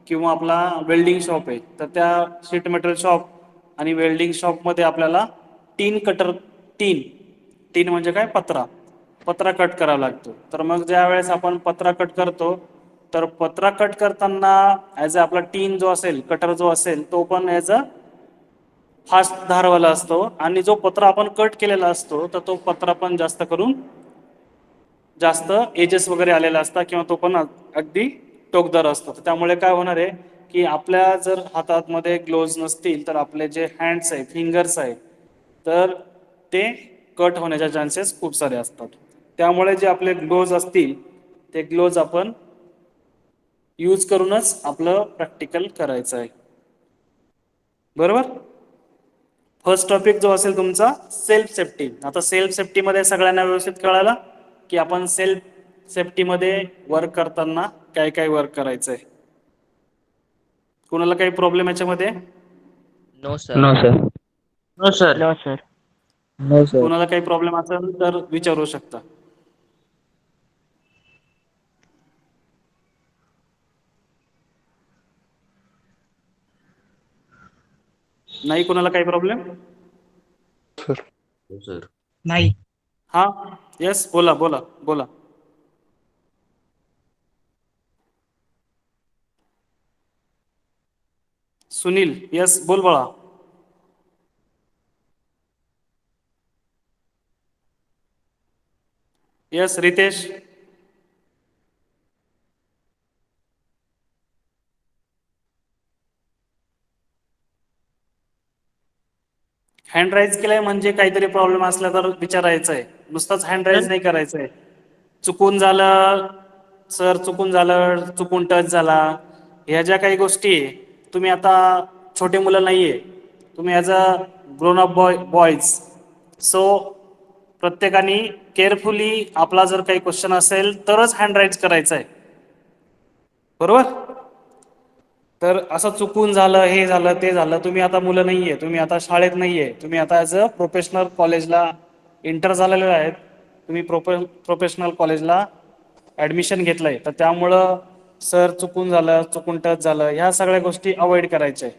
किंवा आपला वेल्डिंग शॉप आहे तर त्या शीट मेटल शॉप आणि वेल्डिंग शॉपमध्ये आपल्याला टीन कटर टीन म्हणजे काय, पत्रा कट करावा लागतो. तर मग ज्या वेळेस आपण पत्रा कट करतो तर पत्रा कट करताना ॲज अ आपला टीन जो असेल, कटर जो असेल तो पण ॲज अ फास्ट धारवाला असतो आणि जो पत्रा आपण कट केलेला असतो तर तो पत्रा पण जास्त करून जास्त एजेस वगैरे आलेला असतात किंवा तो पण अगदी टोकदार असतो. त्यामुळे काय होणार आहे की आपल्या जर हातामध्ये ग्लोव्ज नसतील तर आपले जे हँड्स आहे, फिंगर्स आहे तर ते कट होण्याचे चान्सेस खूप सारे असतात. त्यामुळे जे आपले ग्लोव्ज असतील ते ग्लोव्ज आपण यूज करूनच आपलं प्रॅक्टिकल करायचं आहे. बरोबर. फर्स्ट टॉपिक जो असेल तुमचा सेल्फ सेफ्टी. आता सेल्फ सेफ्टीमध्ये सगळ्यांना व्यवस्थित कळालं की आपण सेल्फ सेफ्टीमध्ये वर्क करताना काय काय वर्क करायचं आहे. कोणाला काही प्रॉब्लेम याच्यामध्ये? No sir. No sir. No sir. No sir. No sir. कोणाला काही प्रॉब्लेम असेल तर विचारू शकता. नाही कोणाला काही प्रॉब्लेम? सर. नाही. हा, येस, बोला बोला बोला. सुनील, येस, बोल बाळा. येस, रितेश. हँड राईज केलाय म्हणजे काहीतरी प्रॉब्लेम असला तर विचारायचं आहे, नुसतंच हँड राईज नाही करायचं आहे. चुकून झालं सर, चुकून झालं, चुकून टच झाला, ह्या ज्या काही गोष्टी आहे, तुम्ही आता छोटे मुलं नाहीये, तुम्ही as a grown up boys, so प्रत्येकाने केअरफुली आपला जर काही क्वेश्चन असेल तरच हँड राईज करायचं आहे. बरोबर. तर असं चुकून झालं, हे झालं, ते झालं, तुम्ही आता मुलं नाहीये, तुम्ही आता शाळेत नाहीये, तुम्ही आता ॲज अ प्रोफेशनल कॉलेजला इंटर झालेले आहेत, तुम्ही प्रोफेशनल कॉलेजला ॲडमिशन घेतलंय, तर त्यामुळं सर चुकून झालं, चुकून टच झालं, ह्या सगळ्या गोष्टी अवॉइड करायच्या आहे.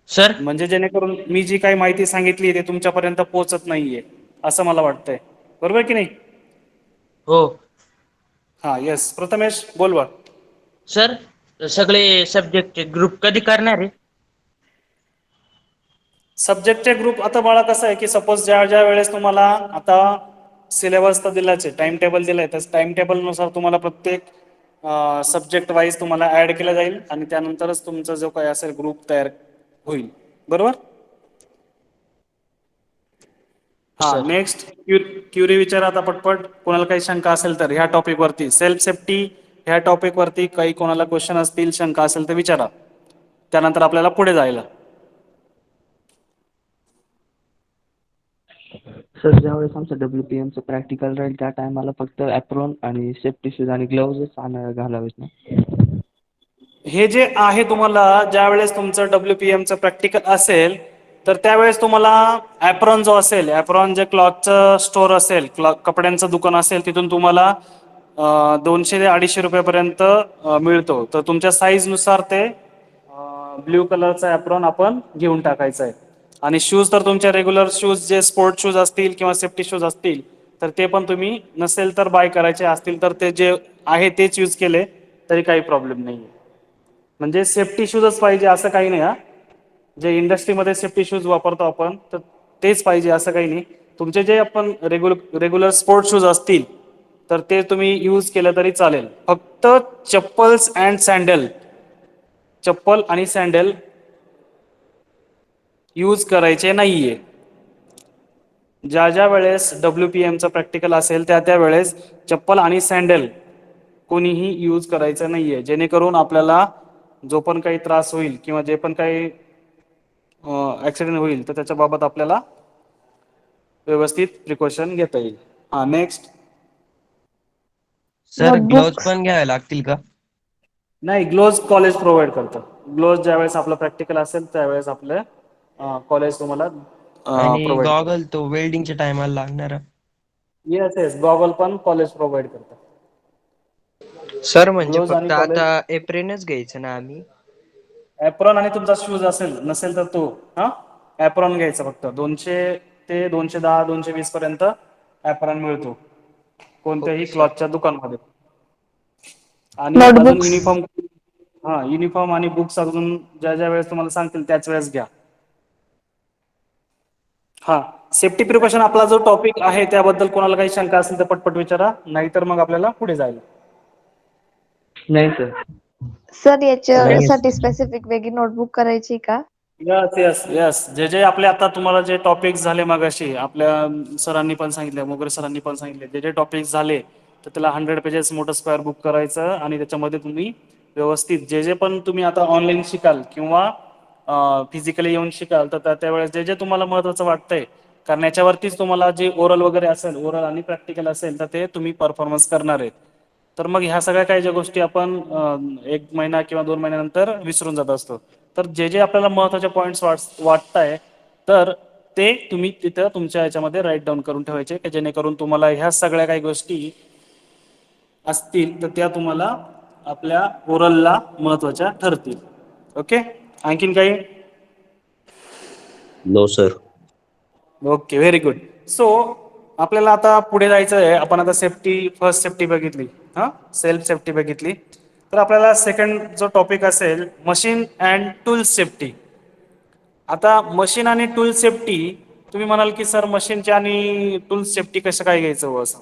सर. म्हणजे जेणेकरून मी जी काही माहिती सांगितली ते तुमच्यापर्यंत पोहोचत नाहीये असं मला वाटतंय. बरोबर की नाही? हो. हा, येस, प्रथमेश बोल बा. सर, सगळे सब्जेक्टचे ग्रुप कधी करणार आहे? सब्जेक्टचे ग्रुप आता बाळा कसं आहे की सपोज ज्या ज्या वेळेस तुम्हाला आता सिलेबस तर दिलाच आहे, टाइम टेबल दिलाय, तर टाइम टेबलनुसार तुम्हाला प्रत्येक सब्जेक्ट वाईज तुम्हाला ऍड केलं जाईल आणि त्यानंतरच तुमचा जो काही असेल ग्रुप तयार होईल. बरोबर. हा, नेक्स्ट क्युरी विचारा आता पटपट. कोणाला काही शंका असेल तर ह्या टॉपिक वरती, सेल्फ सेफ्टी ह्या टॉपिक वरती काही कोणाला क्वेश्चन असतील, शंका असेल तर विचारा, त्यानंतर आपल्याला पुढे जायला. सर, ज्यावेळेस आमचं WPMचं प्रॅक्टिकल राहील त्या टायमाला फक्त ॲप्रॉन आणि सेफ्टी शूज आणि ग्लोव्हजच घालावेत ना? हे जे आहे तुम्हाला ज्या वेळेस तुमचं WPMचं प्रॅक्टिकल असेल तर त्यावेळेस तुम्हाला ॲप्रॉन जो असेल, ॲप्रॉन जे क्लॉथचं स्टोअर असेल, कपड्यांचं दुकान असेल, तिथून तुम्हाला 200 ते 250 रुपयापर्यंत मिळतो. तर तुमच्या साईजनुसार ते ब्ल्यू कलरचा ॲप्रॉन आपण घेऊन टाकायचा आहे. आणि शूज तर तुमच्या रेग्युलर शूज जे स्पोर्ट शूज असतील किंवा सेफ्टी शूज असतील तर ते पण तुम्ही नसेल तर बाय करायचे, असतील तर ते जे आहे तेच यूज केले तरी काही प्रॉब्लेम नाही. म्हणजे सेफ्टी शूजच पाहिजे असं काही नाही. हा, जे इंडस्ट्रीमध्ये सेफ्टी शूज वापरतो आपण तर तेच पाहिजे असं काही नाही. तुमचे जे आपण रेग्युलर स्पोर्ट शूज असतील तर ते तुम्ही यूज केलं तरी चालेल. फक्त चप्पल्स अँड सँडल, चप्पल आणि सँडल यूज करायचे नाहीये. ज्या ज्या वेळेस WPMचं प्रॅक्टिकल असेल त्या वेळेस चप्पल आणि सँडल कोणीही यूज करायचं नाहीये, जेणेकरून आपल्याला जो पण काही त्रास होईल किंवा जे पण काही ॲक्सिडेंट होईल तर त्याच्याबाबत आपल्याला व्यवस्थित प्रिकॉशन घेता येईल. हां, नेक्स्ट. सर ग्लोव्ज नोटबुक्स पण घ्यावे लागतील का? नाही, ग्लोव्ज कॉलेज प्रोव्हाइड करतं. ग्लोव्ज ज्यावेळेस आपलं प्रॅक्टिकल असेल त्यावेळेस आपलं कॉलेज तुम्हाला आणि प्रोव्हाइड करतं. गॉगल तो वेल्डिंगच्या टायमाला लागणार. येस येस, गॉगल पण कॉलेज प्रोव्हाइड करतं. सर म्हणजे ग्लोव्ज आणि फक्त कॉलेज आता एप्रिलच घ्यायचं ना आम्ही? ॲप्रॉन आणि तुमचा शूज असेल, नसेल तर तो ॲप्रॉन घ्यायचा फक्त. 200 ते 210 220 पर्यंत ॲप्रॉन मिळतो कोणत्याही ओके सर. क्लॉथच्या दुकानमध्ये. आणि अजून नोटबुक्स युनिफॉर्म आणि बुक्स अजून ज्या ज्या वेळेस तुम्हाला सांगतील त्याच वेळेस घ्या. हा, सेफ्टी प्रिकॉशन आपला जो टॉपिक आहे त्याबद्दल कोणाला काही शंका असेल तर पटपट विचारा, नाहीतर मग आपल्याला पुढे जायला. नाही सर. सर नाही याच्यासाठी स्पेसिफिक वेगळी नोटबुक करायची का? यस यस यस, जे जे आपले आता तुम्हाला जे टॉपिक्स झाले मगाशी आपल्या सरांनी पण सांगितले, मोगरे सरांनी पण सांगितले, जे जे टॉपिक्स झाले तर त्याला 100 पेजेस मोठं स्क्वेअर बुक करायचं आणि त्याच्यामध्ये तुम्ही व्यवस्थित जे जे पण तुम्ही आता ऑनलाईन शिकाल किंवा फिजिकली येऊन शिकाल तर त्यावेळेस जे जे तुम्हाला महत्त्वाचं वाटतंय, कारण याच्यावरतीच तुम्हाला जे ओरल वगैरे असेल, ओरल आणि प्रॅक्टिकल असेल तर ते तुम्ही परफॉर्मन्स करणार आहेत. तर मग ह्या सगळ्या काही ज्या गोष्टी आपण 1 महिना किंवा 2 महिन्यानंतर विसरून जात असतो, तर जे जे आपल्याला महत्त्वाचे पॉईंट्स वाटताय तर ते तुम्ही तिथं तुमच्या ह्याच्यामध्ये राईट डाऊन करून ठेवायचे, की जेणेकरून तुम्हाला ह्या सगळ्या काही गोष्टी असतील तर त्या तुम्हाला आपल्या ओरलला महत्त्वाच्या ठरतील. ओके, आणखीन काही? No sir. Okay, very good. So आपल्याला आता पुढे जायचं आहे. आपण आता फर्स्ट सेफ्टी बघितली, सेल्फ सेफ्टी बघितली. तर आपल्याला सेकंड जो टॉपिक असेल मशीन अँड टूल्स सेफ्टी. आता मशीन आणि टूल सेफ्टी तुम्ही म्हणाल की सर मशीनची आणि टूल्स सेफ्टी कसं काय घ्यायचं हो असं?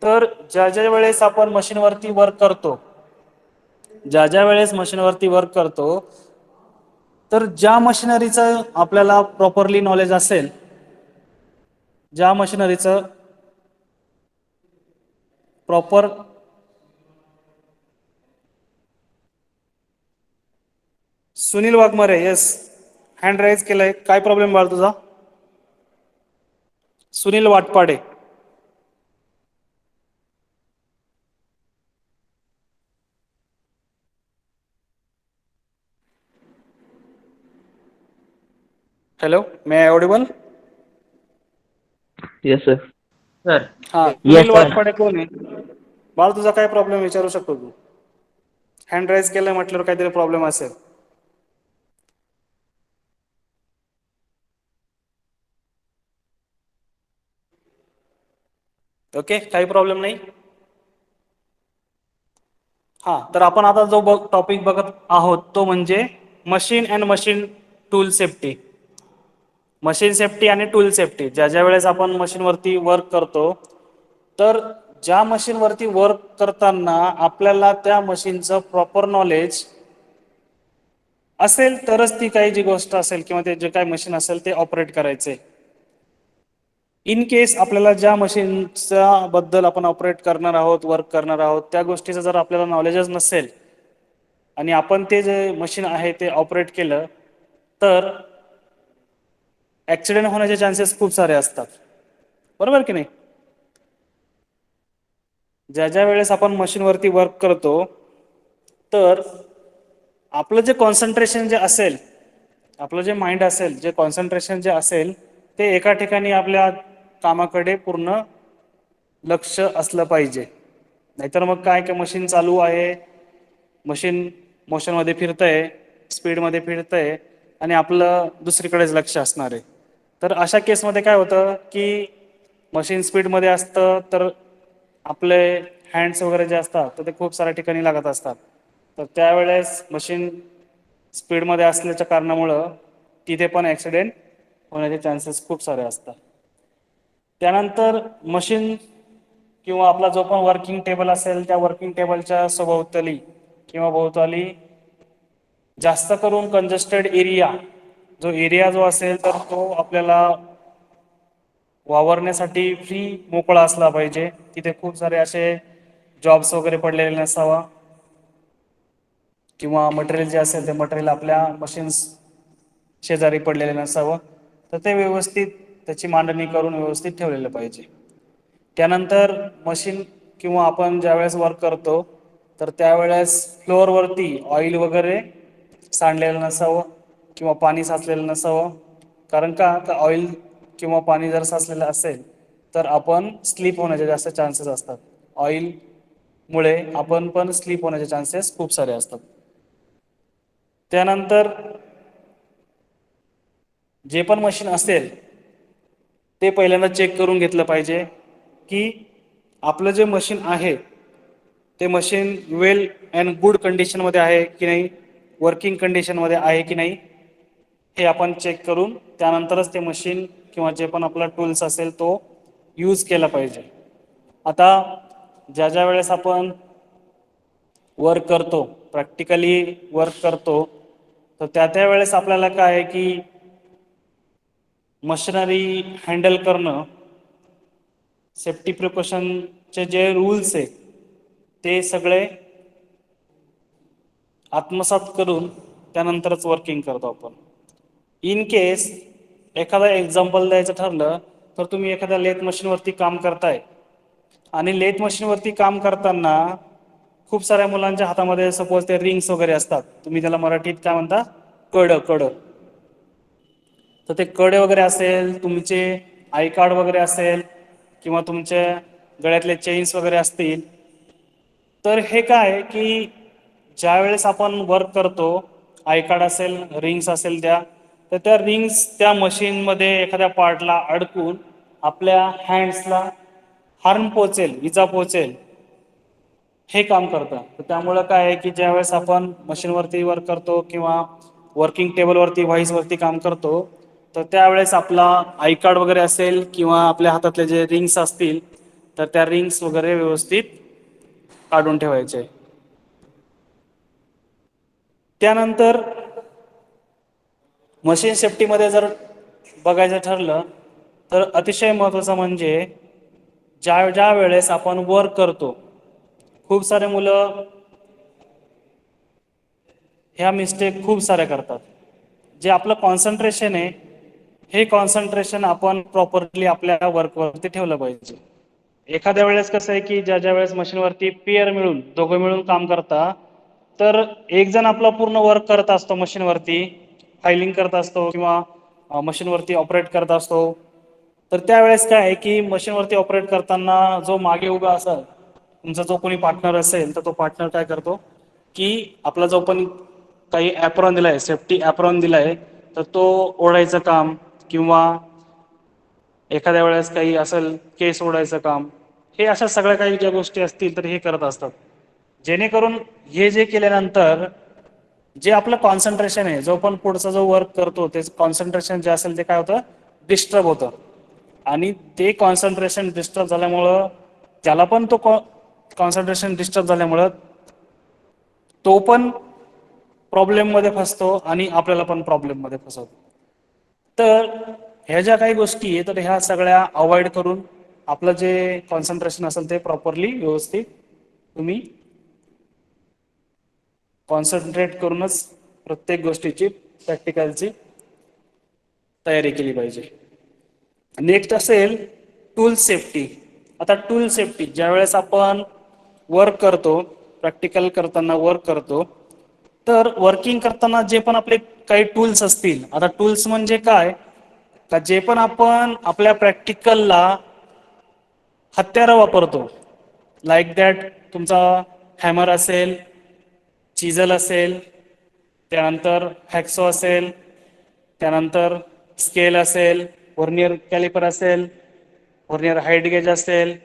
तर ज्या ज्या वेळेस आपण मशीनवरती वर्क करतो, तर ज्या मशिनरीचं आपल्याला प्रॉपरली नॉलेज असेल, ज्या मशिनरीचं proper Sunil Waghmare, yes, hand raise केलंय. काय प्रॉब्लेम बाळ तुझा? Sunil Watpade. Hello, may I audible? Yes sir. Sir हा, सुनील वाटपाडे कोण आहे बाळ? तुझा काय प्रॉब्लेम विचारू शकतो तू? हँड राईज केलंय म्हटल्यावर काहीतरी प्रॉब्लेम असेल. ओके, काही प्रॉब्लेम नाही. हा, तर आपण आता जो टॉपिक बघत आहोत तो म्हणजे machine and machine tool safety. Machine safety आणि टूल सेफ्टी. ज्या ज्या वेळेस आपण मशीनवरती वर्क करतो, तर ज्या मशीनवरती वर्क करताना आपल्याला त्या मशीनचं प्रॉपर नॉलेज असेल तरच ती काही जी गोष्ट असेल किंवा ते जे काही मशीन असेल ते ऑपरेट करायचे. इन केस आपल्याला ज्या मशीनच्या बद्दल आपण ऑपरेट करणार आहोत, वर्क करणार आहोत, त्या गोष्टीचं जर आपल्याला नॉलेजच नसेल आणि आपण ते जे मशीन आहे ते ऑपरेट केलं तर ॲक्सिडेंट होण्याचे चान्सेस खूप सारे असतात, बरोबर की नाही? ज्या ज्या वेळेस आपण मशीनवरती वर्क करतो तर आपलं जे कॉन्सन्ट्रेशन जे असेल, आपलं जे माइंड असेल, जे कॉन्सन्ट्रेशन जे असेल ते एका ठिकाणी आपल्या कामाकडे पूर्ण लक्ष असलं पाहिजे. नाहीतर मग काय की मशीन चालू आहे, मशीन मोशनमध्ये फिरतंय, स्पीडमध्ये फिरतंय आणि आपलं दुसरीकडेच लक्ष असणार आहे. तर अशा केसमध्ये काय होतं की मशीन स्पीडमध्ये असतं तर आपले हँड्स वगैरे जे असतात तर ते खूप साऱ्या ठिकाणी लागत असतात. तर त्यावेळेस मशीन स्पीडमध्ये असल्याच्या कारणामुळं तिथे पण ॲक्सिडेंट होण्याचे चान्सेस खूप सारे असतात. त्यानंतर मशीन किंवा आपला जो पण वर्किंग टेबल असेल त्या वर्किंग टेबलच्या सभोवताली किंवा भोवताली जास्त करून कंजेस्टेड एरिया जो असेल तर तो आपल्याला वावरण्यासाठी फ्री मोकळा असला पाहिजे. तिथे खूप सारे असे जॉब्स वगैरे पडलेले नसावा. किंवा मटेरियल जे असेल ते मटेरियल आपल्या मशीन्स शेजारी पडलेलं नसावं, तर ते व्यवस्थित त्याची मांडणी करून व्यवस्थित ठेवलेलं पाहिजे. त्यानंतर मशीन किंवा आपण ज्यावेळेस वर्क करतो तर त्यावेळेस फ्लोअरवरती ऑइल वगैरे सांडलेलं नसावं किंवा पाणी साचलेलं नसावं. कारण का ऑइल किंवा पाणी जर साचलेलं असेल तर आपण स्लिप होण्याचे जास्त चान्सेस असतात. ऑइलमुळे आपण पण स्लिप होण्याचे चान्सेस खूप सारे असतात. त्यानंतर जे पण मशीन असेल ते पहिल्यांदा चेक करून घेतलं पाहिजे की आपलं जे मशीन आहे ते मशीन वेल अँड गुड कंडिशनमध्ये आहे की नाही, वर्किंग कंडिशनमध्ये आहे की नाही, हे आपण चेक करून त्यानंतरच ते मशीन किंवा जे पण आपला टूल्स असेल तो यूज केला पाहिजे. आता ज्या वेळेस आपण वर्क करतो, प्रॅक्टिकली वर्क करतो, तर त्या वेळेस आपल्याला काय आहे की मशिनरी हँडल करणं, सेफ्टी प्रिकॉशनचे जे रूल्स आहे ते सगळे आत्मसात करून त्यानंतरच वर्किंग करतो आपण. इन केस एखादा एक्झाम्पल द्यायचं ठरलं तर तुम्ही एखाद्या लेथ मशीनवरती काम करताय आणि लेथ मशीनवरती काम करताना खूप साऱ्या मुलांच्या हातामध्ये सपोज ते रिंग्स वगैरे असतात, तुम्ही त्याला मराठीत काय म्हणता, कड. तर ते कडे वगैरे असेल, तुमचे आय कार्ड वगैरे असेल किंवा तुमच्या गळ्यातले चेन्स वगैरे असतील, तर हे काय की ज्या वेळेस आपण वर्क करतो, आय कार्ड असेल, रिंग्स असेल तर त्या रिंग्स त्या मशीनमध्ये एखाद्या पार्टला अडकून आपल्या हँड्सला हार्म पोचेल, इजा पोचेल, हे काम करतं. तर त्यामुळं काय आहे की ज्यावेळेस आपण मशीनवरती वर्क करतो किंवा वर्किंग टेबलवरती व्हाईसवरती काम करतो तर त्यावेळेस आपला आय कार्ड वगैरे असेल किंवा आपल्या हातातले जे रिंग्स असतील तर त्या रिंग्स वगैरे व्यवस्थित काढून ठेवायचे. त्यानंतर मशीन सेफ्टीमध्ये जर बघायचं ठरलं तर अतिशय महत्त्वाचं म्हणजे ज्या वेळेस आपण वर्क करतो, खूप सारे मुलं ह्या मिस्टेक खूप साऱ्या करतात. जे आपलं कॉन्सन्ट्रेशन आहे हे कॉन्सन्ट्रेशन आपण प्रॉपरली आपल्या वर्कवरती ठेवलं पाहिजे. एखाद्या वेळेस कसं आहे की ज्या वेळेस मशीनवरती पेअर मिळून दोघं मिळून काम करता, तर एक जण आपला पूर्ण वर्क करत असतो मशीनवरती, फायलिंग करत असतो किंवा मशीनवरती ऑपरेट करत असतो, तर त्यावेळेस काय आहे की मशीनवरती ऑपरेट करताना जो मागे उभा असेल, तुमचा जो कोणी पार्टनर असेल तर तो पार्टनर काय करतो की आपला जो पण काही ॲप्रॉन दिलाय, सेफ्टी ॲप्रॉन दिलाय, तर तो ओढायचं काम किंवा एखाद्या वेळेस काही असेल केस ओढायचं काम, हे अशा सगळ्या काही ज्या गोष्टी असतील तर हे करत असतात. जेणेकरून हे जे केल्यानंतर जे आपलं कॉन्सन्ट्रेशन आहे, जो पण पुढचा जो वर्क करतो ते कॉन्सन्ट्रेशन जे असेल ते काय होतं, डिस्टर्ब होतं. आणि ते कॉन्सन्ट्रेशन डिस्टर्ब झाल्यामुळं त्याला पण तो कॉन्सन्ट्रेशन डिस्टर्ब झाल्यामुळं तो पण प्रॉब्लेममध्ये फसतो आणि आपल्याला पण प्रॉब्लेममध्ये फसवतो. तर ह्या ज्या काही गोष्टी आहे तर ह्या सगळ्या अवॉइड करून आपलं जे कॉन्सन्ट्रेशन असेल ते प्रॉपरली व्यवस्थित तुम्ही कॉन्सन्ट्रेट करूनच प्रत्येक गोष्टीची प्रॅक्टिकलची तयारी केली पाहिजे. नेक्स्ट असेल टूल सेफ्टी. आता टूल सेफ्टी ज्यावेळेस आपण वर्क करतो, प्रॅक्टिकल करताना वर्क करतो, तर वर्किंग करताना जे पण आपले काही टूल्स असतील, आता टूल्स म्हणजे काय का जे पण आपण आपल्या प्रॅक्टिकलला हत्यारं वापरतो, लाईक दॅट तुमचा हॅमर असेल, चिझल असेल, त्यानंतर हॅक्सो असेल, त्यानंतर स्केल असेल, व्हर्नियर कॅलिपर असेल, व्हर्नियर हाईट गेज असेल,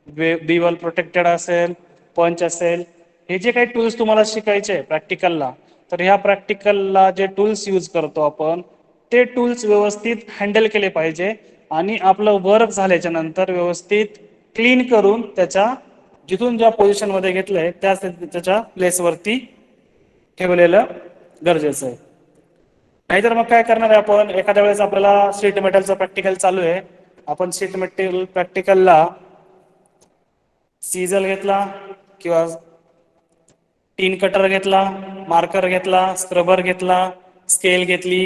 बीवल प्रोटेक्टेड असेल, पंच असेल, हे जे काही टूल्स तुम्हाला शिकायचे आहे प्रॅक्टिकलला, तर ह्या प्रॅक्टिकलला जे टूल्स यूज करतो आपण ते टूल्स व्यवस्थित हँडल केले पाहिजे आणि आपलं वर्क झाल्याच्या नंतर व्यवस्थित क्लीन करून त्याच्या जिथून ज्या पोझिशनमध्ये घेतलंय त्याच्या प्लेसवरती ठेवलेलं गरजेचं आहे. नाहीतर मग काय करणार आहे आपण, एखाद्या वेळेस आपल्याला शीट मेटलचं प्रॅक्टिकल चालू आहे, आपण शीट मेटल प्रॅक्टिकलला सिझल घेतला किंवा टीन कटर घेतला, मार्कर घेतला, स्क्रबर घेतला, स्केल घेतली.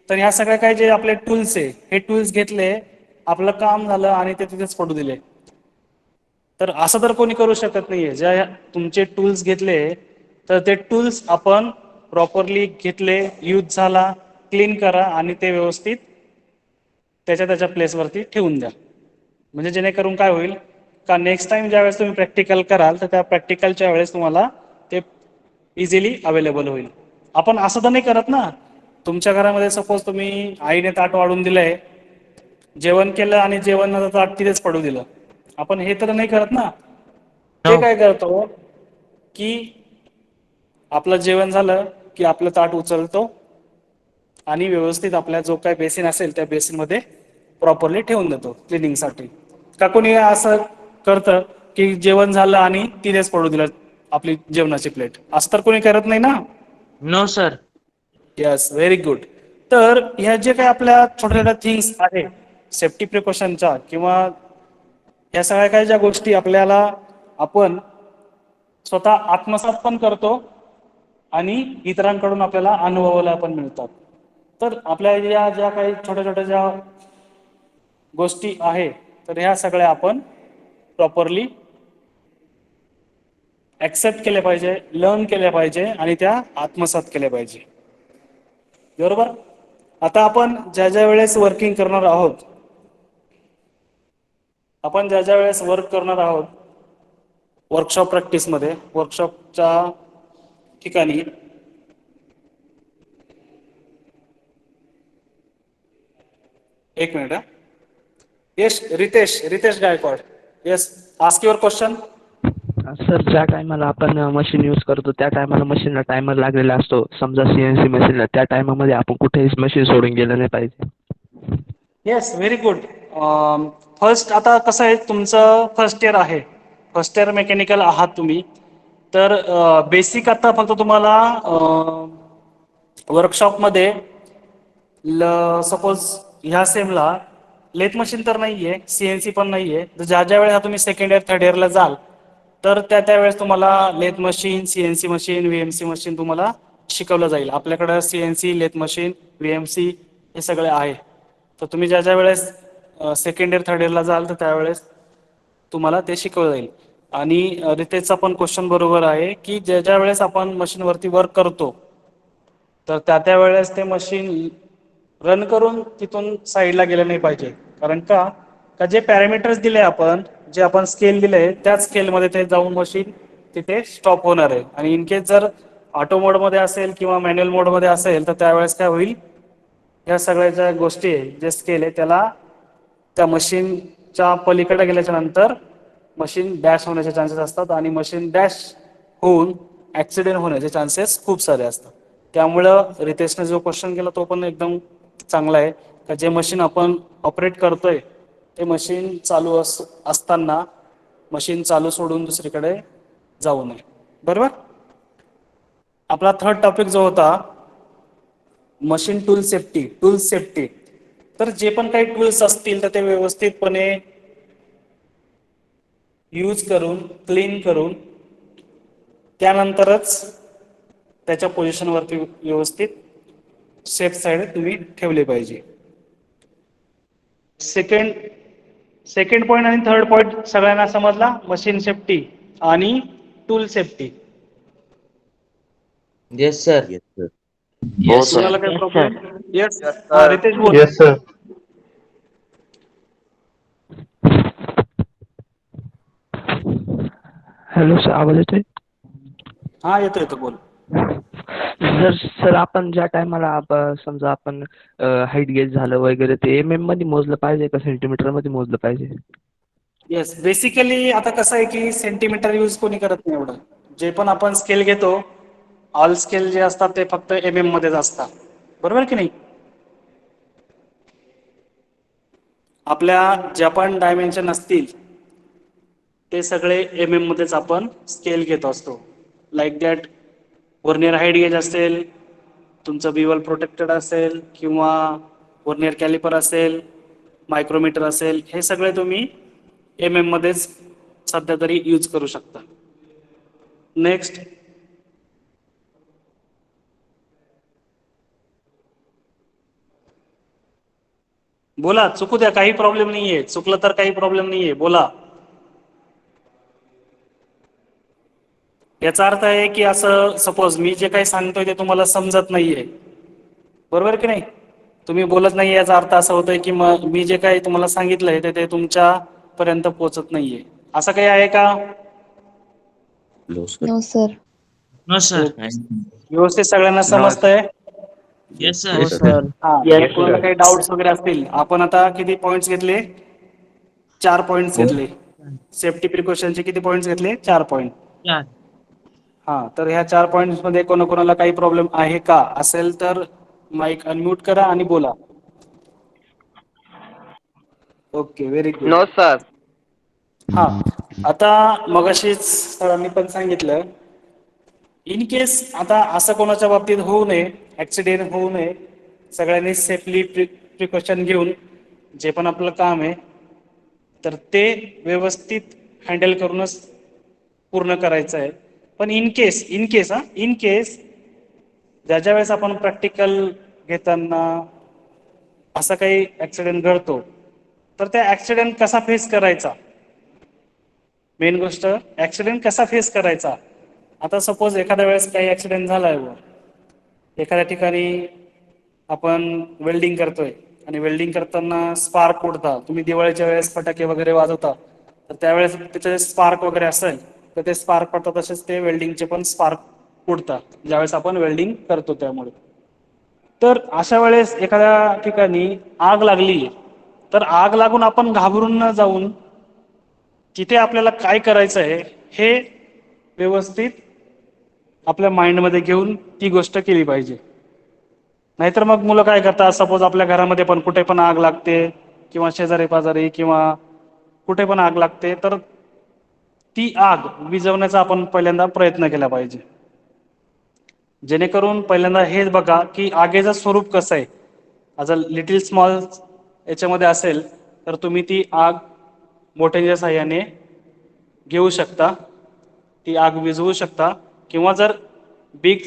तर ह्या सगळ्या काही जे आपले टूल्स आहे हे टूल्स घेतले, आपलं काम झालं आणि ते तिथेच पडू दिले. तर असं तर कोणी करू शकत नाहीये. ज्या तुमचे टूल्स घेतले तर ते टूल्स आपण प्रॉपरली घेतले, यूज झाला, क्लीन करा आणि ते व्यवस्थित त्याच्या प्लेसवरती ठेवून द्या. म्हणजे जेणेकरून काय होईल का नेक्स्ट टाइम ज्यावेळेस तुम्ही प्रॅक्टिकल कराल तर त्या प्रॅक्टिकलच्या वेळेस तुम्हाला ते इझिली अवेलेबल होईल. आपण असं तर नाही करत ना, तुमच्या घरामध्ये सपोज तुम्ही आईने ताट वाढून दिलंय, जेवण केलं आणि जेवणाचं ताट तिथेच पडू दिलं. आपण हे तर नाही करत ना. ते काय करतो की आपलं जेवण झालं की आपलं ताट उचलतो आणि व्यवस्थित आपल्या जो काय बेसिन असेल त्या बेसिनमध्ये प्रॉपरली ठेवून देतो क्लिनिंगसाठी. का कोणी असं करतं की जेवण झालं आणि तिथेच पडू दिलं आपली जेवणाची प्लेट? असं तर कोणी करत नाही ना. No sir. Yes, very good. तर ह्या जे काही आपल्या छोट्या छोट्या थिंग्स आहे सेफ्टी प्रिकॉशनच्या किंवा या सगळ्या काही ज्या गोष्टी आपल्याला आपण स्वतः आत्मसात पण करतो आणि इतरांकडून आपल्याला अनुभवायला पण मिळतात. तर आपल्या या ज्या काही छोट्या छोट्या ज्या गोष्टी आहे तर ह्या सगळ्या आपण प्रॉपरली ऍक्सेप्ट केल्या पाहिजे, लर्न केल्या पाहिजे आणि त्या आत्मसात केल्या पाहिजे. बरोबर. आता आपण ज्या ज्या वेळेस वर्किंग करणार आहोत, आपण ज्या ज्या वेळेस वर्क करणार आहोत वर्कशॉप प्रॅक्टिसमध्ये, वर्कशॉपच्या ठिकाणी एक minute. Yes, Ritesh Gaikwad. Yes, ask your question. Sir, ज्या टायमाला आपण मशीन यूज करतो त्या टायमाला मशीनला टायमर लागलेला असतो. समजा CNC मशीनला, त्या टायमामध्ये आपण कुठेही मशीन सोडून गेलं नाही पाहिजे. Yes, very good. फर्स्ट, आता कसं आहे तुमचं फर्स्ट इयर आहे, फर्स्ट इयर मेकॅनिकल आहात तुम्ही. तर बेसिक आता फक्त तुम्हाला वर्कशॉपमध्ये सपोज ह्या सेमला लेथ मशीन तर नाहीये, CNC पण नाहीये. तर ज्या ज्या वेळेला तुम्ही सेकंड इयर थर्ड इयरला जाल तर त्यावेळेस तुम्हाला lathe machine, CNC machine, VMC machine तुम्हाला शिकवलं जाईल. आपल्याकडं CNC, लेथ मशीन, VMC हे सगळे आहे. तर तुम्ही ज्या ज्या वेळेस सेकंड इयर थर्ड इयरला जाल तर त्यावेळेस तुम्हाला ते शिकवलं जाईल. आणि रितेशचा पण क्वेश्चन बरोबर आहे की ज्या ज्या वेळेस आपण मशीनवरती वर्क करतो तर त्या वेळेस ते मशीन रन करून तिथून साईडला गेलं नाही पाहिजे. कारण का जे पॅरामीटर्स दिले आपण, जे आपण स्केल दिले त्याच स्केलमध्ये ते जाऊन मशीन तिथे स्टॉप होणार आहे. आणि इन केस जर ऑटो मोडमध्ये असेल किंवा मॅन्युअल मोडमध्ये असेल तर त्यावेळेस काय होईल, या सगळ्या ज्या गोष्टी आहे, जे स्केल आहे त्याला त्या मशीनच्या पलीकडे गेल्याच्या नंतर मशीन डॅश होण्याचे चान्सेस असतात आणि मशीन डॅश होऊन ॲक्सिडेंट होण्याचे चान्सेस खूप सारे असतात. त्यामुळं रितेशने जो क्वेश्चन केला तो पण एकदम चांगला आहे का जे मशीन आपण ऑपरेट करतोय ते मशीन चालू असताना मशीन चालू सोडून दुसरीकडे जाऊ नये. बरोबर. आपला थर्ड टॉपिक जो होता मशीन टूल सेफ्टी. तर जे पण काही टूल्स असतील तर ते व्यवस्थितपणे यूज करून, क्लीन करून त्यानंतरच त्याच्या पोझिशनवरती व्यवस्थित सेफ साईड तुम्ही ठेवले पाहिजे. सेकंड पॉईंट आणि थर्ड पॉईंट सगळ्यांना समजला, मशीन सेफ्टी आणि टूल सेफ्टी. Yes sir. तुम्हाला काय प्रॉब्लेम? येस, रितेश बोल. Yes sir. हॅलो सर, आवाज येतोय? हा, येतो बोल. सर, आपण ज्या टायमाला समजा आपण हाईट गेज झालं वगैरे ते मध्ये मोजलं पाहिजे का सेंटीमीटर मध्ये मोजलं पाहिजे? येस, बेसिकली आता कसं आहे की सेंटीमीटर यूज कोणी करत नाही एवढं. जे पण आपण स्केल घेतो, ऑल स्केल जे असतात ते फक्त मध्येच असतात. बरोबर की नाही? आपल्या ज्या पण डायमेन्शन असतील ते सगळे मध्येच आपण स्केल घेत असतो. Like that vernier height gauge असेल, तुमचं बिवल प्रोटेक्टेड असेल किंवा वर्नियर कॅलिपर असेल, मायक्रोमीटर असेल, हे सगळे तुम्ही मध्येच सध्या तरी यूज करू शकता. नेक्स्ट, बोला, चुकू द्या, काही प्रॉब्लेम नाहीये, चुकलं तर काही प्रॉब्लेम नाहीये, बोला. याचा अर्थ आहे की असं सपोज मी जे काही सांगतोय ते तुम्हाला समजत नाहीये, बरोबर की नाही? तुम्ही बोलत नाही याचा अर्थ असा होतोय की मग मी जे काही तुम्हाला सांगितलंय ते तुमच्या पर्यंत पोहोचत नाहीये, असं काही आहे का? No sir. No sir. व्यवस्थित सगळ्यांना समजतंय? Yes sir. हो सर. हा, कोणाला काही डाऊट्स वगैरे असतील, आपण आता किती पॉइंट्स घेतले? 4 पॉइंट्स घेतले. सेफ्टी प्रिकॉशनचे किती पॉइंट्स घेतले? 4 पॉइंट. हा, तर ह्या 4 पॉइंट्स मध्ये कोणाकोणाला काही प्रॉब्लेम आहे का? असेल तर माईक अनम्यूट करा आणि बोला. Okay, very good. No sir. हा, आता मगाशीच सरांनी पण सांगितलं, इन केस आता असं कोणाच्या बाबतीत होऊ नये, ऍक्सिडेंट होऊ नये, सगळ्यांनी सेफली प्रिकॉशन घेऊन जे पण आपलं काम आहे तर ते व्यवस्थित हँडल करूनच पूर्ण करायचं आहे. पण इन केस ज्या वेळेस आपण प्रॅक्टिकल घेताना असा काही ऍक्सिडेंट घडतो तर त्या ऍक्सिडेंट कसा फेस करायचा, मेन गोष्ट ऍक्सिडेंट कसा फेस करायचा. आता सपोज एखाद्या वेळेस काही ऍक्सिडेंट झालाय, एखाद्या ठिकाणी आपण वेल्डिंग करतोय आणि वेल्डिंग करताना स्पार्क उडता, तुम्ही दिवाळीच्या वेळेस फटाके वगैरे वाजवता, तर त्यावेळेस त्याचे स्पार्क वगैरे असेल तर ते स्पार्क पडतात, तसेच ते वेल्डिंगचे पण स्पार्क उडतात ज्यावेळेस आपण वेल्डिंग करतो. त्यामुळे तर अशा वेळेस एखाद्या ठिकाणी आग लागली तर आग लागून आपण घाबरून न जाऊन तिथे आपल्याला काय करायचं आहे हे व्यवस्थित आपल्या माइंडमध्ये घेऊन ती गोष्ट केली पाहिजे. नाहीतर मग मुलं काय करतात, सपोज आपल्या घरामध्ये पण कुठे पण आग लागते किंवा शेजारी पाजारी किंवा कुठे पण आग लागते, तर ती आग विझवण्याचा आपण पहिल्यांदा प्रयत्न केला पाहिजे. जेणेकरून पहिल्यांदा हेच बघा की आगीचं स्वरूप कसं आहे. ॲज अ लिटिल स्मॉल याच्यामध्ये असेल तर तुम्ही ती आग मोठ्याच्या साह्याने घेऊ शकता, ती आग विझवू शकता. किंवा जर बिग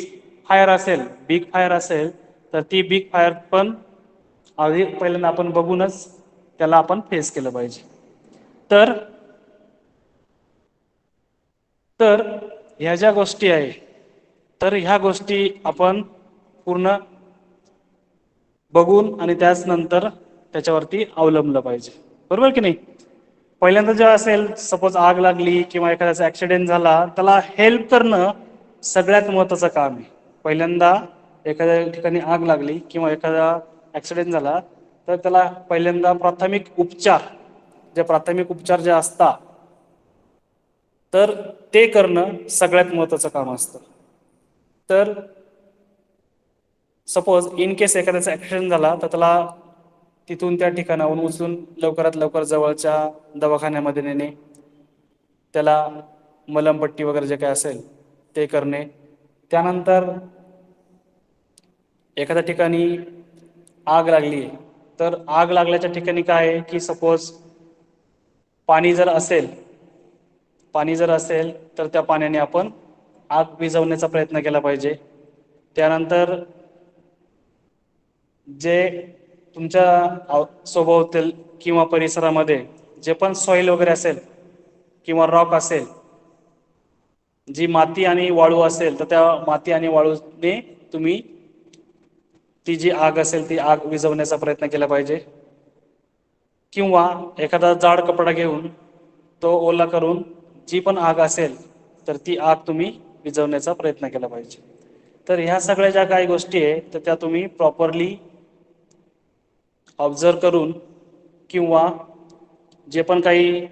फायर असेल तर ती बिग फायर पण आधी पहिल्यांदा आपण बघूनच त्याला आपण फेस केलं पाहिजे. तर ह्या ज्या गोष्टी आहे तर ह्या गोष्टी आपण पूर्ण बघून आणि त्याच नंतर त्याच्यावरती अवलंबलं पाहिजे, बरोबर की नाही? पहिल्यांदा जेव्हा असेल सपोज आग लागली किंवा एखाद्याचा ऍक्सिडेंट झाला, त्याला हेल्प करणं सगळ्यात महत्त्वाचं काम आहे. पहिल्यांदा एखाद्या ठिकाणी आग लागली किंवा एखादा ऍक्सिडेंट झाला तर त्याला पहिल्यांदा प्राथमिक उपचार जे असतात तर ते करणं सगळ्यात महत्त्वाचं काम असतं. तर सपोज इन केस एखाद्याचा ऍक्सिडेंट झाला तर त्याला तिथून त्या ठिकाणाहून उचलून लवकरात लवकर जवळच्या दवाखान्यामध्ये नेणे, त्याला मलमपट्टी वगैरे जे काय असेल ते करणे. त्यानंतर एखाद्या ठिकाणी आग लागली तर आग लागल्याच्या ठिकाणी काय आहे की सपोज पाणी जर असेल तर त्या पाण्याने आपण आग विझवण्याचा प्रयत्न केला पाहिजे. त्यानंतर जे तुमच्या सभोवताल किंवा परिसरामध्ये जे पण सॉइल वगैरे असेल किंवा रॉक असेल, जी माती आणि वाळू असेल तर त्या माती आणि वाळूने तुम्ही ती जी आग असेल ती आग विझवण्याचा प्रयत्न केला पाहिजे. किंवा एखादा जाड कपडा घेऊन तो ओला करून जी पण आग असेल तर ती आग तुम्ही विझवण्याचा प्रयत्न केला पाहिजे. तर ह्या सगळ्या ज्या काही गोष्टी आहेत तर त्या तुम्ही प्रॉपरली ऑब्झर्व करून किंवा जे पण काही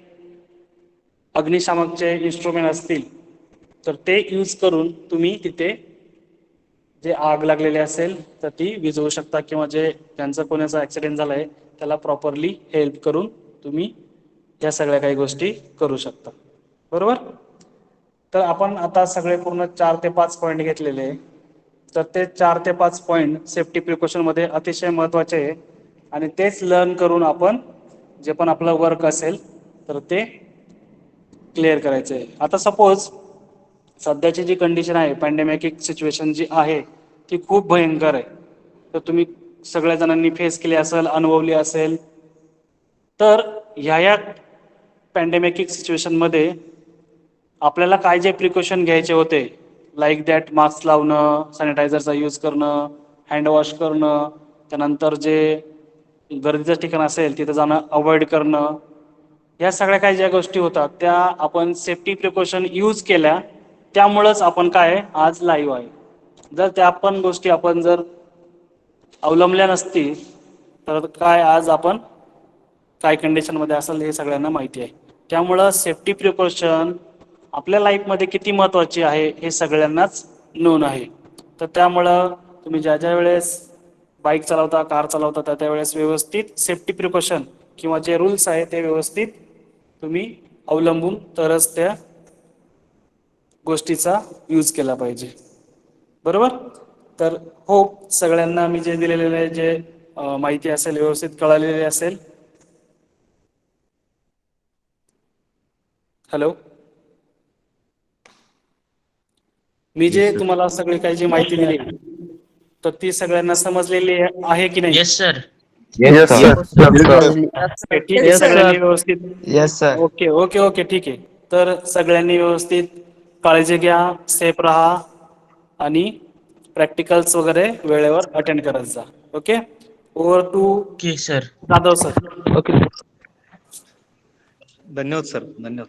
अग्निशामकचे इन्स्ट्रुमेंट असतील तर ते यूज करून तुम्ही तिथे जे आग लागलेली असेल तर ती विझवू शकता. किंवा ज्यांचा कोणाचा ऍक्सिडेंट झालाय त्याला प्रॉपरली हेल्प करून तुम्ही या सगळ्या काही गोष्टी करू शकता, बरोबर? तर आपण आता सगळे पूर्ण 4 ते 5 पॉईंट घेतलेले, तर ते 4 ते 5 पॉईंट सेफ्टी प्रिकॉशनमध्ये अतिशय महत्त्वाचे आहे आणि तेच लर्न करून आपण जे पण आपलं वर्क असेल तर ते क्लिअर करायचं आहे. आता सपोज सध्याची जी कंडिशन आहे, पॅन्डेमिक सिच्युएशन जी आहे ती खूप भयंकर आहे. तर तुम्ही सगळ्या जणांनी फेस केली असेल, अनुभवली असेल तर ह्या पॅन्डेमिक सिच्युएशनमध्ये आपल्याला काय जे प्रिकॉशन घ्यायचे होते, लाईक दॅट मास्क लावणं, सॅनिटायझरचा यूज करणं, हँडवॉश करणं, त्यानंतर जे गर्दीचं ठिकाण असेल तिथं जाणं अवॉइड करणं, या सगळ्या काही ज्या गोष्टी होतात त्या आपण सेफ्टी प्रिकॉशन यूज केल्या, त्यामुळंच आपण काय आज लाईव्ह आहे. जर त्या पण गोष्टी आपण जर अवलंबल्या नसती तर काय आज आपण काय कंडिशनमध्ये असेल हे सगळ्यांना माहिती आहे. त्यामुळं सेफ्टी प्रिकॉशन आपल्या लाईफमध्ये किती महत्त्वाची आहे हे सगळ्यांनाच नोन आहे. तर त्यामुळं तुम्ही ज्या ज्या वेळेस बाईक चालवता, कार चालवता, त्या त्यावेळेस व्यवस्थित सेफ्टी प्रिकॉशन किंवा जे रूल्स आहे ते व्यवस्थित तुम्ही अवलंबून तरच त्या गोष्टीचा यूज केला पाहिजे. बरोबर. तर होप सगळ्यांना मी जे दिलेले जे माहिती असेल व्यवस्थित कळालेली असेल. हॅलो, मी जे तुम्हाला सगळी काही जी माहिती दिली तर ती सगळ्यांना समजलेली आहे की नाही? Yes sir. Yes, sir. ठीक आहे. सगळ्यांनी व्यवस्थित. Yes sir. Okay okay okay ठीक आहे. तर सगळ्यांनी व्यवस्थित काळजी घ्या, सेफ राहा आणि प्रॅक्टिकल्स वगैरे वेळेवर अटेंड करत जा. Okay. Over to okay sir. Jadhav sir. Okay. धन्यवाद सर. धन्यवाद.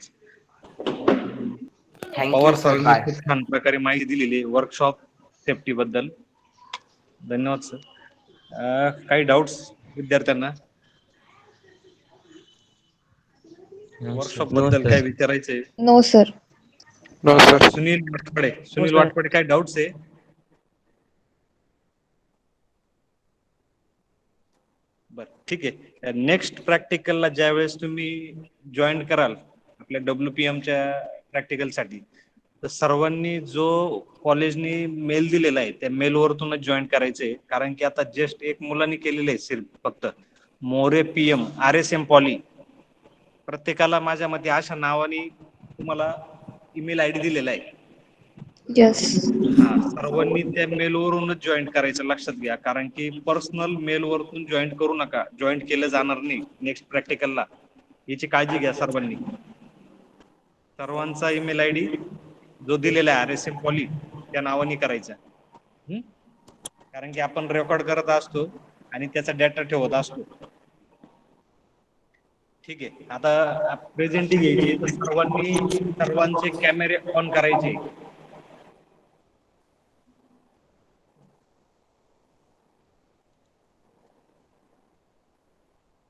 Thank you Pawar sir. सरांनी बाय. खूप छान प्रकारे माहिती दिलेली वर्कशॉप सेफ्टी बद्दल. धन्यवाद सर. काही डाऊट्स विद्यार्थ्यांना वर्कशॉप बद्दल काय विचारायचंय? No, sir. No sir. Sunil Watpade काय डाऊट्स आहे? बर ठीक आहे. नेक्स्ट प्रॅक्टिकलला ज्या वेळेस तुम्ही जॉईन कराल आपल्या WPMच्या प्रॅक्टिकलसाठी, तर सर्वांनी जो कॉलेजनी मेल दिलेला आहे त्या मेलवरतूनच जॉईन करायचंय. कारण की आता जस्ट एक मुलांनी केलेलं आहे सिर्फ फक्त मोरे PM RSM पॉली. प्रत्येकाला माझ्या मते अशा नावाने तुम्हाला ईमेल ID दिलेला आहे. Yes. हा, सर्वांनी त्या मेलवरूनच जॉईन करायचं लक्षात घ्या. कारण की पर्सनल मेलवरतून जॉईन करू नका. जॉईन केलं जाणार नाही नेक्स्ट प्रॅक्टिकलला. याची काळजी घ्या सर्वांनी. सर्वांचा ईमेल ID जो दिलेला आहे RSM पॉली त्या नावाने करायचा. कारण की आपण रेकॉर्ड करत असतो आणि त्याचा डेटा ठेवत असतो. ठीक आहे. आता प्रेझेंटी घ्यायची तर सर्वांचे कॅमेरे ऑन करायचे.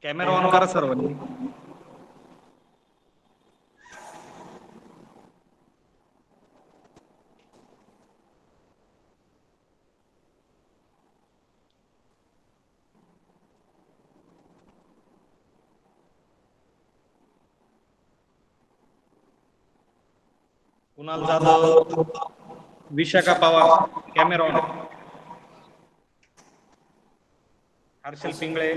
कॅमेरा ऑन करा सर्वांनी. Kunal Jadhav, Vishakha Pawar camera on. हर्षल पिंगळे,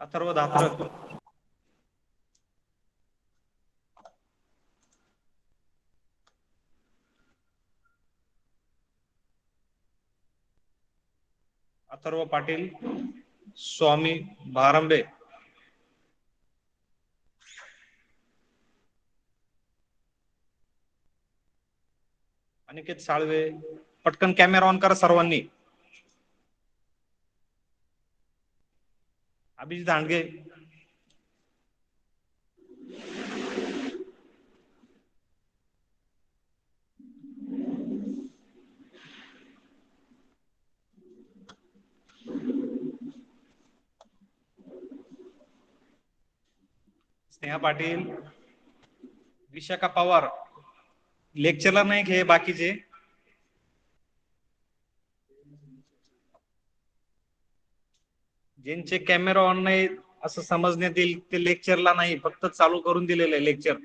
अथर्व धात्र, अथर्व पाटील, स्वामी भारंबे, अनिकेत साळवे. पटकन कॅमेरा ऑन करा सर्वांनी. अभिजित दांडगे, स्नेहा पाटील, विशाखा पवार. लेक्चरला नाही घे बाकीचे. ज्यांचे कॅमेरा ऑन नाही असं समजण्यात येईल ते लेक्चरला नाही, फक्त चालू करून दिलेलं आहे लेक्चर.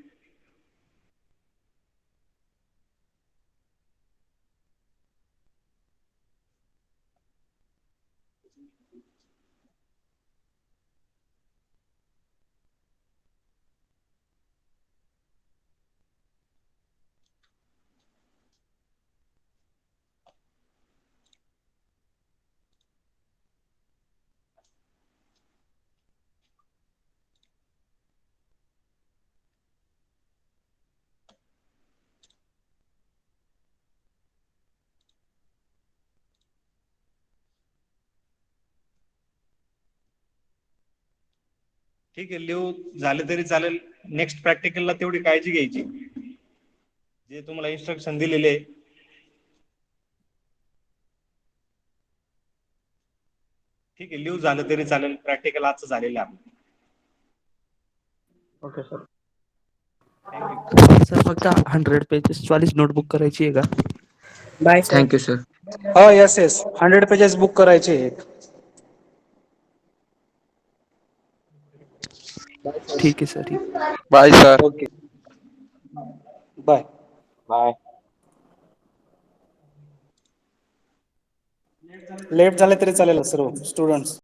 ठीक आहे, लिहू झाले तरी चालेल. नेक्स्ट प्रॅक्टिकलला तेवढी काळजी घ्यायची, जे तुम्हाला इन्स्ट्रक्शन दिलेले आहे. ठीक आहे, लिहू झालं तरी चालेल. प्रॅक्टिकल आजचं झालेलं आहे आपलं. Okay sir. थँक्यू. सर फक्त 100 पेजेस वालीच नोटबुक करायची आहे का? Bye sir. Thank you sir. हो येस येस 100 पेजेस बुक करायचे एक. ठीक आहे सर, ठीक. Bye sir. Okay bye. Bye. Late झाले तरी चालेल सर्व स्टुडंट्स.